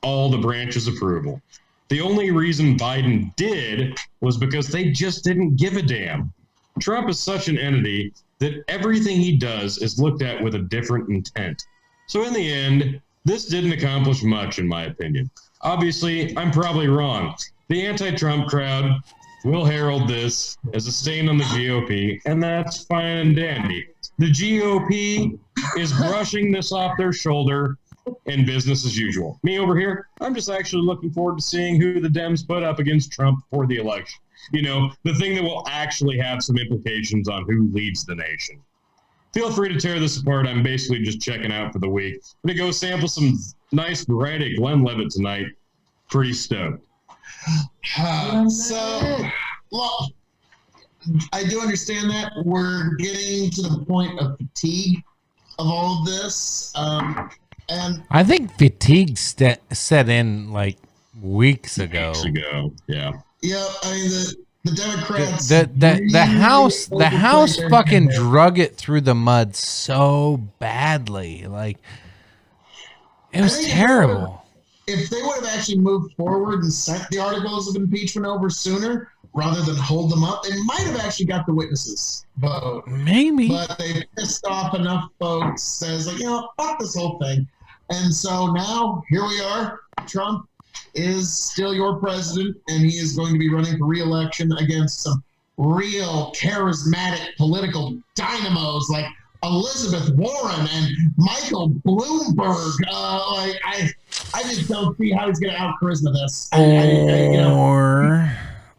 all the branches' approval. The only reason Biden did was because they just didn't give a damn. Trump is such an entity that everything he does is looked at with a different intent. So in the end, this didn't accomplish much, in my opinion. Obviously, I'm probably wrong. The anti-Trump crowd, will herald this as a stain on the GOP, and that's fine and dandy. The GOP is brushing this off their shoulder and business as usual. Me over here, I'm just actually looking forward to seeing who the Dems put up against Trump for the election. You know, the thing that will actually have some implications on who leads the nation. Feel free to tear this apart. I'm basically just checking out for the week. I'm going to go sample some nice variety of Glenlivet tonight. Pretty stoked. Well, I do understand that. We're getting to the point of fatigue of all of this. And I think fatigue set in like weeks ago. Yeah. Yeah, I mean the Democrats. The House fucking drug it through the mud so badly. Like it was terrible. If they would have actually moved forward and sent the articles of impeachment over sooner, rather than hold them up, they might have actually got the witnesses vote. Maybe. But they pissed off enough folks that it's like, fuck this whole thing. And so now, here we are. Trump is still your president, and he is going to be running for re-election against some real charismatic political dynamos like Elizabeth Warren and Michael Bloomberg. I just don't see how he's going to out-charisma this.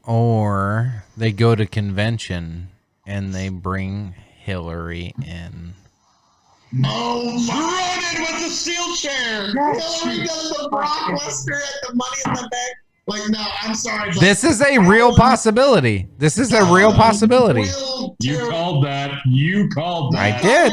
Or they go to convention and they bring Hillary in. Oh, running with the steel chair. Hillary does the Brock Lesnar at the Money in the Bank. Like, no, I'm sorry. This is a real possibility. This is a real possibility. You called that. You called that. I did.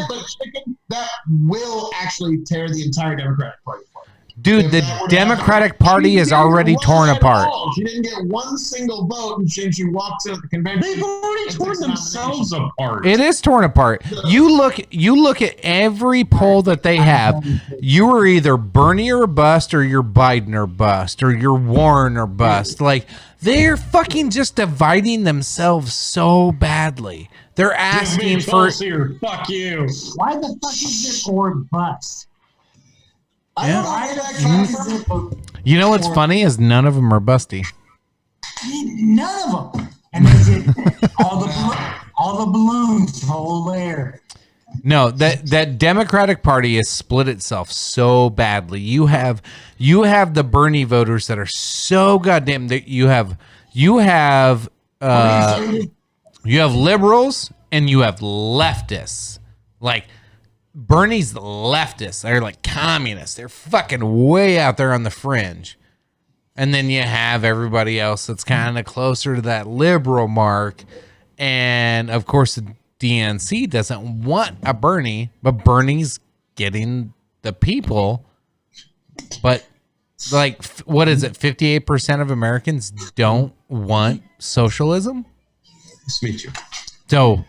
That will actually tear the entire Democratic Party apart. Dude, the Democratic Party is already torn apart. She didn't get one single vote, and she walks in at the convention. They've already torn themselves apart. It is torn apart. You look at every poll that they have. You are either Bernie or bust, or you're Biden or bust, or you're Warren or bust. Like they're fucking just dividing themselves so badly. They're asking for. Fuck you. Why the fuck is it or bust? You know what's funny is none of them are busty. None of them. And they did all the balloons roll there. No, that Democratic Party has split itself so badly. You have the Bernie voters that are so goddamn that you have liberals and you have leftists. Like Bernie's the leftists. They're like communists. They're fucking way out there on the fringe. And then you have everybody else that's kind of closer to that liberal mark. And of course, the DNC doesn't want a Bernie, but Bernie's getting the people. But like, what is it? 58% of Americans don't want socialism. Nice to meet you. So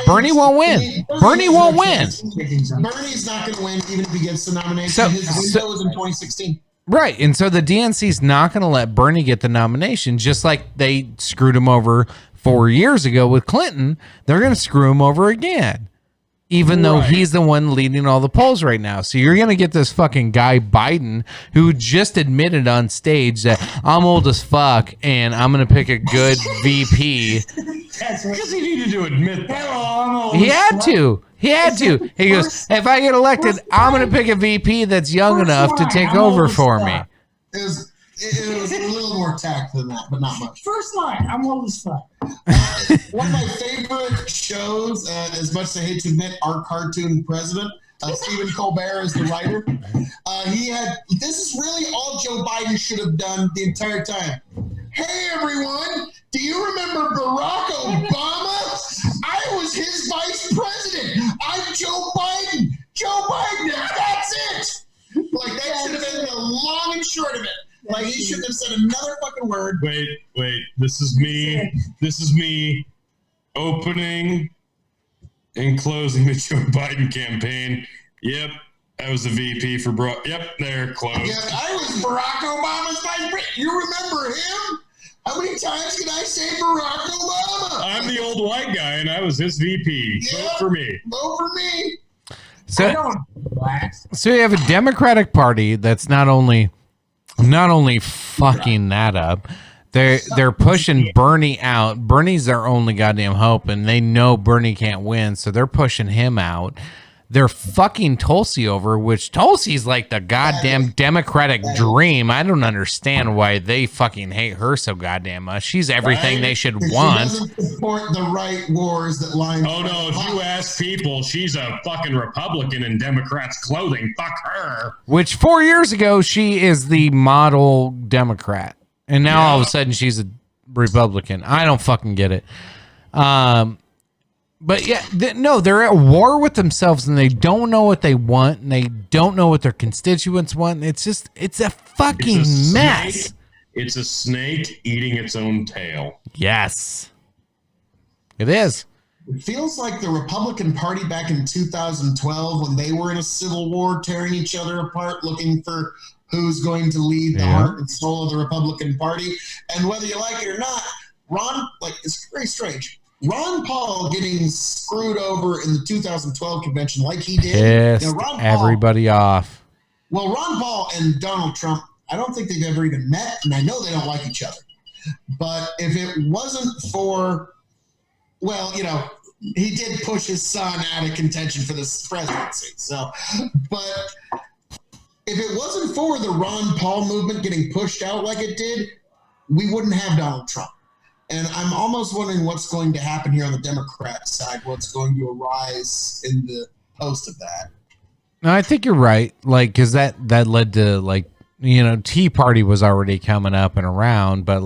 Bernie won't win. Bernie won't win. Bernie's not going to win even if he gets the nomination. His window was in 2016. Right. And so the DNC's not going to let Bernie get the nomination, just like they screwed him over 4 years ago with Clinton. They're going to screw him over again, even though he's the one leading all the polls right now. So you're going to get this fucking guy Biden who just admitted on stage that I'm old as fuck and I'm going to pick a good VP. Because he needed to admit that. He had to. He goes, if I get elected, I'm going to pick a VP that's young enough to take over for me. It was a little more tact than that, but not much. First line, I'm old as fuck. One of my favorite shows, as much as I hate to admit, our cartoon president, Stephen Colbert is the writer. This is really all Joe Biden should have done the entire time. Hey everyone, do you remember Barack Obama? I was his vice president. I'm Joe Biden. Joe Biden, that's it. Like that should have been the long and short of it. Like he shouldn't have said another fucking word. Wait. This is me opening and closing the Joe Biden campaign. Yep. I was the VP for Yep, there, closed. Yeah, I was Barack Obama's vice president. You remember him? How many times can I say Barack Obama? I'm the old white guy, and I was his VP. Yeah, vote for me. Vote for me. So you have a Democratic Party that's not only fucking that up, They're pushing Bernie out. Bernie's their only goddamn hope, and they know Bernie can't win, so they're pushing him out. They're fucking Tulsi over, which Tulsi's like the goddamn Democratic dream. I don't understand why they fucking hate her so goddamn much. She's everything they should want. She doesn't support the right wars that line. Oh no! If you ask people, she's a fucking Republican in Democrats' clothing. Fuck her. Which 4 years ago she is the model Democrat, and now all of a sudden she's a Republican. I don't fucking get it. But yeah, they're at war with themselves, and they don't know what they want, and they don't know what their constituents want. It's a fucking mess. It's a snake eating its own tail. Yes, it is. It feels like the Republican Party back in 2012 when they were in a civil war, tearing each other apart, looking for who's going to lead the heart and soul of the Republican Party. And whether you like it or not, it's very strange. Ron Paul getting screwed over in the 2012 convention like he did. Pissed everybody off. Well, Ron Paul and Donald Trump, I don't think they've ever even met, and I know they don't like each other. But if it wasn't for, he did push his son out of contention for this presidency. But if it wasn't for the Ron Paul movement getting pushed out like it did, we wouldn't have Donald Trump. And I'm almost wondering what's going to happen here on the Democrat side, what's going to arise in the post of that. No, I think you're right. Because that led to, Tea Party was already coming up and around, but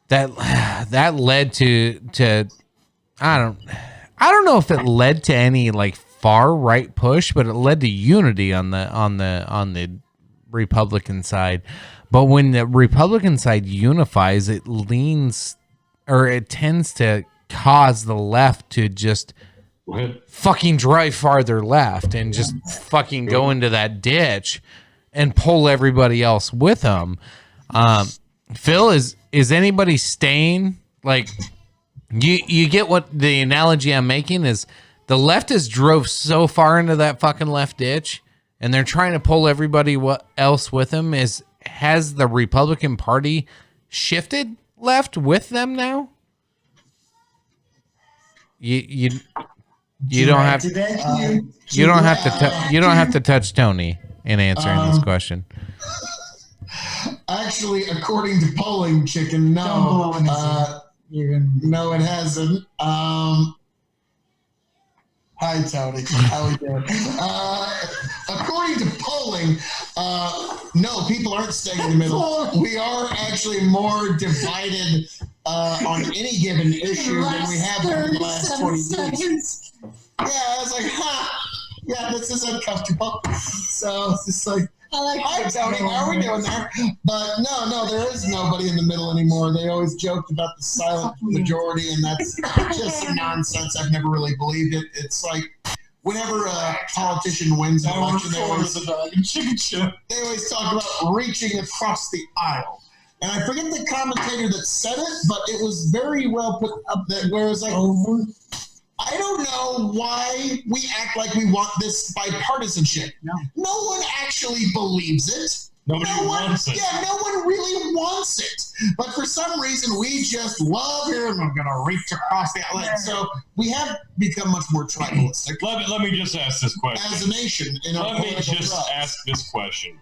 that led to I don't know if it led to any far right push, but it led to unity on the Republican side. But when the Republican side unifies, it tends to cause the left to just fucking drive farther left and just fucking go into that ditch and pull everybody else with them. Phil, is anybody staying? You get what the analogy I'm making is? The leftists drove so far into that fucking left ditch, and they're trying to pull everybody else with them. Has the Republican Party shifted left with them now? You don't have to touch Tony in answering this question. Actually, according to polling, Chicken, no, no, it hasn't. Hi, Tony. How we doing? According to polling, no, people aren't staying in the middle. We are actually more divided on any given issue than we have in the last 20 years. Yeah, I was like, yeah, this is uncomfortable. So it's just hi, Tony, how are we doing there? But no, there is nobody in the middle anymore. They always joked about the silent majority, and that's just nonsense. I've never really believed it. It's like whenever a politician wins an election, they always talk about reaching across the aisle. And I forget the commentator that said it, but it was very well put up there, where it was I don't know why we act like we want this bipartisanship. No one actually believes it. No one really wants it. But for some reason, we just love it, and we're going to reach across the outlet. So we have become much more tribalistic. Let me just ask this question. As a nation. Let me just ask this question.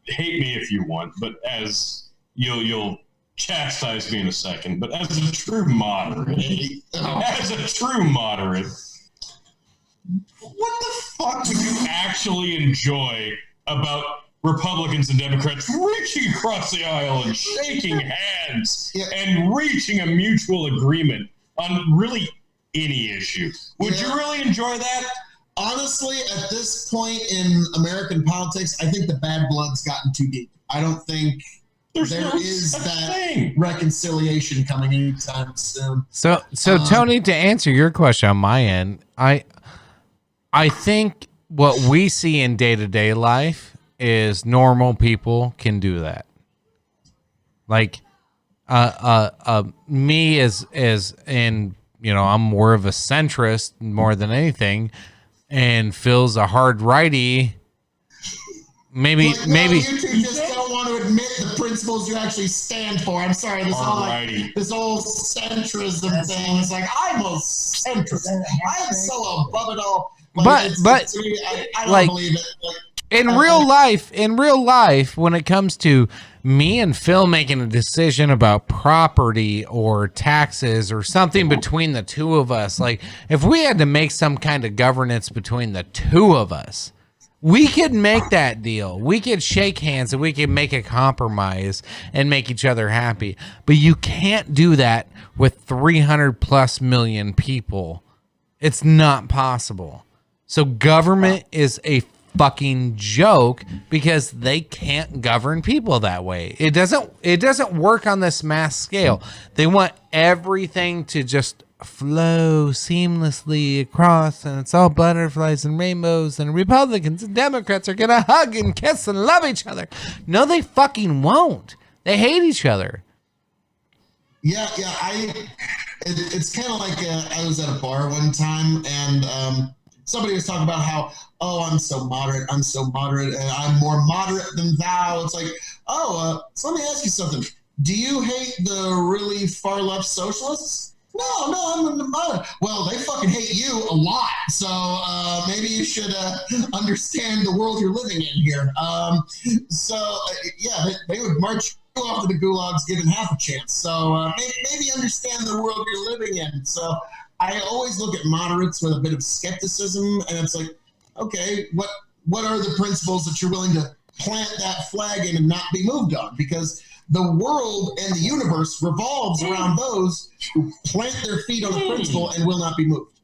Hate me if you want, but as you'll chastise me in a second, but as a true moderate, what the fuck would you actually enjoy about Republicans and Democrats reaching across the aisle and shaking hands and reaching a mutual agreement on really any issue? Would you really enjoy that? Honestly, at this point in American politics, I think the bad blood's gotten too deep. I don't think there is that reconciliation coming anytime soon. So Tony, to answer your question on my end, I think what we see in day-to-day life is normal people can do that. Me as in, I'm more of a centrist more than anything, and Phil's a hard righty. Maybe you two just don't don't want to admit the principles you actually stand for. I'm sorry. This whole centrism thing is like, I'm a centrist. I am so above it all. Like, but to me, I don't like, believe it. Like, in real life, when it comes to me and Phil making a decision about property or taxes or something between the two of us, like if we had to make some kind of governance between the two of us, we could make that deal. We could shake hands and we could make a compromise and make each other happy. But you can't do that with 300 plus million people. It's not possible. So government is a fucking joke because they can't govern people that way. It doesn't work on this mass scale. They want everything to just flow seamlessly across, and it's all butterflies and rainbows, and Republicans and Democrats are gonna hug and kiss and love each other. No, they fucking won't. They hate each other. Yeah. It's kind of like I was at a bar one time, and somebody was talking about how, oh, I'm so moderate, and I'm more moderate than thou. It's like, so let me ask you something. Do you hate the really far left socialists? No, I'm moderate. Well, they fucking hate you a lot, so maybe you should understand the world you're living in here. They would march you off to the gulags given half a chance. So maybe understand the world you're living in. So I always look at moderates with a bit of skepticism, and it's like, okay, what are the principles that you're willing to plant that flag in and not be moved on? Because the world and the universe revolves around those who plant their feet on the principle and will not be moved.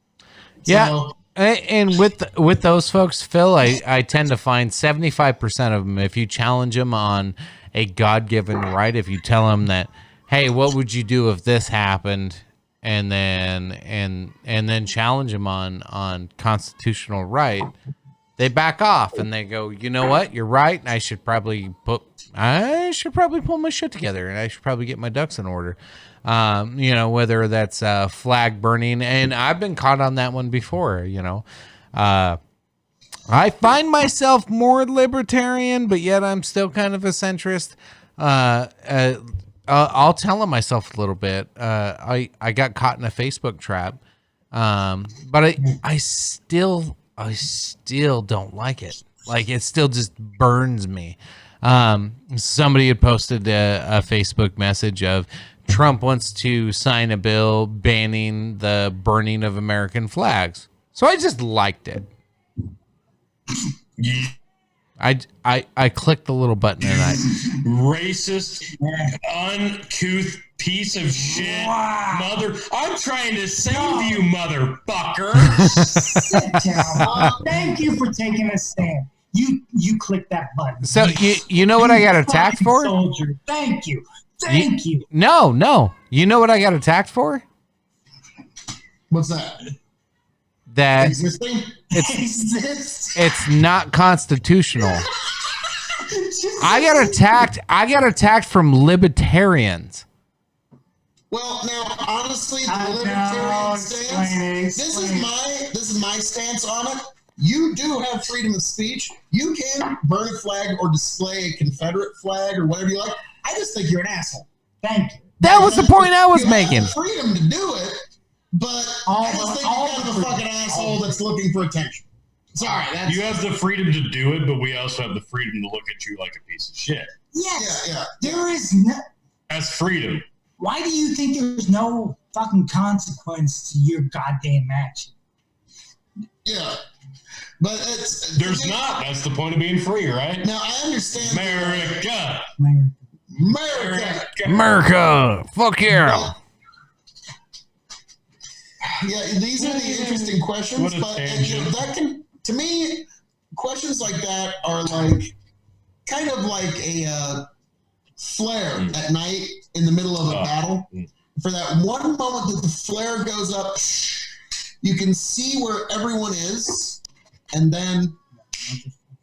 Yeah. So, and with those folks, Phil, I tend to find 75% of them, if you challenge them on a God-given right, if you tell them that, hey, what would you do if this happened? And then challenge them on constitutional right, they back off and they go, you know what, you're right, and I should probably pull my shit together, and I should probably get my ducks in order. Whether that's flag burning, and I've been caught on that one before. I find myself more libertarian, but yet I'm still kind of a centrist. I'll tell myself a little bit. I got caught in a Facebook trap, but I still don't like it. Like, it still just burns me. Somebody had posted a Facebook message of Trump wants to sign a bill banning the burning of American flags. So I just liked it. I clicked the little button and racist, uncouth piece of shit, mother. I'm trying to save you, motherfucker. Sit down. Thank you for taking a stand. You click that button. So you know what I got attacked for? Soldier. Thank you. No. You know what I got attacked for? What's that? That existing? It's not constitutional. I got attacked from libertarians. Well, now honestly, the libertarian stance. This is my stance on it. You do have freedom of speech. You can burn a flag or display a Confederate flag or whatever you like. I just think you're an asshole. Thank you. That was the point I was making. Have freedom to do it, but I just think you're kind of a fucking asshole that's looking for attention. Sorry. You have the freedom to do it, but we also have the freedom to look at you like a piece of shit. Yes. Yeah. There is no. That's freedom. Why do you think there's no fucking consequence to your goddamn action? Yeah. But there's not. That's the point of being free, right? Now I understand. America. Fuck yeah. Yeah, these are the interesting questions, but that can, to me, questions like that are like kind of like a flare at night in the middle of a battle. For that one moment that the flare goes up, you can see where everyone is, and then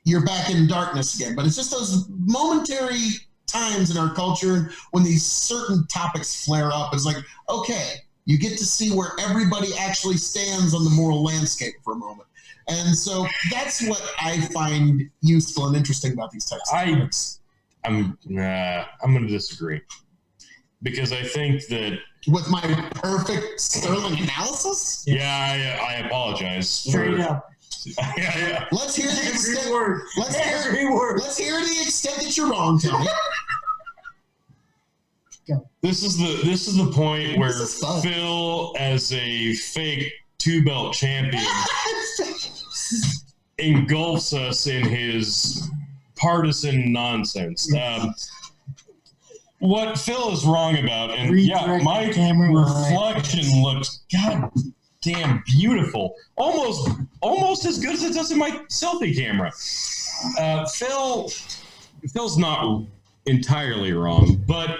you're back in darkness again. But it's just those momentary times in our culture when these certain topics flare up. It's like, okay, you get to see where everybody actually stands on the moral landscape for a moment. And so that's what I find useful and interesting about these types of topics. I'm going to disagree because I think that with my perfect sterling analysis. Yeah, I apologize. Straight up. Yeah. Let's hear the extent. Every word. Let's hear the extent that you're wrong, Tony. This is the point where Phil, as a fake 2-belt champion, engulfs us in his partisan nonsense. What Phil is wrong about, and my reflection looks goddamn beautiful, almost as good as it does in my selfie camera. Phil's not entirely wrong, but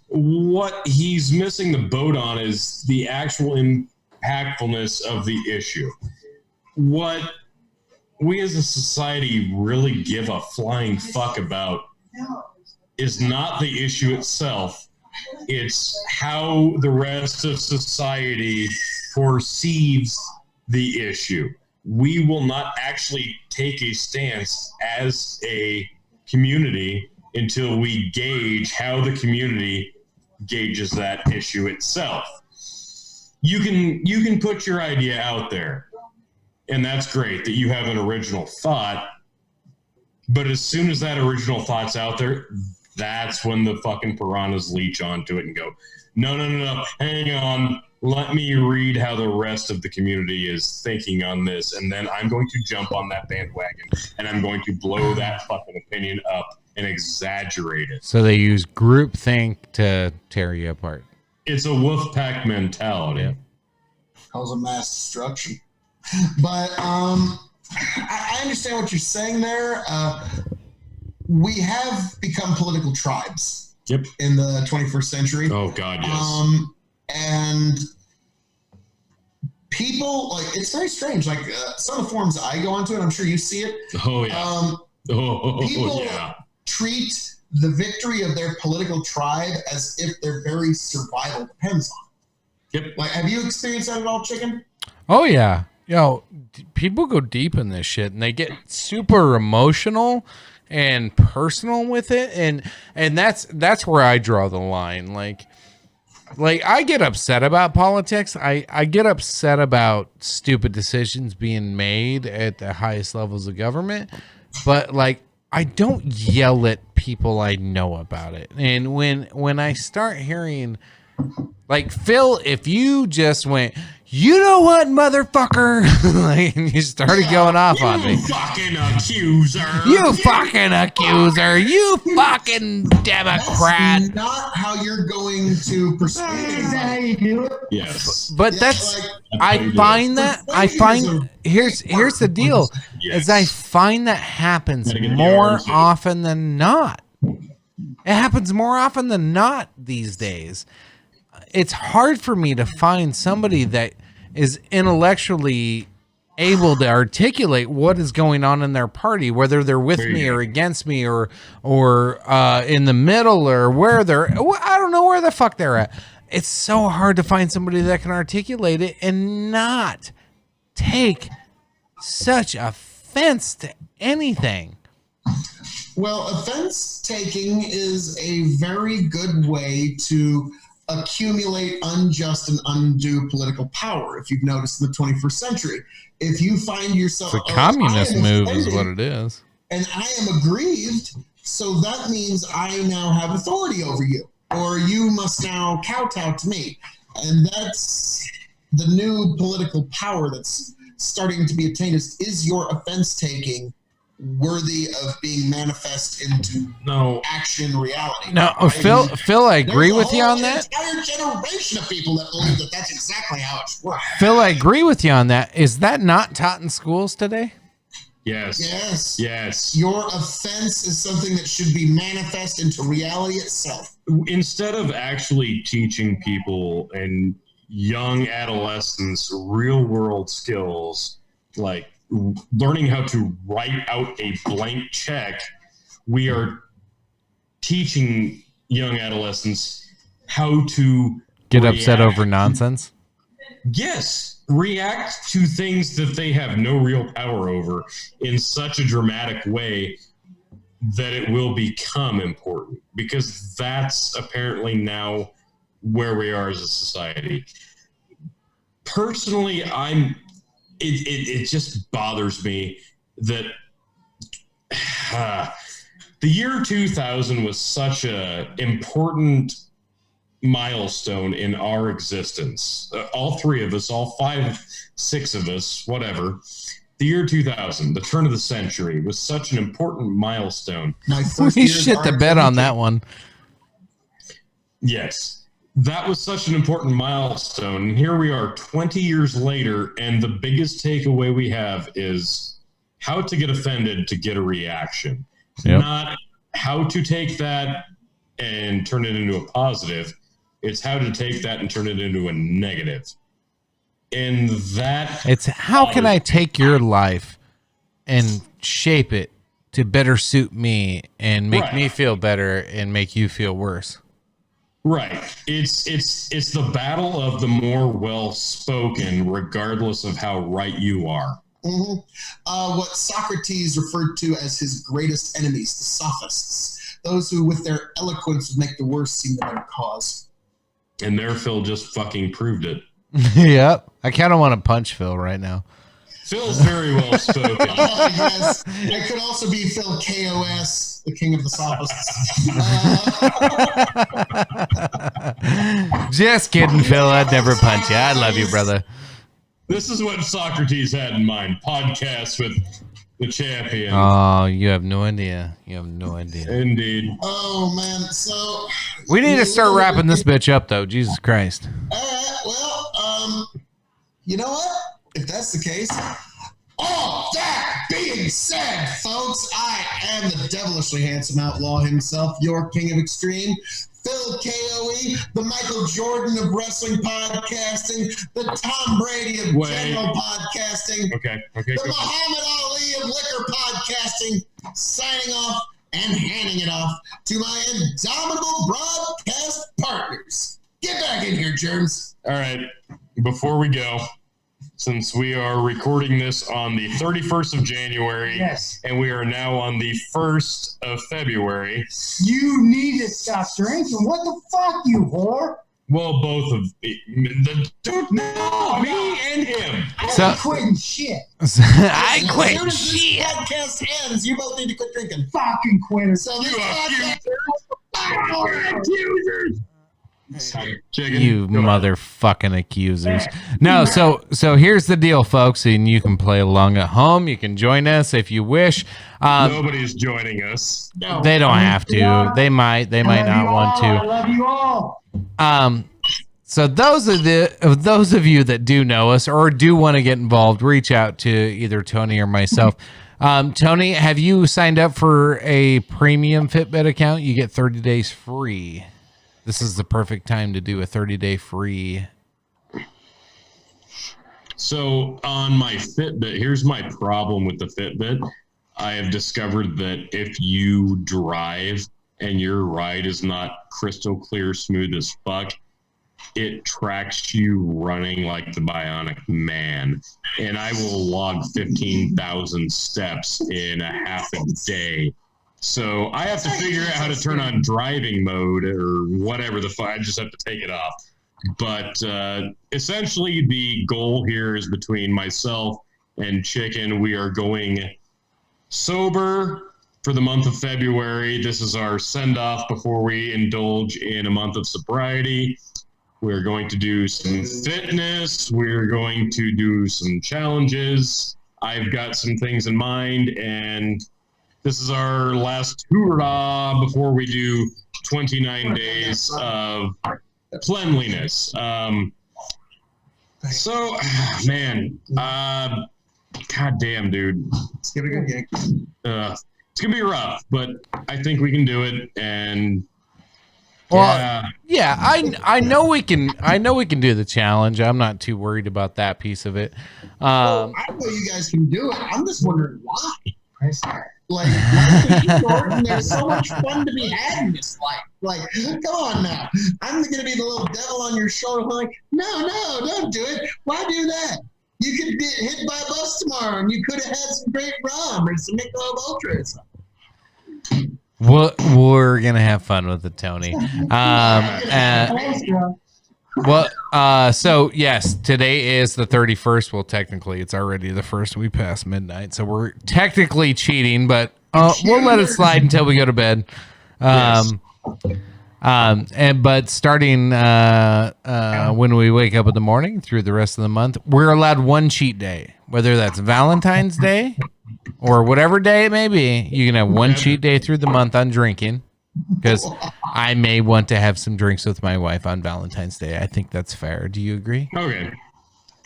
what he's missing the boat on is the actual impactfulness of the issue. What we as a society really give a flying fuck about is not the issue itself. It's how the rest of society perceives the issue. We will not actually take a stance as a community until we gauge how the community gauges that issue itself. You can put your idea out there, and that's great that you have an original thought, but as soon as that original thought's out there, that's when the fucking piranhas leech onto it and go, no, hang on, let me read how the rest of the community is thinking on this, and then I'm going to jump on that bandwagon, and I'm going to blow that fucking opinion up and exaggerate it. So they use groupthink to tear you apart. It's a wolf pack mentality. Yeah. Cause of mass destruction. But I understand what you're saying there. We have become political tribes. Yep. In the 21st century. Oh God, yes. And people, like, it's very strange. Like some of the forums I go onto, and I'm sure you see it. Oh yeah. People treat the victory of their political tribe as if their very survival depends on it. Yep. Like, have you experienced that at all, Chicken? Oh yeah. People go deep in this shit, and they get super emotional and personal with it, and that's where I draw the line. Like I get upset about politics. I get upset about stupid decisions being made at the highest levels of government, but like I don't yell at people I know about it. And when I start hearing, like, Phil, if you just went, you know what, motherfucker, like, and you started going off on me. You fucking accuser. You fucking accuser. You fucking Democrat. That's not how you're going to persuade Is that how you do it? Yes. But I find here's the deal. Yes. Is I find that happens more often than not. It happens more often than not these days. It's hard for me to find somebody that is intellectually able to articulate what is going on in their party, whether they're with me or against me or in the middle or where they're, I don't know where the fuck they're at. It's so hard to find somebody that can articulate it and not take such offense to anything. Well, offense taking is a very good way to accumulate unjust and undue political power. If you've noticed in the 21st century, if you find yourself it's a communist move is what it is, and I am aggrieved, so that means I now have authority over you, or you must now kowtow to me. And that's the new political power that's starting to be attained. Is your offense taking worthy of being manifest into action reality? No, Phil, I agree with you on that. Entire generation of people that believe that that's exactly how it's worked. Phil, I agree with you on that. Is that not taught in schools today? Yes. Your offense is something that should be manifest into reality itself. Instead of actually teaching people and young adolescents real world skills like learning how to write out a blank check, we are teaching young adolescents how to get upset over nonsense. Yes, react to things that they have no real power over in such a dramatic way. that it will become important, because that's apparently now where we are as a society. Personally, it just bothers me that the year 2000 was such a important milestone in our existence. All three of us, all 5, 6 of us, whatever. The year 2000, the turn of the century, was such an important milestone. We shit the bed on that one. Yes. That was such an important milestone. And here we are 20 years later, and the biggest takeaway we have is how to get offended to get a reaction. Yep. Not how to take that and turn it into a positive. It's how to take that and turn it into a negative. And that... It's how can I take your life and shape it to better suit me and make me feel better and make you feel worse. Right. It's the battle of the more well-spoken, regardless of how right you are. Mm-hmm. What Socrates referred to as his greatest enemies, the sophists, those who with their eloquence would make the worst seem the better cause. And there Phil just fucking proved it. Yep. I kind of want to punch Phil right now. Phil's very well spoken. Yes. I could also be Phil KOS, the king of the sophists. Just kidding, Phil. I'd never punch you. I love you, brother. This is what Socrates had in mind. Podcasts with the champion. Oh, you have no idea. You have no idea. Indeed. Oh, man. So... We need to start wrapping this bitch up, though. Jesus Christ. All right. Well, you know what? If that's the case... All that being said, folks, I am the devilishly handsome outlaw himself, your king of extreme, Phil KOE, the Michael Jordan of wrestling podcasting, the Tom Brady of general podcasting, the Muhammad Ali of liquor podcasting, signing off and handing it off to my indomitable broadcast partners. Get back in here, germs. All right. Before we go, since we are recording this on the 31st of January, yes, and we are now on the 1st of February. You need to stop drinking. What the fuck, you whore? Well, both of no, me and him. I'm quitting shit. I quit as soon as shit. this podcast ends, you both need to quit drinking. Fucking quitter. So this podcast... You motherfucking accusers. No, so here's the deal, folks, and you can play along at home. You can join us if you wish. Nobody's joining us. They don't have to. They might not want to. I love you all. So those of you that do know us or do want to get involved, reach out to either Tony or myself. Tony, have you signed up for a premium Fitbit account? You get 30 days free. This is the perfect time to do a 30-day free. So on my Fitbit, here's my problem with the Fitbit. I have discovered that if you drive and your ride is not crystal clear, smooth as fuck, it tracks you running like the Bionic Man. And I will log 15,000 steps in a half a day. So I have to figure out how to turn on driving mode or whatever the fuck. I just have to take it off. But essentially the goal here is between myself and Chicken. We are going sober for the month of February. This is our send-off before we indulge in a month of sobriety. We're going to do some fitness. We're going to do some challenges. I've got some things in mind, and this is our last hoorah before we do 29 days of cleanliness. So, man, goddamn, dude. Let's give it a good yank. It's gonna be rough, but I think we can do it. And yeah, I know we can. I know we can do the challenge. I'm not too worried about that piece of it. I know you guys can do it. I'm just wondering why. Like, life is short and there's so much fun to be had in this life. Like, come on now. I'm going to be the little devil on your shoulder. Like, no, don't do it. Why do that? You could get hit by a bus tomorrow and you could have had some great rum or some Michelob Ultra or something. We're gonna have fun with it, Tony. So yes, today is the 31st. Well, technically, it's already the 1st. We passed midnight, so we're technically cheating, but we'll let it slide until we go to bed. But starting when we wake up in the morning through the rest of the month, we're allowed one cheat day, whether that's Valentine's Day or whatever day it may be. You can have one cheat day through the month on drinking, because I may want to have some drinks with my wife on Valentine's Day. I think that's fair. Do you agree? Okay.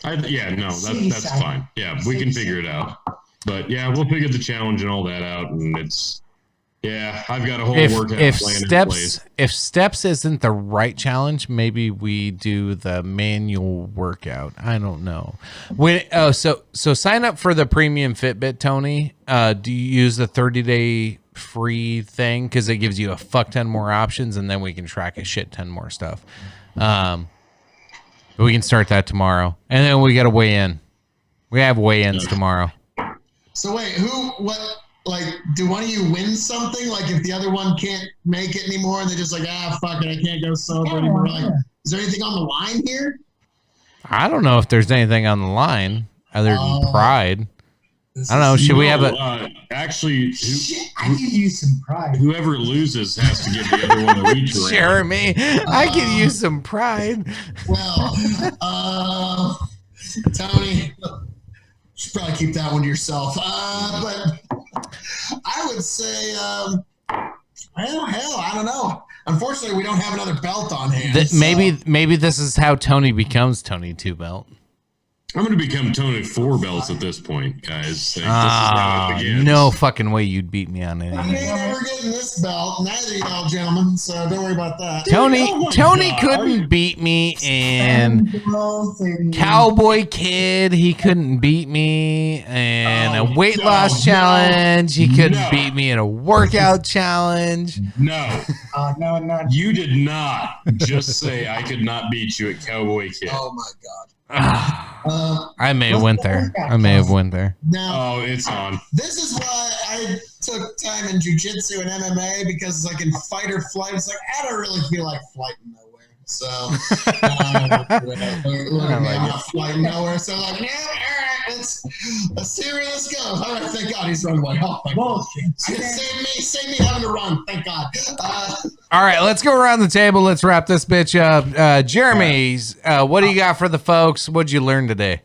That's fine. Yeah, we can figure it out. But yeah, we'll figure the challenge and all that out, and I've got a whole workout plan in place. If steps isn't the right challenge, maybe we do the manual workout. I don't know. So sign up for the premium Fitbit, Tony. Do you use the 30-day free thing? Because it gives you a fuck ton more options, and then we can track a shit ton more stuff. We can start that tomorrow, and then we got to weigh in. We have weigh-ins tomorrow. So wait, do one of you win something? Like if the other one can't make it anymore and they're just like, fuck it, I can't go sober anymore. Like, is there anything on the line here? I don't know if there's anything on the line other than pride. I don't know. Should we have actually, I could use some pride. Whoever loses has to give the other one a reach around. Jeremy, I could use some pride. Well, Tony, you should probably keep that one to yourself. But I would say, hell, I don't know. Unfortunately, we don't have another belt on hand. Maybe this is how Tony becomes Tony 2 belt. I'm going to become Tony 4 belts at this point, guys. This is how it begins. No fucking way you'd beat me on it. I ain't never getting this belt. Neither y'all, gentlemen. So don't worry about that. Tony couldn't beat me in Cowboy Kid. He couldn't beat me in a weight loss challenge. He couldn't beat me in a workout challenge. No. No. You did not just say I could not beat you at Cowboy Kid. Oh my God. I may have went there. Now, it's on. This is why I took time in jiu-jitsu and MMA, because like in fight or flight, it's like I don't really feel like fighting nowhere. So I'm not flighting nowhere. So like, yeah, all right, let's see where this goes. All right, thank God he's run away. Oh my God. Save me having to run. Thank God. All right, let's go around the table. Let's wrap this bitch up. Jeremy, what do you got for the folks? What'd you learn today?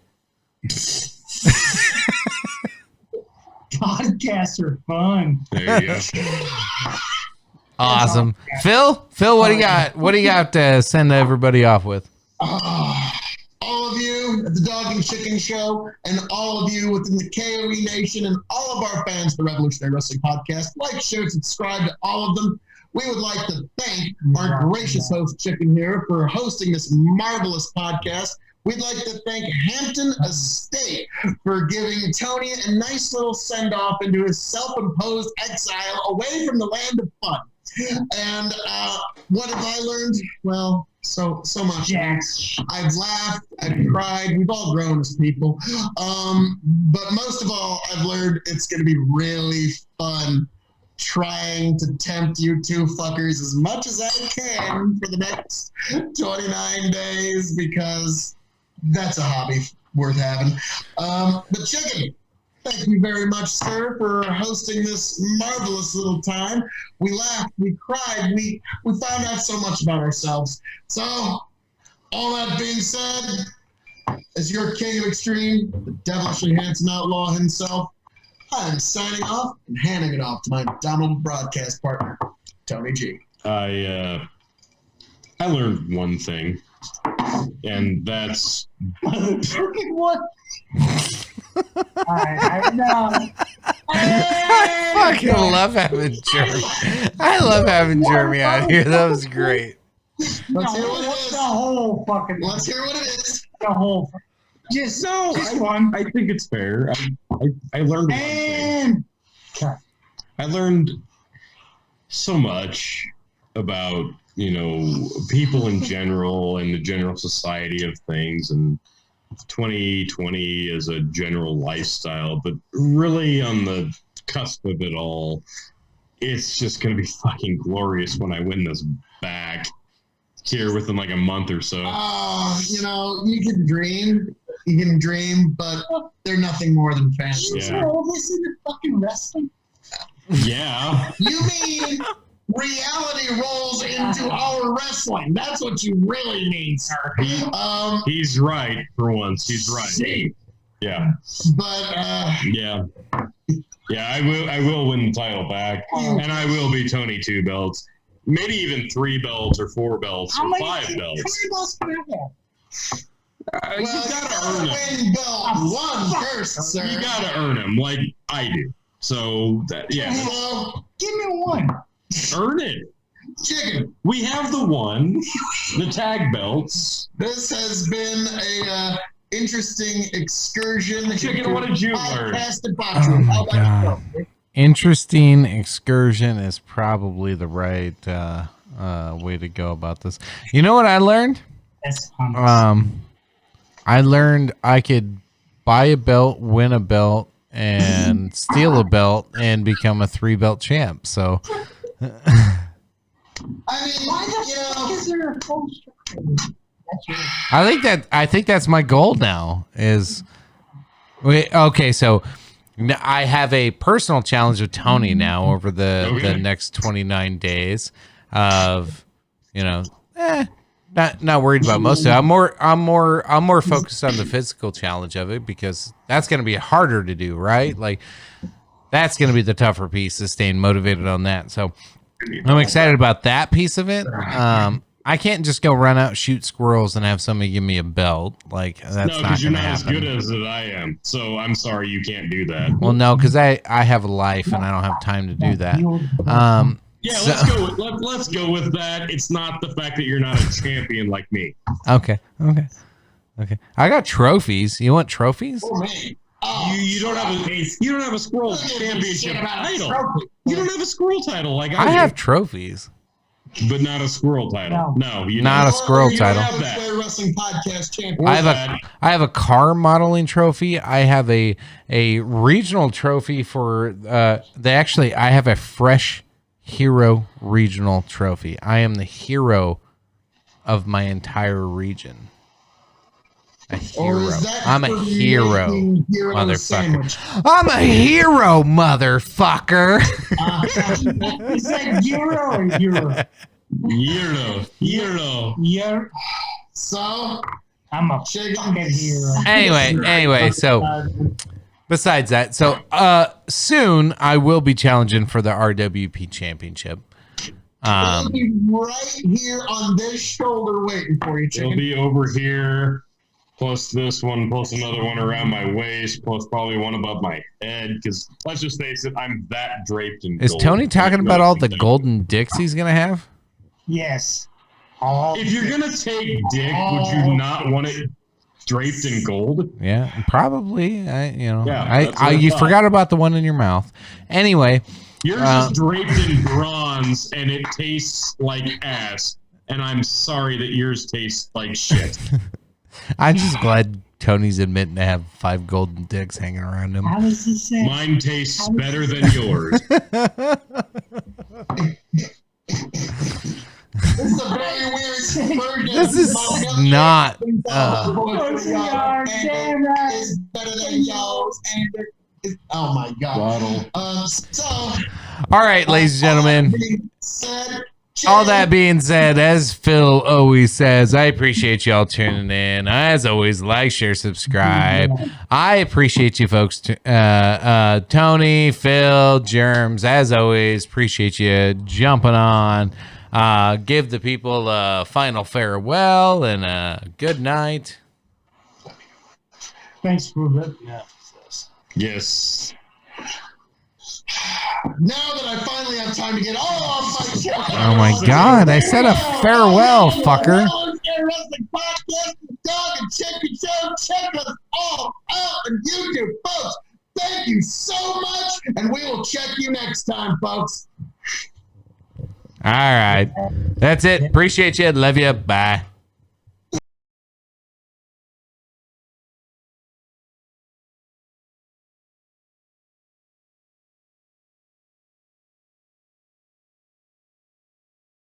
Podcasts are fun. There you go. Awesome. Phil, what do you got? What do you got to send everybody off with? All of you at the Dog and Chicken Show, and all of you within the KOE Nation, and all of our fans of the Revolutionary Wrestling Podcast, like, share, subscribe to all of them. We would like to thank our gracious host, Chicken here, for hosting this marvelous podcast. We'd like to thank Hampton Estate for giving Tony a nice little send-off into his self-imposed exile away from the land of fun. And what have I learned? Well, so much. Yes. I've laughed, I've cried, we've all grown as people. But most of all, I've learned it's going to be really fun trying to tempt you two fuckers as much as I can for the next 29 days, because that's a hobby worth having. But Chicken, thank you very much, sir, for hosting this marvelous little time. We laughed, we cried, we found out so much about ourselves. So, all that being said, as your king of extreme, the devilishly handsome outlaw himself, I'm signing off and handing it off to my dominant broadcast partner, Tony G. I learned one thing, and that's what? I fucking love having Jeremy. I love having Jeremy out here. That was great. Let's hear what it is. The whole fucking. Let's hear what it is. The whole. Just one. I think it's fair. I learned one thing. I learned so much about, people in general and the general society of things, and 2020 as a general lifestyle, but really on the cusp of it all it's just going to be fucking glorious when I win this back here within like a month or so. You know, you can dream, but they're nothing more than fans. Yeah. All this in the fucking wrestling? Yeah. You mean reality rolls into our wrestling? That's what you really mean, sir. He's right for once. He's right. Yeah. But yeah. Yeah, I will win the title back, and I will be Tony 2 belts, maybe even 3 belts or 4 belts or 5 belts. How many belts can I have? You gotta earn them. Win belt one first, sir. You gotta earn them, like I do. So yeah. Well, give me one. Earn it. Chicken. We have the one, the tag belts. This has been a interesting excursion. Chicken, what did you learn? Oh my God. Interesting excursion is probably the right way to go about this. You know what I learned? That's hummus. I learned I could buy a belt, win a belt, and steal a belt and become a 3-belt champ. So I mean, Why the fuck is there a poster? I think that's my goal now is okay, so I have a personal challenge with Tony now over the next 29 days of, you know, not worried about most of it. I'm more focused on the physical challenge of it because that's going to be harder to do, right? Like that's going to be the tougher piece to staying motivated on that. So I'm excited about that piece of it. I can't just go run out, shoot squirrels, and have somebody give me a belt. Like that's not going to happen. No, because you're not as good as I am. So I'm sorry you can't do that. Well, no, because I have a life and I don't have time to do that. Yeah, so, let's go with that. It's not the fact that you're not a champion like me. Okay. I got trophies. You want trophies? Oh, man. You don't have a squirrel championship title. You don't have a squirrel title like I have trophies. But not a squirrel title. No, you not a squirrel title. Wrestling podcast champion. I have a car modeling trophy. I have a regional trophy for I have a fresh hero regional trophy. I am the hero of my entire region. A hero. I'm a hero, motherfucker. I'm a hero, motherfucker. Is that Euro or Euro? Euro. So I'm a fucking hero. Anyway, so besides that, so soon I will be challenging for the RWP Championship. It'll be right here on this shoulder waiting for you, Chicken. It'll be over here. Plus this one, plus another one around my waist, plus probably one above my head. Because let's just face it, I'm that draped in gold. Is Tony talking about all the golden dicks he's gonna have? Yes. If you're gonna take dick, would you not want it draped in gold? Yeah, probably. Yeah, you forgot about the one in your mouth. Anyway, yours is draped in bronze, and it tastes like ass. And I'm sorry that yours tastes like shit. I'm just glad Tony's admitting to have 5 golden dicks hanging around him. How does this say? Mine tastes better than yours. This is a very weird excursion. This is not. It's better than y'all's. Oh my God. All right, ladies and gentlemen. All that being said, as Phil always says, I appreciate y'all tuning in. As always, like, share, subscribe. I appreciate you folks. Tony, Phil, Germs, as always, appreciate you jumping on. Give the people a final farewell and a good night. Thanks for letting us. Yes. Now that I finally have time to get all off my chest. Oh my God! I said a farewell, fucker. Check us all out on YouTube, folks. Thank you so much, and we will check you next time, folks. All right, that's it. Appreciate you. Love you. Bye.